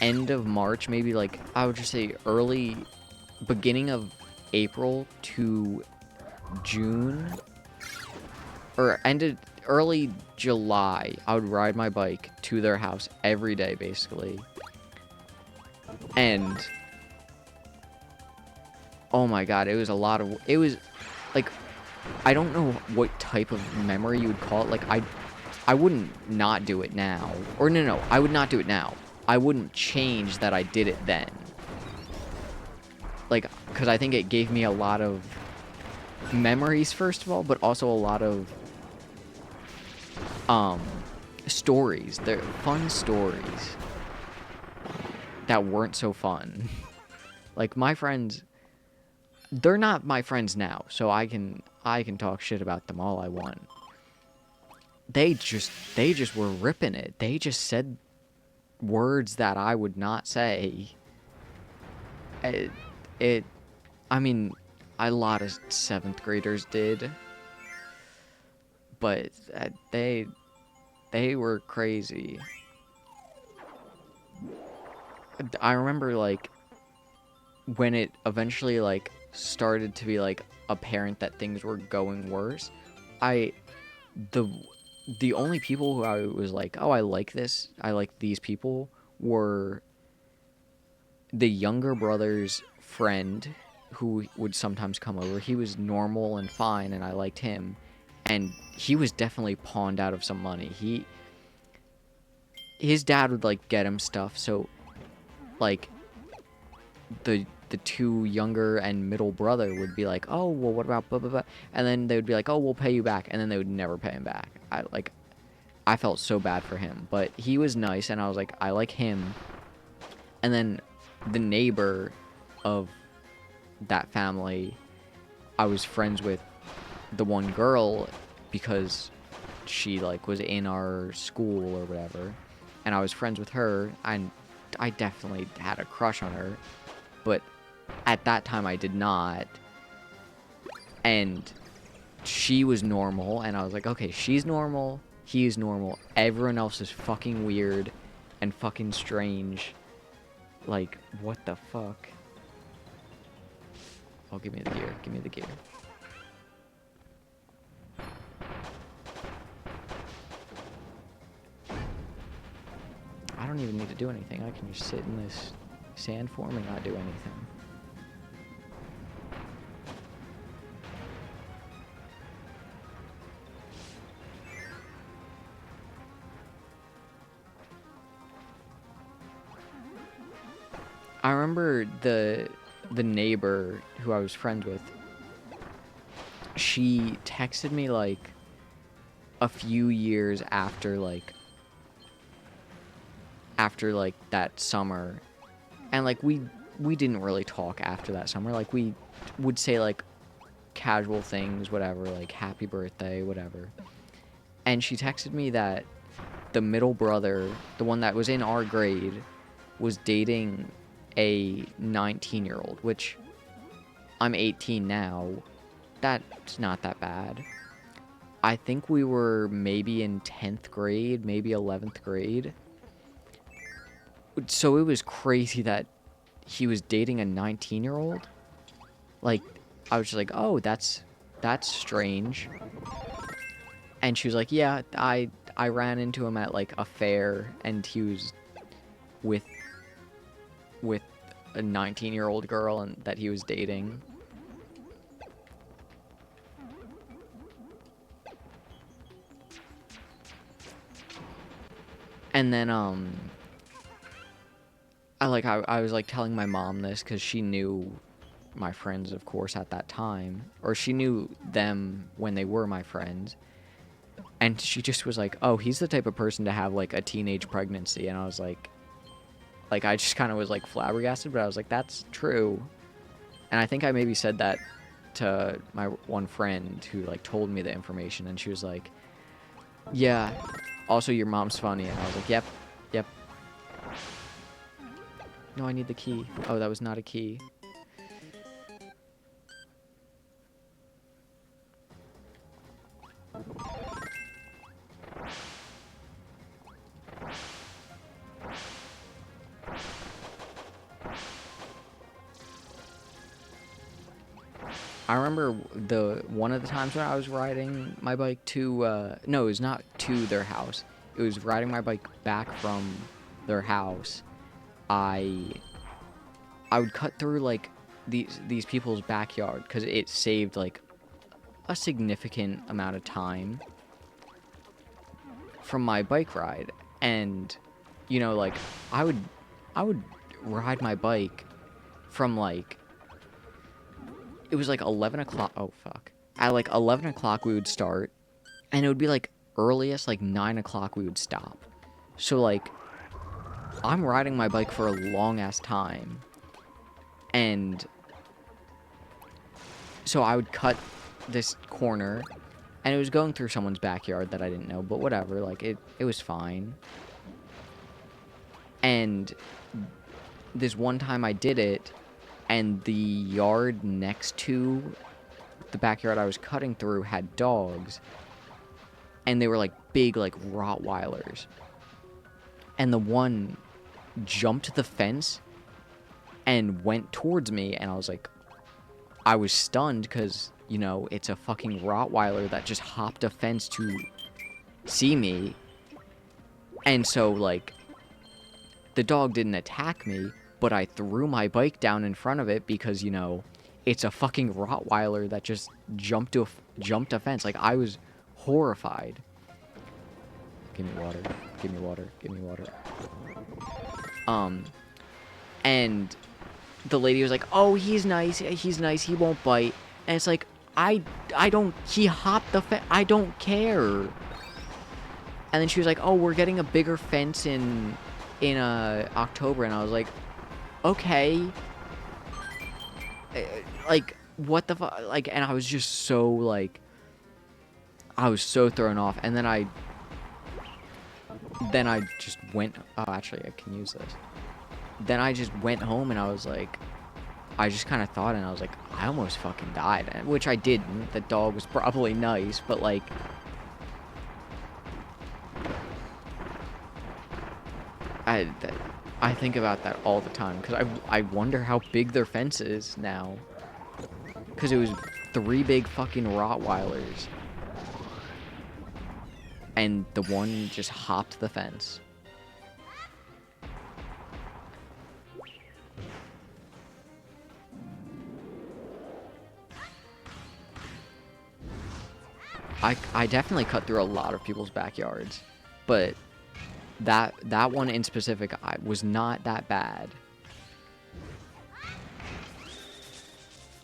end of March, maybe, like, I would just say beginning of April to June, or early July. I would ride my bike to their house every day, basically. And oh my god, it was like, I don't know what type of memory you would call it. Like, I wouldn't not do it now. Or no, I would not do it now. I wouldn't change that I did it then. Like, because I think it gave me a lot of memories, first of all, but also a lot of stories. They're fun stories that weren't so fun. Like, my friends, they're not my friends now, so I can talk shit about them all I want. They just were ripping it. They just said words that I would not say. I mean, a lot of 7th graders did, but they were crazy. I remember, like, when it eventually, like, started to be, like, apparent that things were going worse, the only people who I was like, oh, I like these people, were the younger brother's friend, who would sometimes come over. He was normal and fine, and I liked him. And he was definitely pawned out of some money. His dad would, like, get him stuff, so, like, the 2 younger and middle brother would be like, oh, well, what about blah, blah, blah? And then they would be like, oh, we'll pay you back. And then they would never pay him back. I felt so bad for him. But he was nice, and I was like, I like him. And then the neighbor of that family, I was friends with the one girl because she, like, was in our school or whatever. And I was friends with her, and I definitely had a crush on her. But at that time, I did not. And she was normal, and I was like, okay, she's normal, he's normal, everyone else is fucking weird, and fucking strange. Like, what the fuck? Oh, give me the gear. Give me the gear. I don't even need to do anything. I can just sit in this sand form and not do anything. I remember the neighbor who I was friends with, she texted me like a few years after that summer, and like we didn't really talk after that summer. Like we would say like casual things, whatever, like happy birthday, whatever. And she texted me that the middle brother, the one that was in our grade, was dating a 19-year-old, which I'm 18 now. That's not that bad. I think we were maybe in 10th grade, maybe 11th grade. So it was crazy that he was dating a 19-year-old. Like, I was just like, oh, that's strange. And she was like, yeah, I ran into him at like a fair, and he was with a 19-year-old girl and that he was dating. And then I was like telling my mom this because she knew my friends, of course, at that time, or she knew them when they were my friends. And she just was like, oh, he's the type of person to have like a teenage pregnancy. And I was like I just kind of was like flabbergasted, but I was like, that's true. And I think I maybe said that to my one friend who like told me the information, and she was like, yeah, also your mom's funny. And I was like, yep. No, I need the key. Oh, that was not a key. I remember one of the times when I was riding my bike to, no, it was not to their house. It was riding my bike back from their house. I would cut through like these people's backyard because it saved like a significant amount of time from my bike ride. And you know, like I would ride my bike from like, it was like 11 o'clock. Oh fuck, at like 11 o'clock we would start, and it would be like earliest like 9 o'clock we would stop. So like I'm riding my bike for a long ass time, and so I would cut this corner, and it was going through someone's backyard that I didn't know, but whatever, like it was fine. And this one time I did it, and the yard next to the backyard I was cutting through had dogs, and they were like big like Rottweilers, and the one jumped the fence and went towards me, and I was stunned because, you know, it's a fucking Rottweiler that just hopped a fence to see me. And so like the dog didn't attack me, but I threw my bike down in front of it because, you know, it's a fucking Rottweiler that just jumped a fence. Like, I was horrified. Give me water. Give me water. Give me water. And the lady was like, oh, he's nice. He's nice. He won't bite. And it's like, I don't, he hopped the fence. I don't care. And then she was like, oh, we're getting a bigger fence in October. And I was like, okay. Like, what the fuck? Like, and I was just so, like, I was so thrown off. And then I just went, oh, actually, I can use this. Then I just went home, and I was like, I just kind of thought, and I was like, I almost fucking died. Which I didn't. The dog was probably nice, but, like, I think about that all the time because I wonder how big their fence is now. Because it was 3 big fucking Rottweilers. And the one just hopped the fence. I definitely cut through a lot of people's backyards, but that one in specific was not that bad.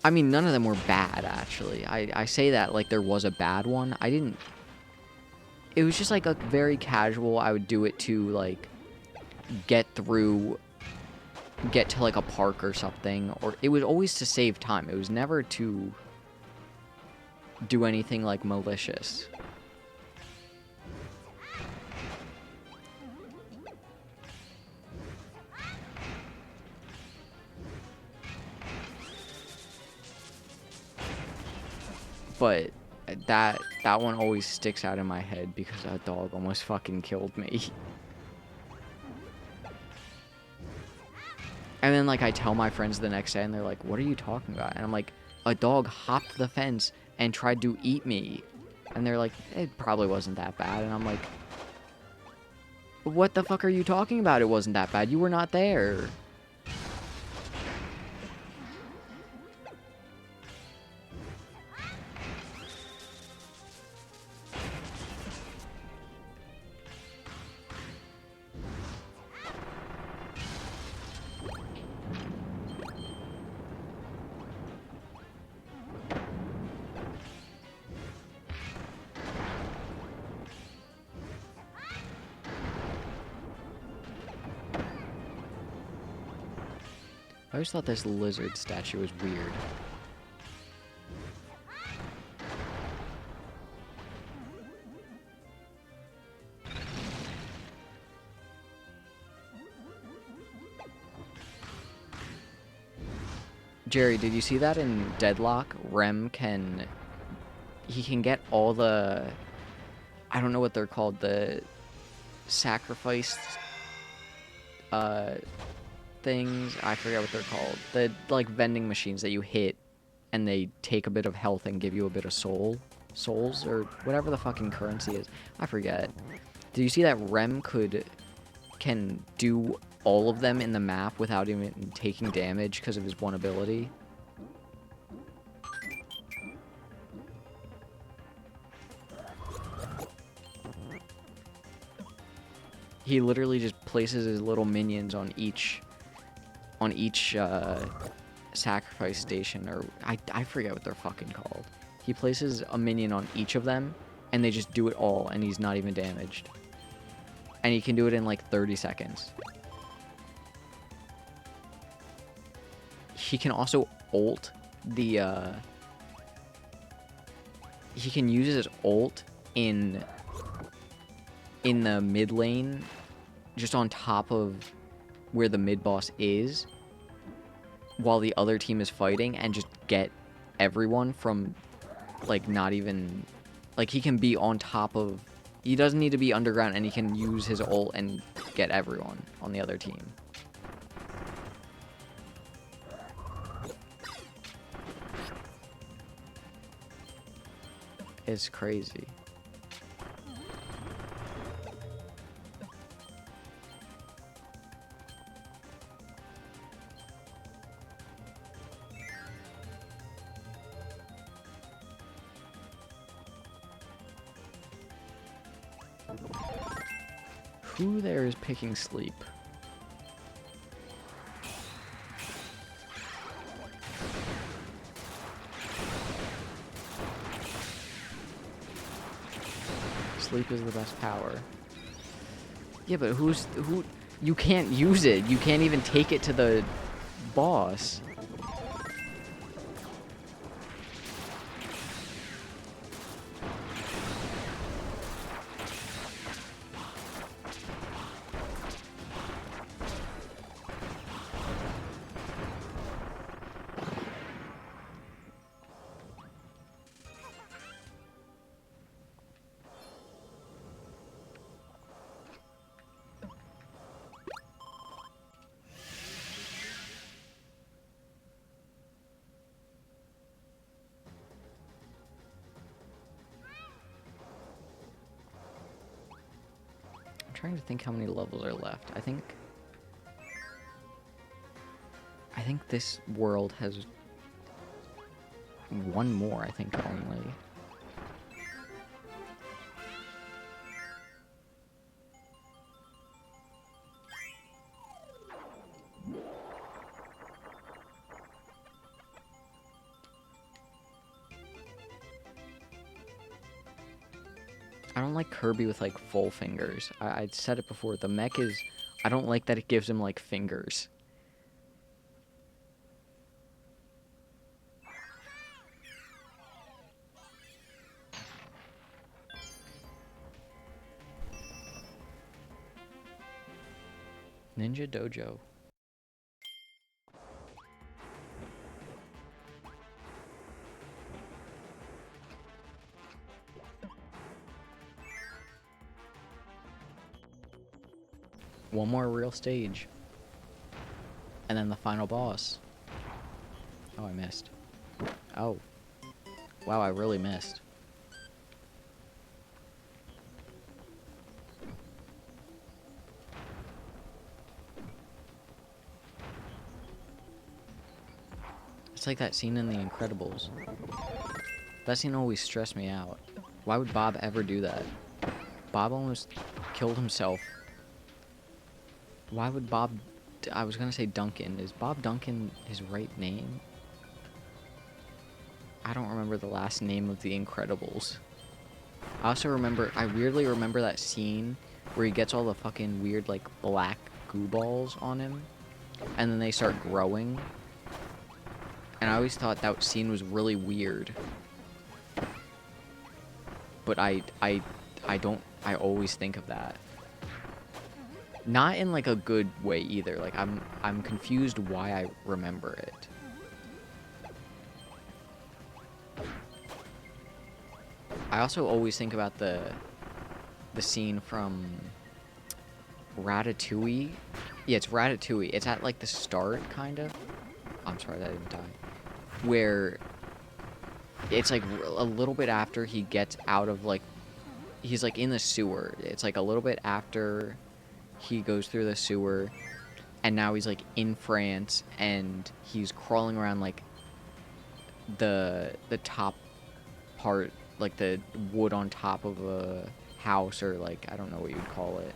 I mean, none of them were bad, actually. I say that like there was a bad one. I didn't... It was just like a very casual, I would do it to like get to like a park or something, or it was always to save time. It was never to do anything like malicious. But that one always sticks out in my head because a dog almost fucking killed me. And then like I tell my friends the next day and they're like, "What are you talking about?" And I'm like, "A dog hopped the fence and tried to eat me." And they're like, "It probably wasn't that bad." And I'm like, "What the fuck are you talking about? It wasn't that bad. You were not there." I always thought this lizard statue was weird. Jerry, did you see that in Deadlock? Rem can... He can get all the... I don't know what they're called. The sacrificed... things. I forget what they're called. The, like, vending machines that you hit and they take a bit of health and give you a bit of souls, or whatever the fucking currency is. I forget. Did you see that Rem can do all of them in the map without even taking damage because of his one ability? He literally just places his little minions on each sacrifice station, or I forget what they're fucking called. He places a minion on each of them, and they just do it all, and he's not even damaged. And he can do it in like 30 seconds. He can also ult the, he can use his ult in the mid lane, just on top of where the mid boss is, while the other team is fighting, and just get everyone from, like, not even... Like, he can be on top of... He doesn't need to be underground, and he can use his ult and get everyone on the other team. It's crazy. Who there is picking sleep? Sleep is the best power. Yeah, but who? You can't use it. You can't even take it to the boss. trying to think how many levels are left. I think this world has one more, I think, only. I don't like Kirby with, like, full fingers. I said it before. The mech is... I don't like that it gives him, like, fingers. Ninja Dojo. One more real stage. And then the final boss. Oh, I missed. Oh. Wow, I really missed. It's like that scene in The Incredibles. That scene always stressed me out. Why would Bob ever do that? Bob almost killed himself. Why would Bob... I was gonna say Duncan. Is Bob Duncan his right name? I don't remember the last name of The Incredibles. I also remember... I weirdly remember that scene where he gets all the fucking weird, like, black goo balls on him. And then they start growing. And I always thought that scene was really weird. But I always think of that. Not in, like, a good way either. Like, I'm confused why I remember it. I also always think about the scene from Ratatouille. Yeah, it's Ratatouille. It's at, like, the start, kind of. I'm sorry, that didn't die. Where it's, like, a little bit after he gets out of, like... He's, like, in the sewer. It's, like, a little bit after... He goes through the sewer, and now he's, like, in France, and he's crawling around, like, the top part, like, the wood on top of a house, or, like, I don't know what you'd call it.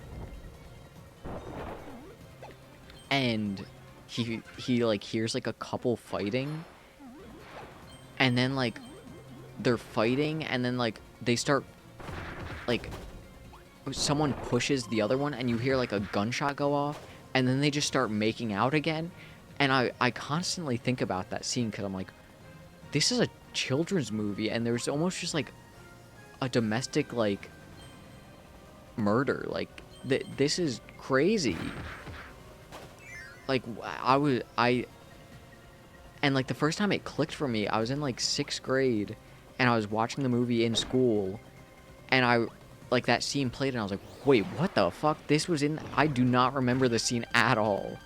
And he like, hears, like, a couple fighting, and then, like, they're fighting, and then, like, they start, like... Someone pushes the other one and you hear, like, a gunshot go off, and then they just start making out again. And I constantly think about that scene because I'm like, this is a children's movie, and there's almost just, like, a domestic, like, murder. Like, this is crazy. Like, and, like, the first time it clicked for me, I was in, like, 6th grade, and I was watching the movie in school, and like, that scene played, and I was like, wait, what the fuck? This was in... I do not remember the scene at all.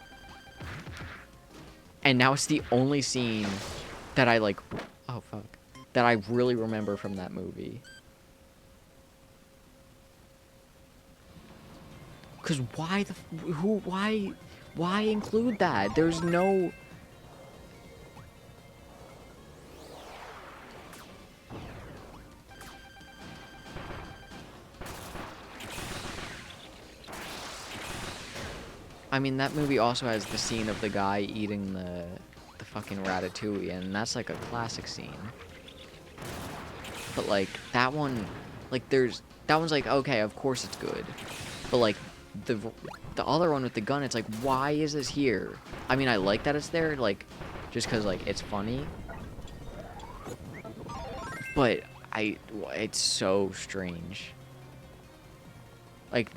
And now it's the only scene that I, like... Oh, fuck. That I really remember from that movie. Because why the... Why include that? There's no... I mean, that movie also has the scene of the guy eating the fucking ratatouille, and that's, like, a classic scene. But, like, that one, like, that one's like, okay, of course it's good. But, like, the other one with the gun, it's like, why is this here? I mean, I like that it's there, like, just because, like, it's funny. But it's so strange. Like,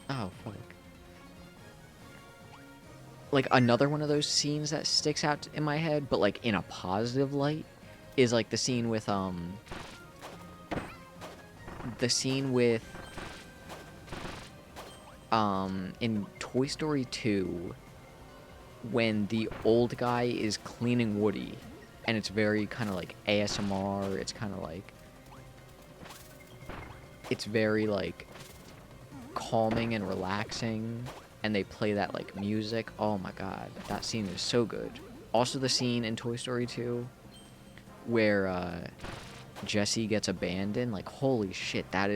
oh, fuck. Like, another one of those scenes that sticks out in my head, but, like, in a positive light, is, like, the scene with, in Toy Story 2, when the old guy is cleaning Woody, and it's very kind of, like, ASMR, it's kind of, like... it's very like calming and relaxing, and they play that like music. Oh my god, that scene is so good. Also the scene in Toy Story 2 where Jessie gets abandoned, like holy shit, that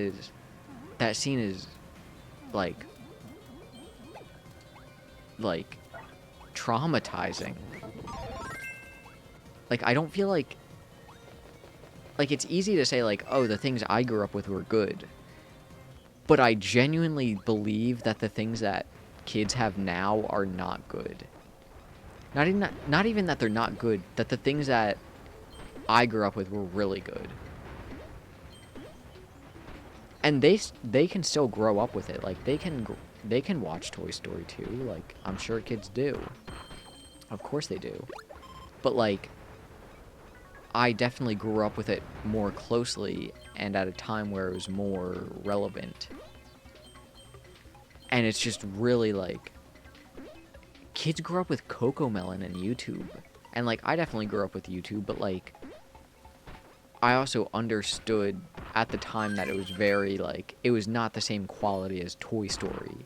scene is like like traumatizing. Like I don't feel like it's easy to say like, oh, the things I grew up with were good. But I genuinely believe that the things that kids have now are not good. Not even that they're not good, that the things that I grew up with were really good. And they can still grow up with it. Like they can watch Toy Story 2, like I'm sure kids do. Of course they do. But like I definitely grew up with it more closely and at a time where it was more relevant. And it's just really like kids grew up with CoComelon and YouTube. And like I definitely grew up with YouTube, but like I also understood at the time that it was very like it was not the same quality as Toy Story.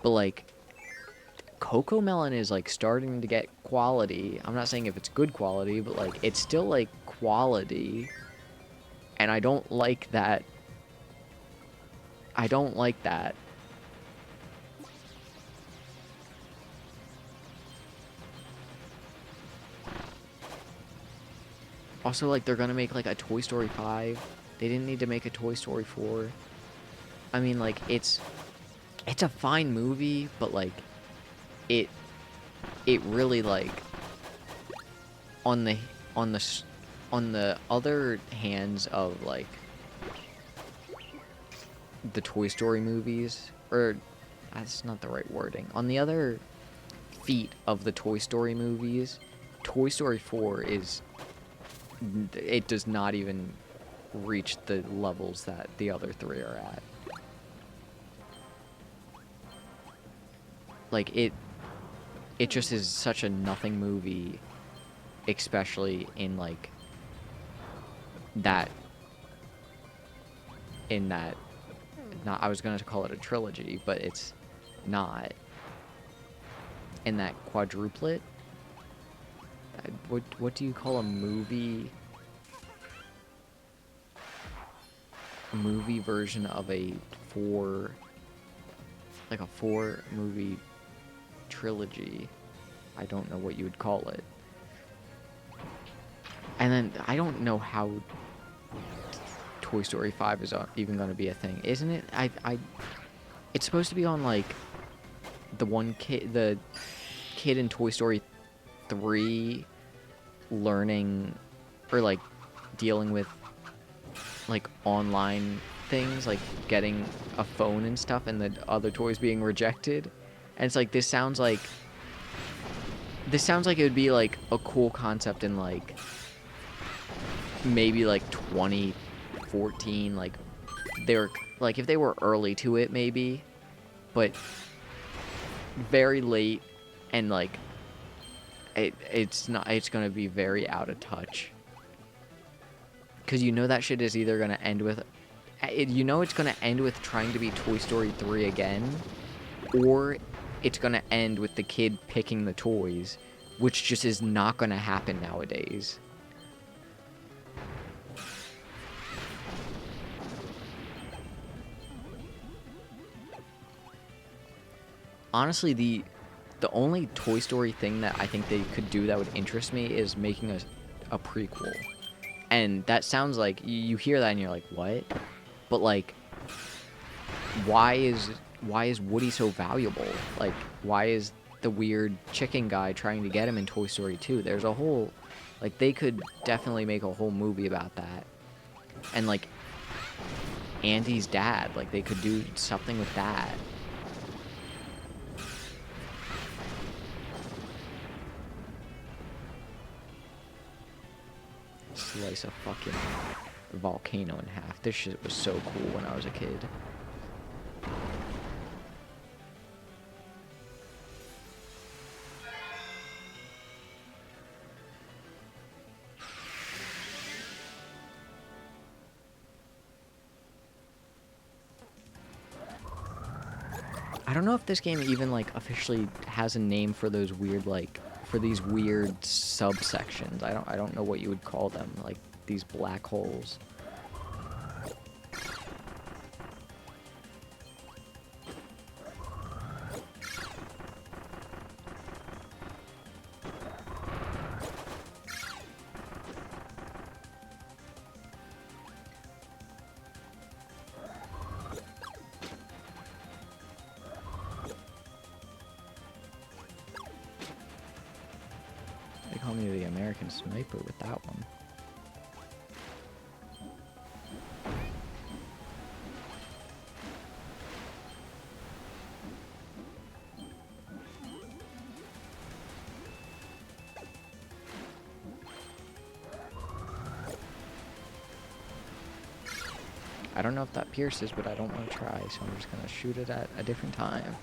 But like CoComelon is like starting to get quality. I'm not saying if it's good quality, but like it's still like quality. And I don't like that. I don't like that. Also, like, they're gonna make, like, a Toy Story 5. They didn't need to make a Toy Story 4. I mean, like, it's a fine movie, but, like, it really, like, on the, on the, on the other hands of, like, the Toy Story movies, or, that's not the right wording. On the other feet of the Toy Story movies, Toy Story 4 is, it does not even reach the levels that the other three are at. Like, it just is such a nothing movie, especially in, like, that, not, I was going to call it a trilogy, but it's not. In that quadruplet? What do you call a movie? A movie version of a like a 4-movie trilogy. I don't know what you would call it. And then I don't know how Toy Story 5 is even going to be a thing, isn't it? It's supposed to be on like the kid in Toy Story 3 learning or like dealing with like online things, like getting a phone and stuff, and the other toys being rejected. And it's like this sounds like it would be like a cool concept in like maybe like 2014, like they were like if they were early to it maybe, but very late, and like it's gonna be very out of touch. Because you know that shit is either going to end with... you know it's going to end with trying to be Toy Story 3 again, or it's going to end with the kid picking the toys, which just is not going to happen nowadays. Honestly, the only Toy Story thing that I think they could do that would interest me is making a prequel. And that sounds like, you hear that and you're like, what? But like, why is Woody so valuable? Like, why is the weird chicken guy trying to get him in Toy Story 2? There's a whole, like, they could definitely make a whole movie about that. And like, Andy's dad, like, they could do something with that. Slice a fucking volcano in half. This shit was so cool when I was a kid. I don't know if this game even, like, officially has a name for those weird, like, for these weird subsections. I don't know what you would call them, like, these black holes. They call me the American Sniper with that one. I don't know if that pierces, but I don't want to try, so I'm just going to shoot it at a different time.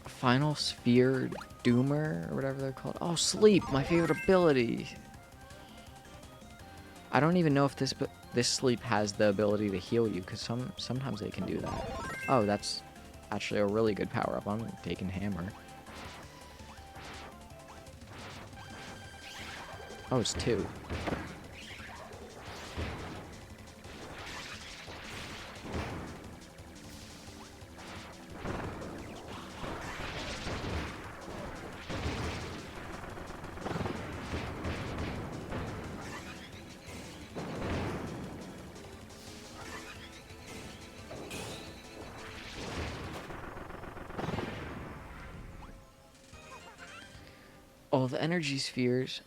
Final Sphere Doomer, or whatever they're called. Oh, Sleep, my favorite ability. I don't even know if this sleep has the ability to heal you, because sometimes they can do that. Oh, that's actually a really good power-up. I'm taking Hammer. Oh, it's 2. All the energy spheres.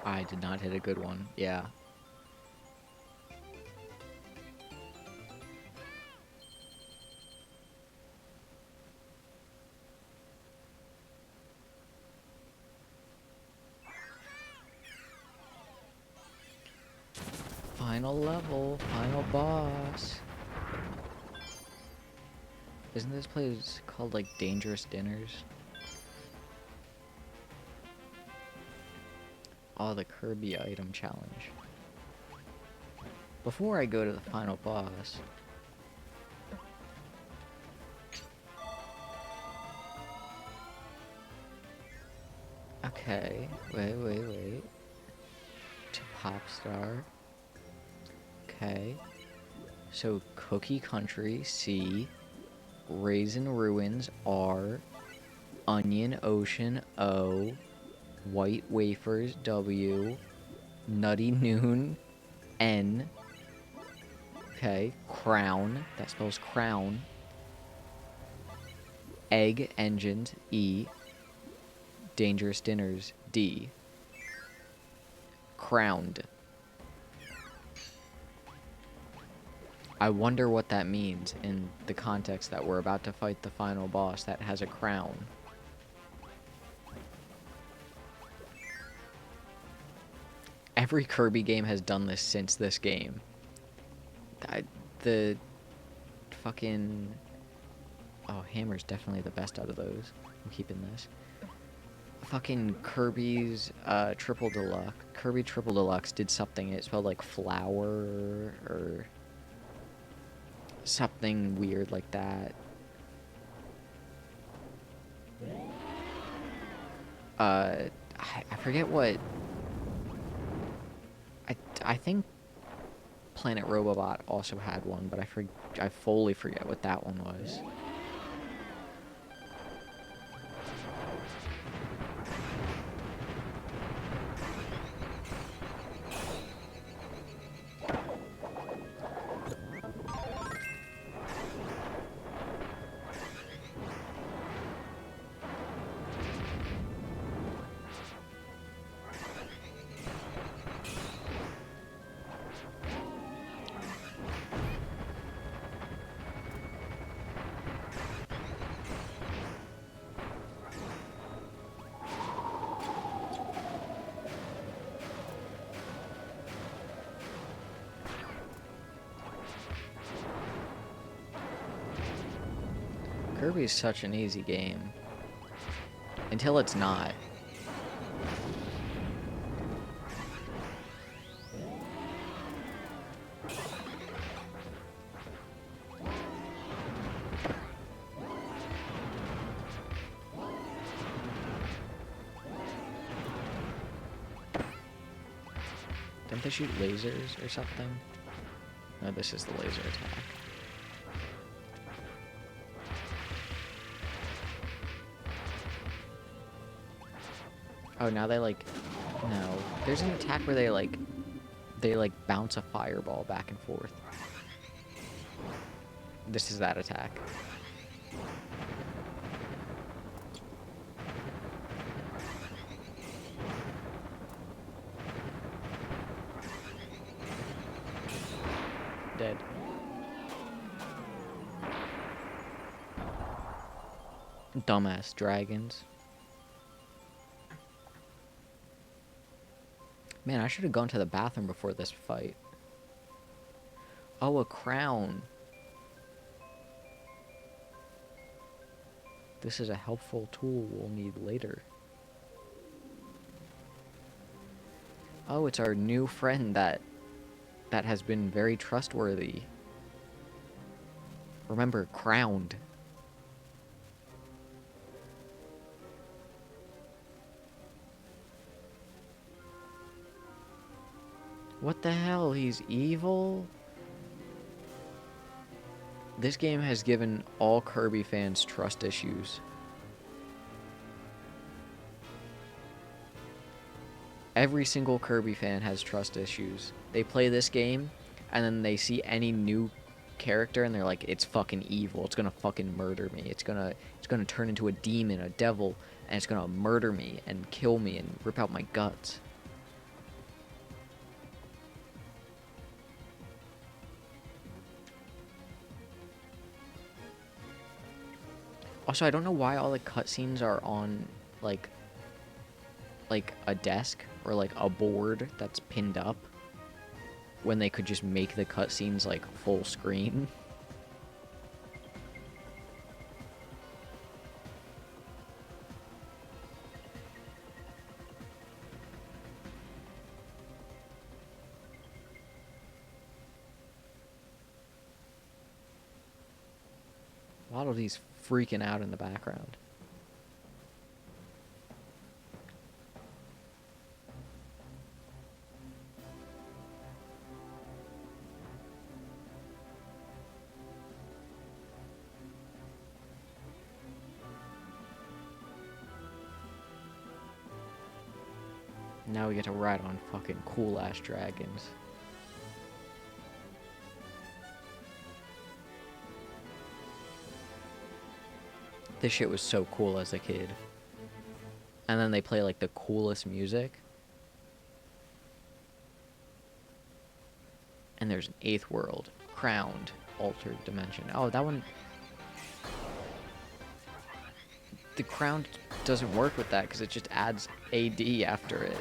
I did not hit a good one. Yeah. Final level, final boss. Isn't this place called, like, Dangerous Dinners? Oh, the Kirby item challenge. Before I go to the final boss... Okay, wait. To Popstar. Okay. So, Cookie Country, C. Raisin Ruins, R. Onion Ocean, O. White Wafers, W. Nutty Noon, N. Okay. Crown, that spells crown. Egg Engines, E. Dangerous Dinners, D. Crowned. I wonder what that means in the context that we're about to fight the final boss that has a crown. Every Kirby game has done this since this game. The fucking... Oh, Hammer's definitely the best out of those. I'm keeping this. Fucking Kirby's Triple Deluxe. Kirby Triple Deluxe did something. It spelled like flower or something weird like that. I forget what I think Planet Robobot also had one, but I fully forget what that one was. Kirby is such an easy game. Until it's not. Don't they shoot lasers or something? No, this is the laser attack. Oh, now they like... No. There's an attack where they like bounce a fireball back and forth. This is that attack. Dead. Dumbass dragons. Man, I should have gone to the bathroom before this fight. Oh, a crown. This is a helpful tool we'll need later. Oh, it's our new friend that has been very trustworthy. Remember, crowned. What the hell? He's evil? This game has given all Kirby fans trust issues. Every single Kirby fan has trust issues. They play this game, and then they see any new character, and they're like, it's fucking evil. It's gonna fucking murder me. It's gonna turn into a demon, a devil, and it's gonna murder me and kill me and rip out my guts. Also, I don't know why all the cutscenes are on, like a desk or, like, a board that's pinned up when they could just make the cutscenes, like, full screen. Waddle Dee's freaking out in the background. Now we get to ride on fucking cool-ass dragons. This shit was so cool as a kid. And then they play, like, the coolest music. And there's an 8th world. Crowned. Altered dimension. Oh, that one... The crown doesn't work with that because it just adds AD after it.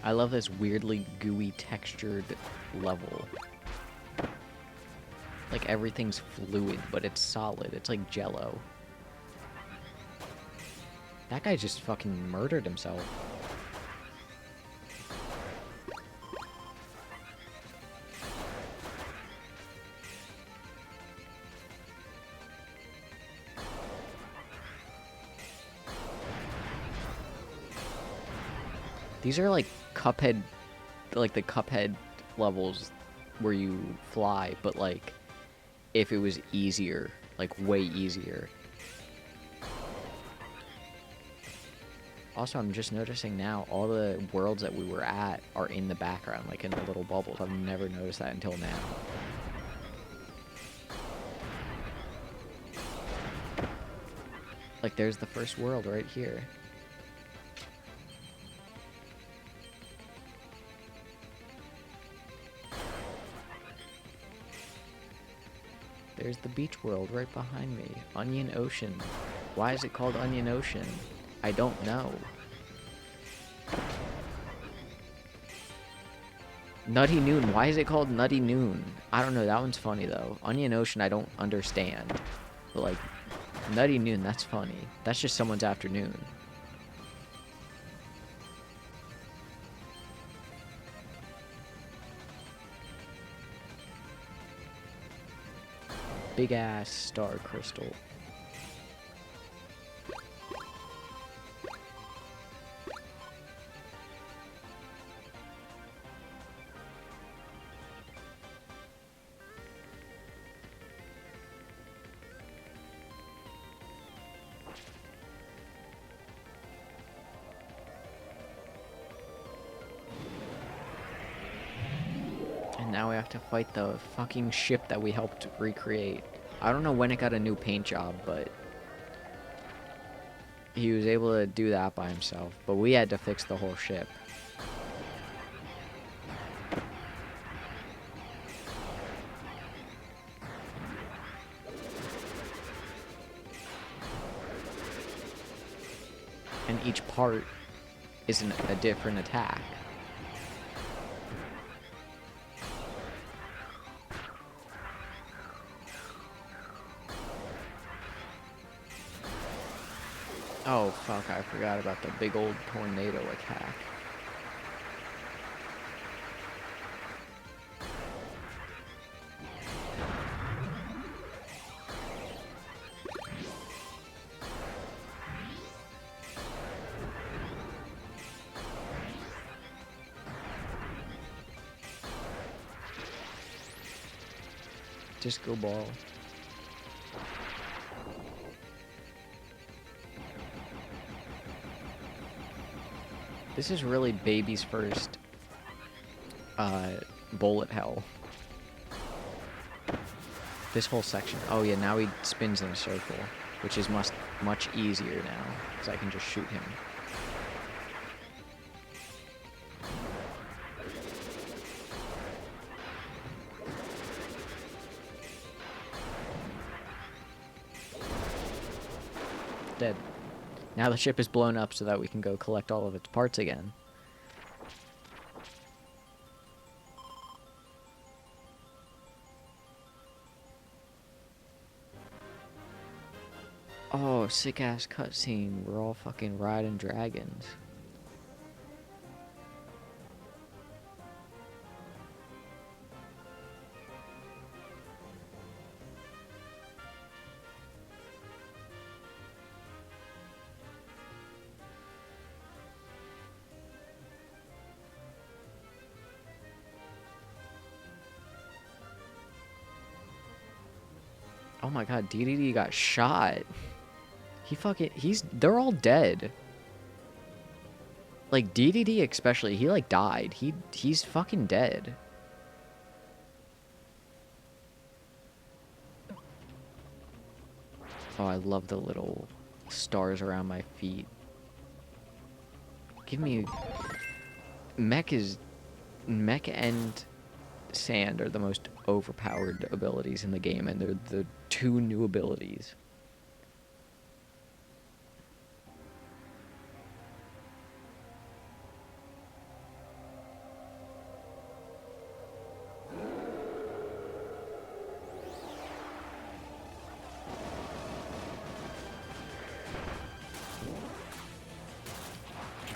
I love this weirdly gooey textured level. Like everything's fluid, but it's solid. It's like Jello. That guy just fucking murdered himself. These are like Cuphead, like the Cuphead levels where you fly, but like if it was easier, like way easier. Also, I'm just noticing now all the worlds that we were at are in the background, like in the little bubbles. I've never noticed that until now. Like there's the first world right here. There's the beach world right behind me. Onion Ocean. Why is it called Onion Ocean? I don't know. Nutty Noon. Why is it called Nutty Noon? I don't know. That one's funny, though. Onion Ocean, I don't understand. But, like, Nutty Noon, that's funny. That's just someone's afternoon. Big-ass star crystal. And now we have to fight the fucking ship that we helped recreate. I don't know when it got a new paint job, but he was able to do that by himself. But we had to fix the whole ship. And each part is a different attack. Oh fuck, I forgot about the big old tornado attack. Disco ball. This is really baby's first bullet hell. This whole section. Oh yeah, now he spins in a circle, which is much easier now, because I can just shoot him. Dead. Now the ship is blown up so that we can go collect all of its parts again. Oh, sick ass cutscene. We're all fucking riding dragons. Oh my god, DDD got shot. They're all dead. Like, DDD especially, he, like, died. He's fucking dead. Oh, I love the little stars around my feet. Give me... Mech and Sand are the most overpowered abilities in the game, and they're the two new abilities.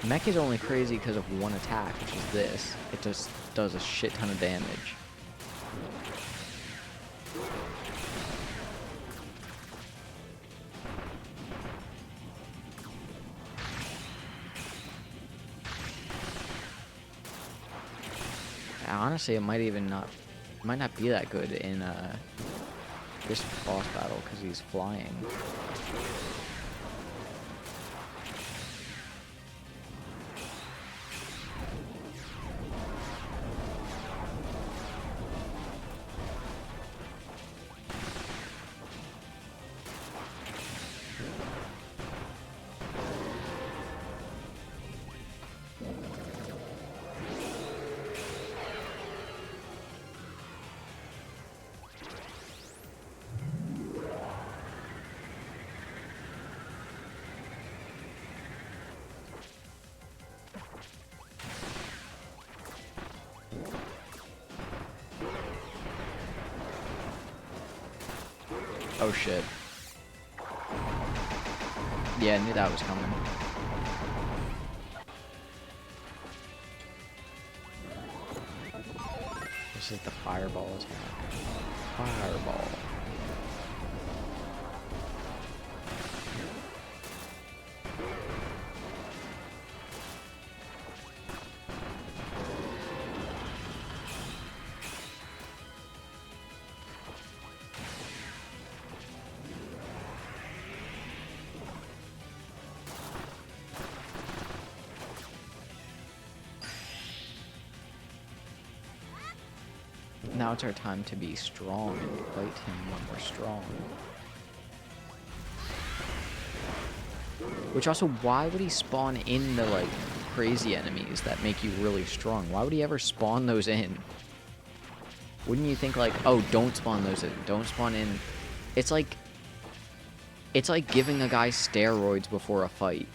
Mech is only crazy because of one attack, which is this. It just does a shit ton of damage. Honestly, it might not be that good in this boss battle because he's flying. Oh shit. Yeah, I knew that was coming. This is the fireball attack. Fireball. Now it's our time to be strong and fight him when we're strong. Which also, why would he spawn in the, like, crazy enemies that make you really strong? Why would he ever spawn those in? Wouldn't you think, like, oh, don't spawn those in, don't spawn in. It's like giving a guy steroids before a fight.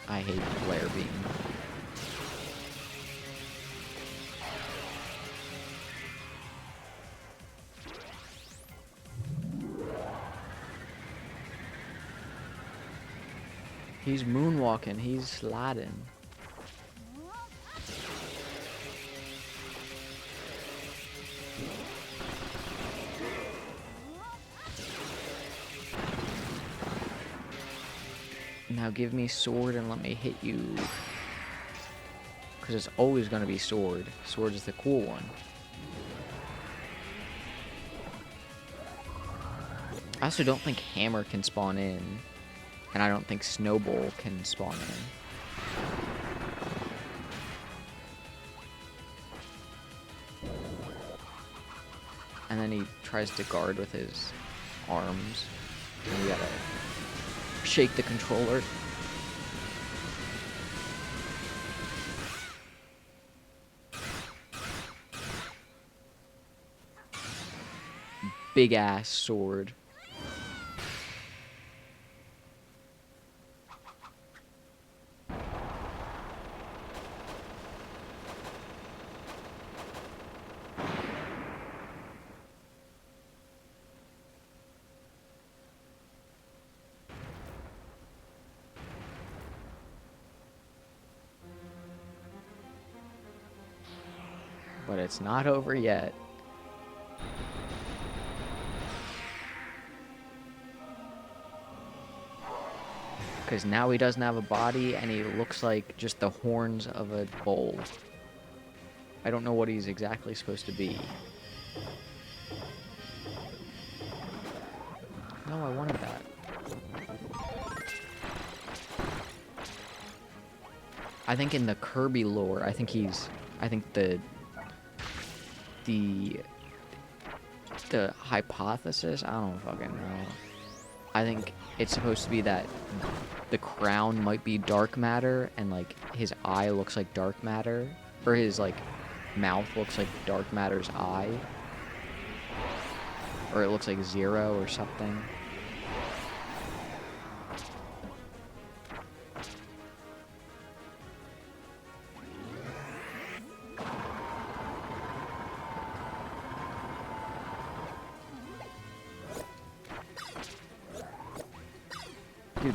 I hate Flare Beam. He's moonwalking, he's sliding. Now give me sword and let me hit you. Because it's always going to be sword. Sword is the cool one. I also don't think hammer can spawn in. And I don't think snowball can spawn in. And then he tries to guard with his arms. And you gotta shake the controller. Big ass sword. But it's not over yet. Because now he doesn't have a body and he looks like just the horns of a bull. I don't know what he's exactly supposed to be. No, I wanted that. I think in the Kirby lore, I think the hypothesis, I don't fucking know. I think it's supposed to be that the crown might be dark matter and like his eye looks like dark matter, or his like mouth looks like dark matter's eye, or it looks like Zero or something.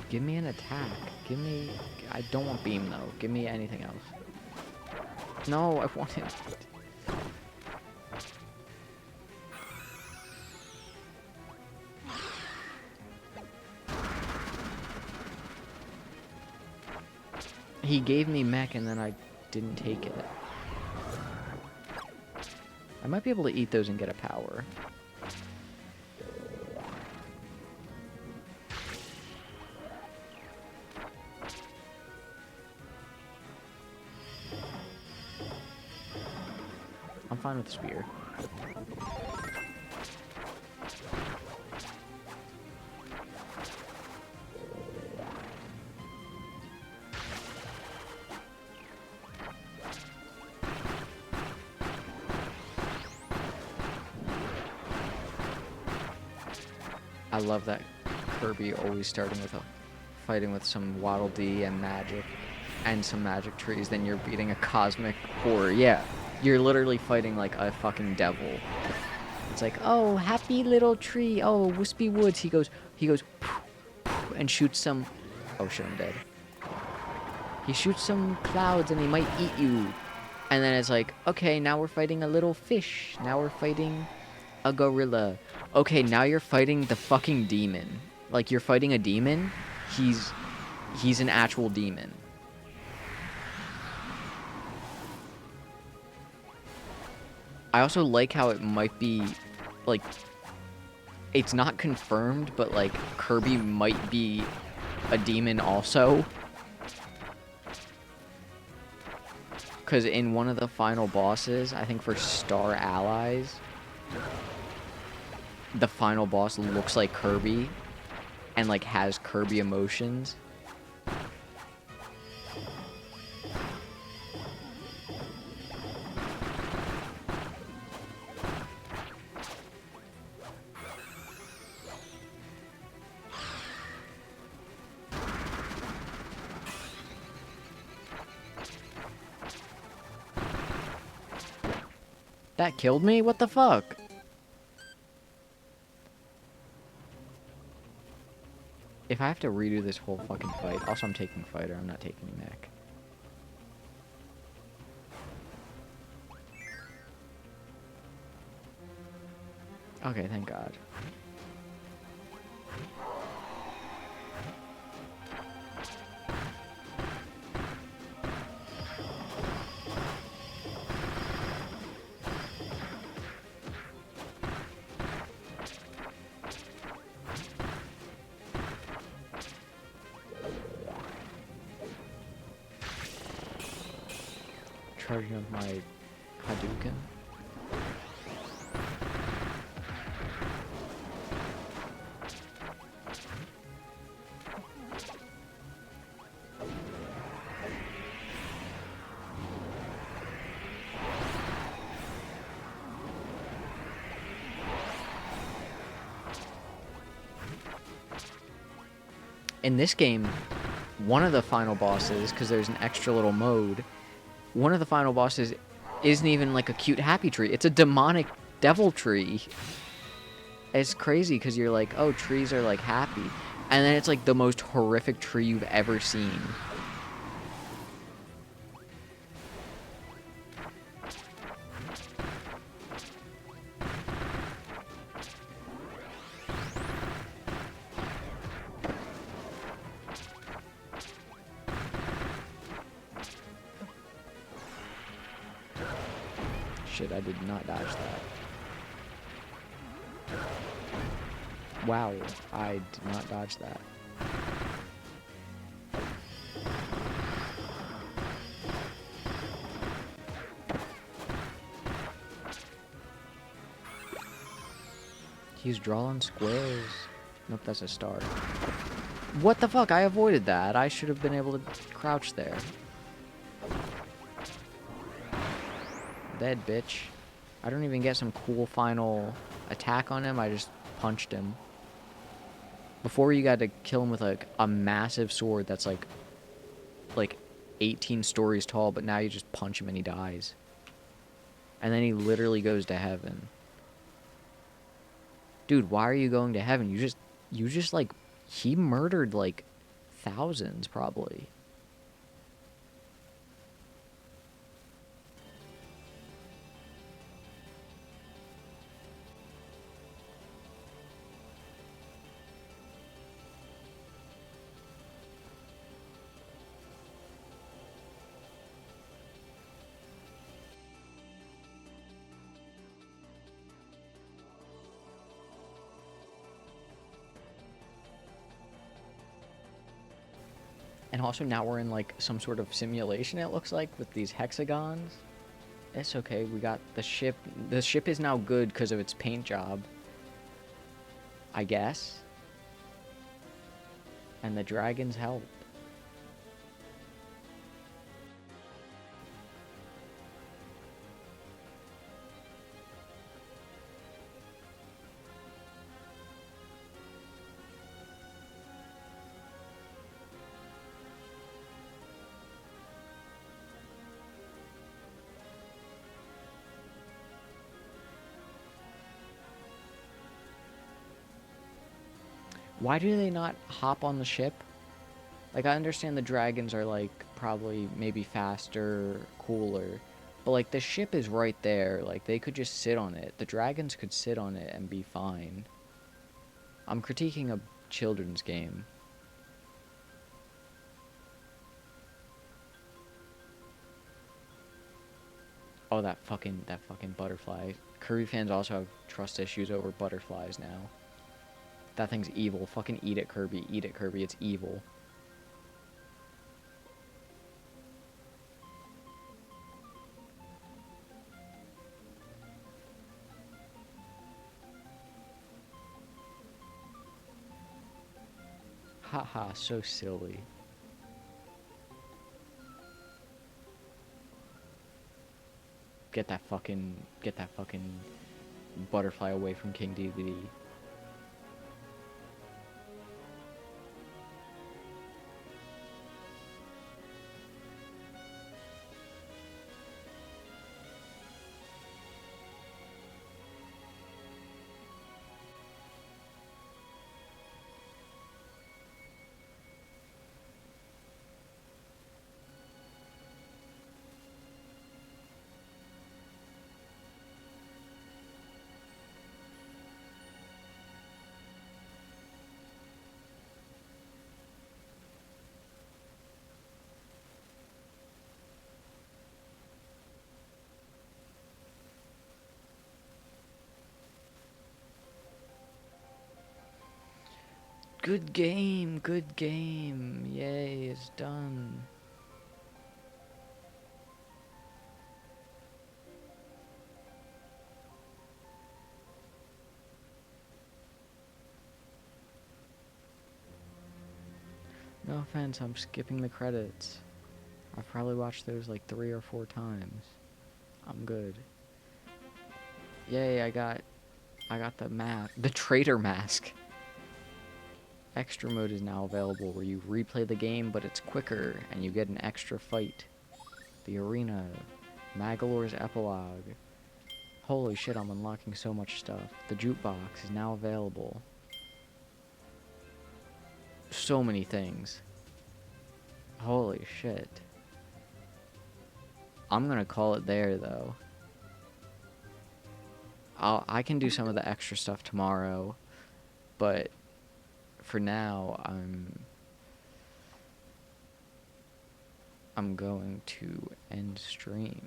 Give me an attack. Give me... I don't want beam, though. Give me anything else. No, I want it. He gave me mech and then I didn't take it. I might be able to eat those and get a power. I'm fine with spear. I love that Kirby always starting with fighting with some Waddle Dee and magic and some magic trees, then you're beating a cosmic horror. Yeah, you're literally fighting like a fucking devil. It's like, oh, happy little tree. Oh, wispy woods. He goes, poof, poof, and shoots some. Oh shit, I'm dead. He shoots some clouds and they might eat you. And then it's like, okay, now we're fighting a little fish. Now we're fighting a gorilla. Okay, now you're fighting the fucking demon. Like, you're fighting a demon. He's an actual demon. I also like how it might be, like, it's not confirmed, but, like, Kirby might be a demon also. Because in one of the final bosses, I think for Star Allies, the final boss looks like Kirby and, like, has Kirby emotions. That killed me? What the fuck? If I have to redo this whole fucking fight... Also, I'm taking fighter. I'm not taking mech. Okay, thank God. Charging up my Hadouken. In this game, one of the final bosses, because there's an extra little mode, one of the final bosses isn't even like a cute happy tree. It's a demonic devil tree. It's crazy because you're like, oh, trees are like happy. And then it's like the most horrific tree you've ever seen. Shit, I did not dodge that. Wow, I did not dodge that. He's drawing squares. Nope, that's a star. What the fuck? I avoided that. I should have been able to crouch there. Dead, bitch. I don't even get some cool final attack on him. I just punched him. Before, you got to kill him with like a massive sword that's like 18 stories tall, but now you just punch him and he dies. And then he literally goes to heaven. Dude, why are you going to heaven? You just like, he murdered like thousands, probably. And also now we're in like some sort of simulation, it looks like, with these hexagons. It's okay, we got the ship. The ship is now good because of its paint job, I guess. And the dragons help. Why do they not hop on the ship? Like, I understand the dragons are, like, probably maybe faster, cooler. But, like, the ship is right there. Like, they could just sit on it. The dragons could sit on it and be fine. I'm critiquing a children's game. Oh, that fucking butterfly. Kirby fans also have trust issues over butterflies now. That thing's evil. Fucking eat it, Kirby. Eat it, Kirby. It's evil. Haha, so silly. Get that fucking butterfly away from King DVD. Good game, good game. Yay, it's done. No offense, I'm skipping the credits. I've probably watched those like 3 or 4 times. I'm good. Yay, I got the map. The traitor mask. Extra mode is now available where you replay the game, but it's quicker and you get an extra fight. The arena. Magolor's epilogue. Holy shit, I'm unlocking so much stuff. The jukebox is now available. So many things. Holy shit. I'm gonna call it there, though. I can do some of the extra stuff tomorrow, but for now, I'm going to end stream.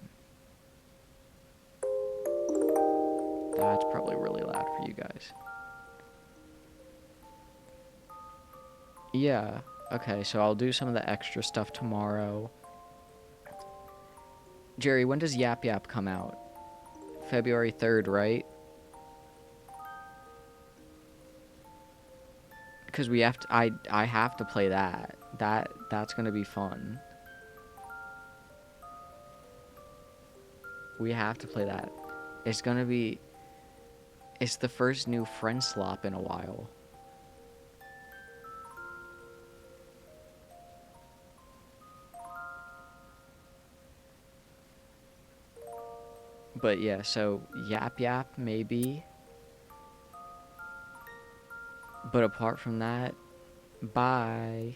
That's probably really loud for you guys. Yeah, okay, so I'll do some of the extra stuff tomorrow. Jerry, when does Yap Yap come out? February 3rd, right? Because we have to, I have to play that. That's gonna be fun. We have to play that. It's gonna be, it's the first new friend slop in a while. But yeah, so Yap Yap maybe. But apart from that, bye.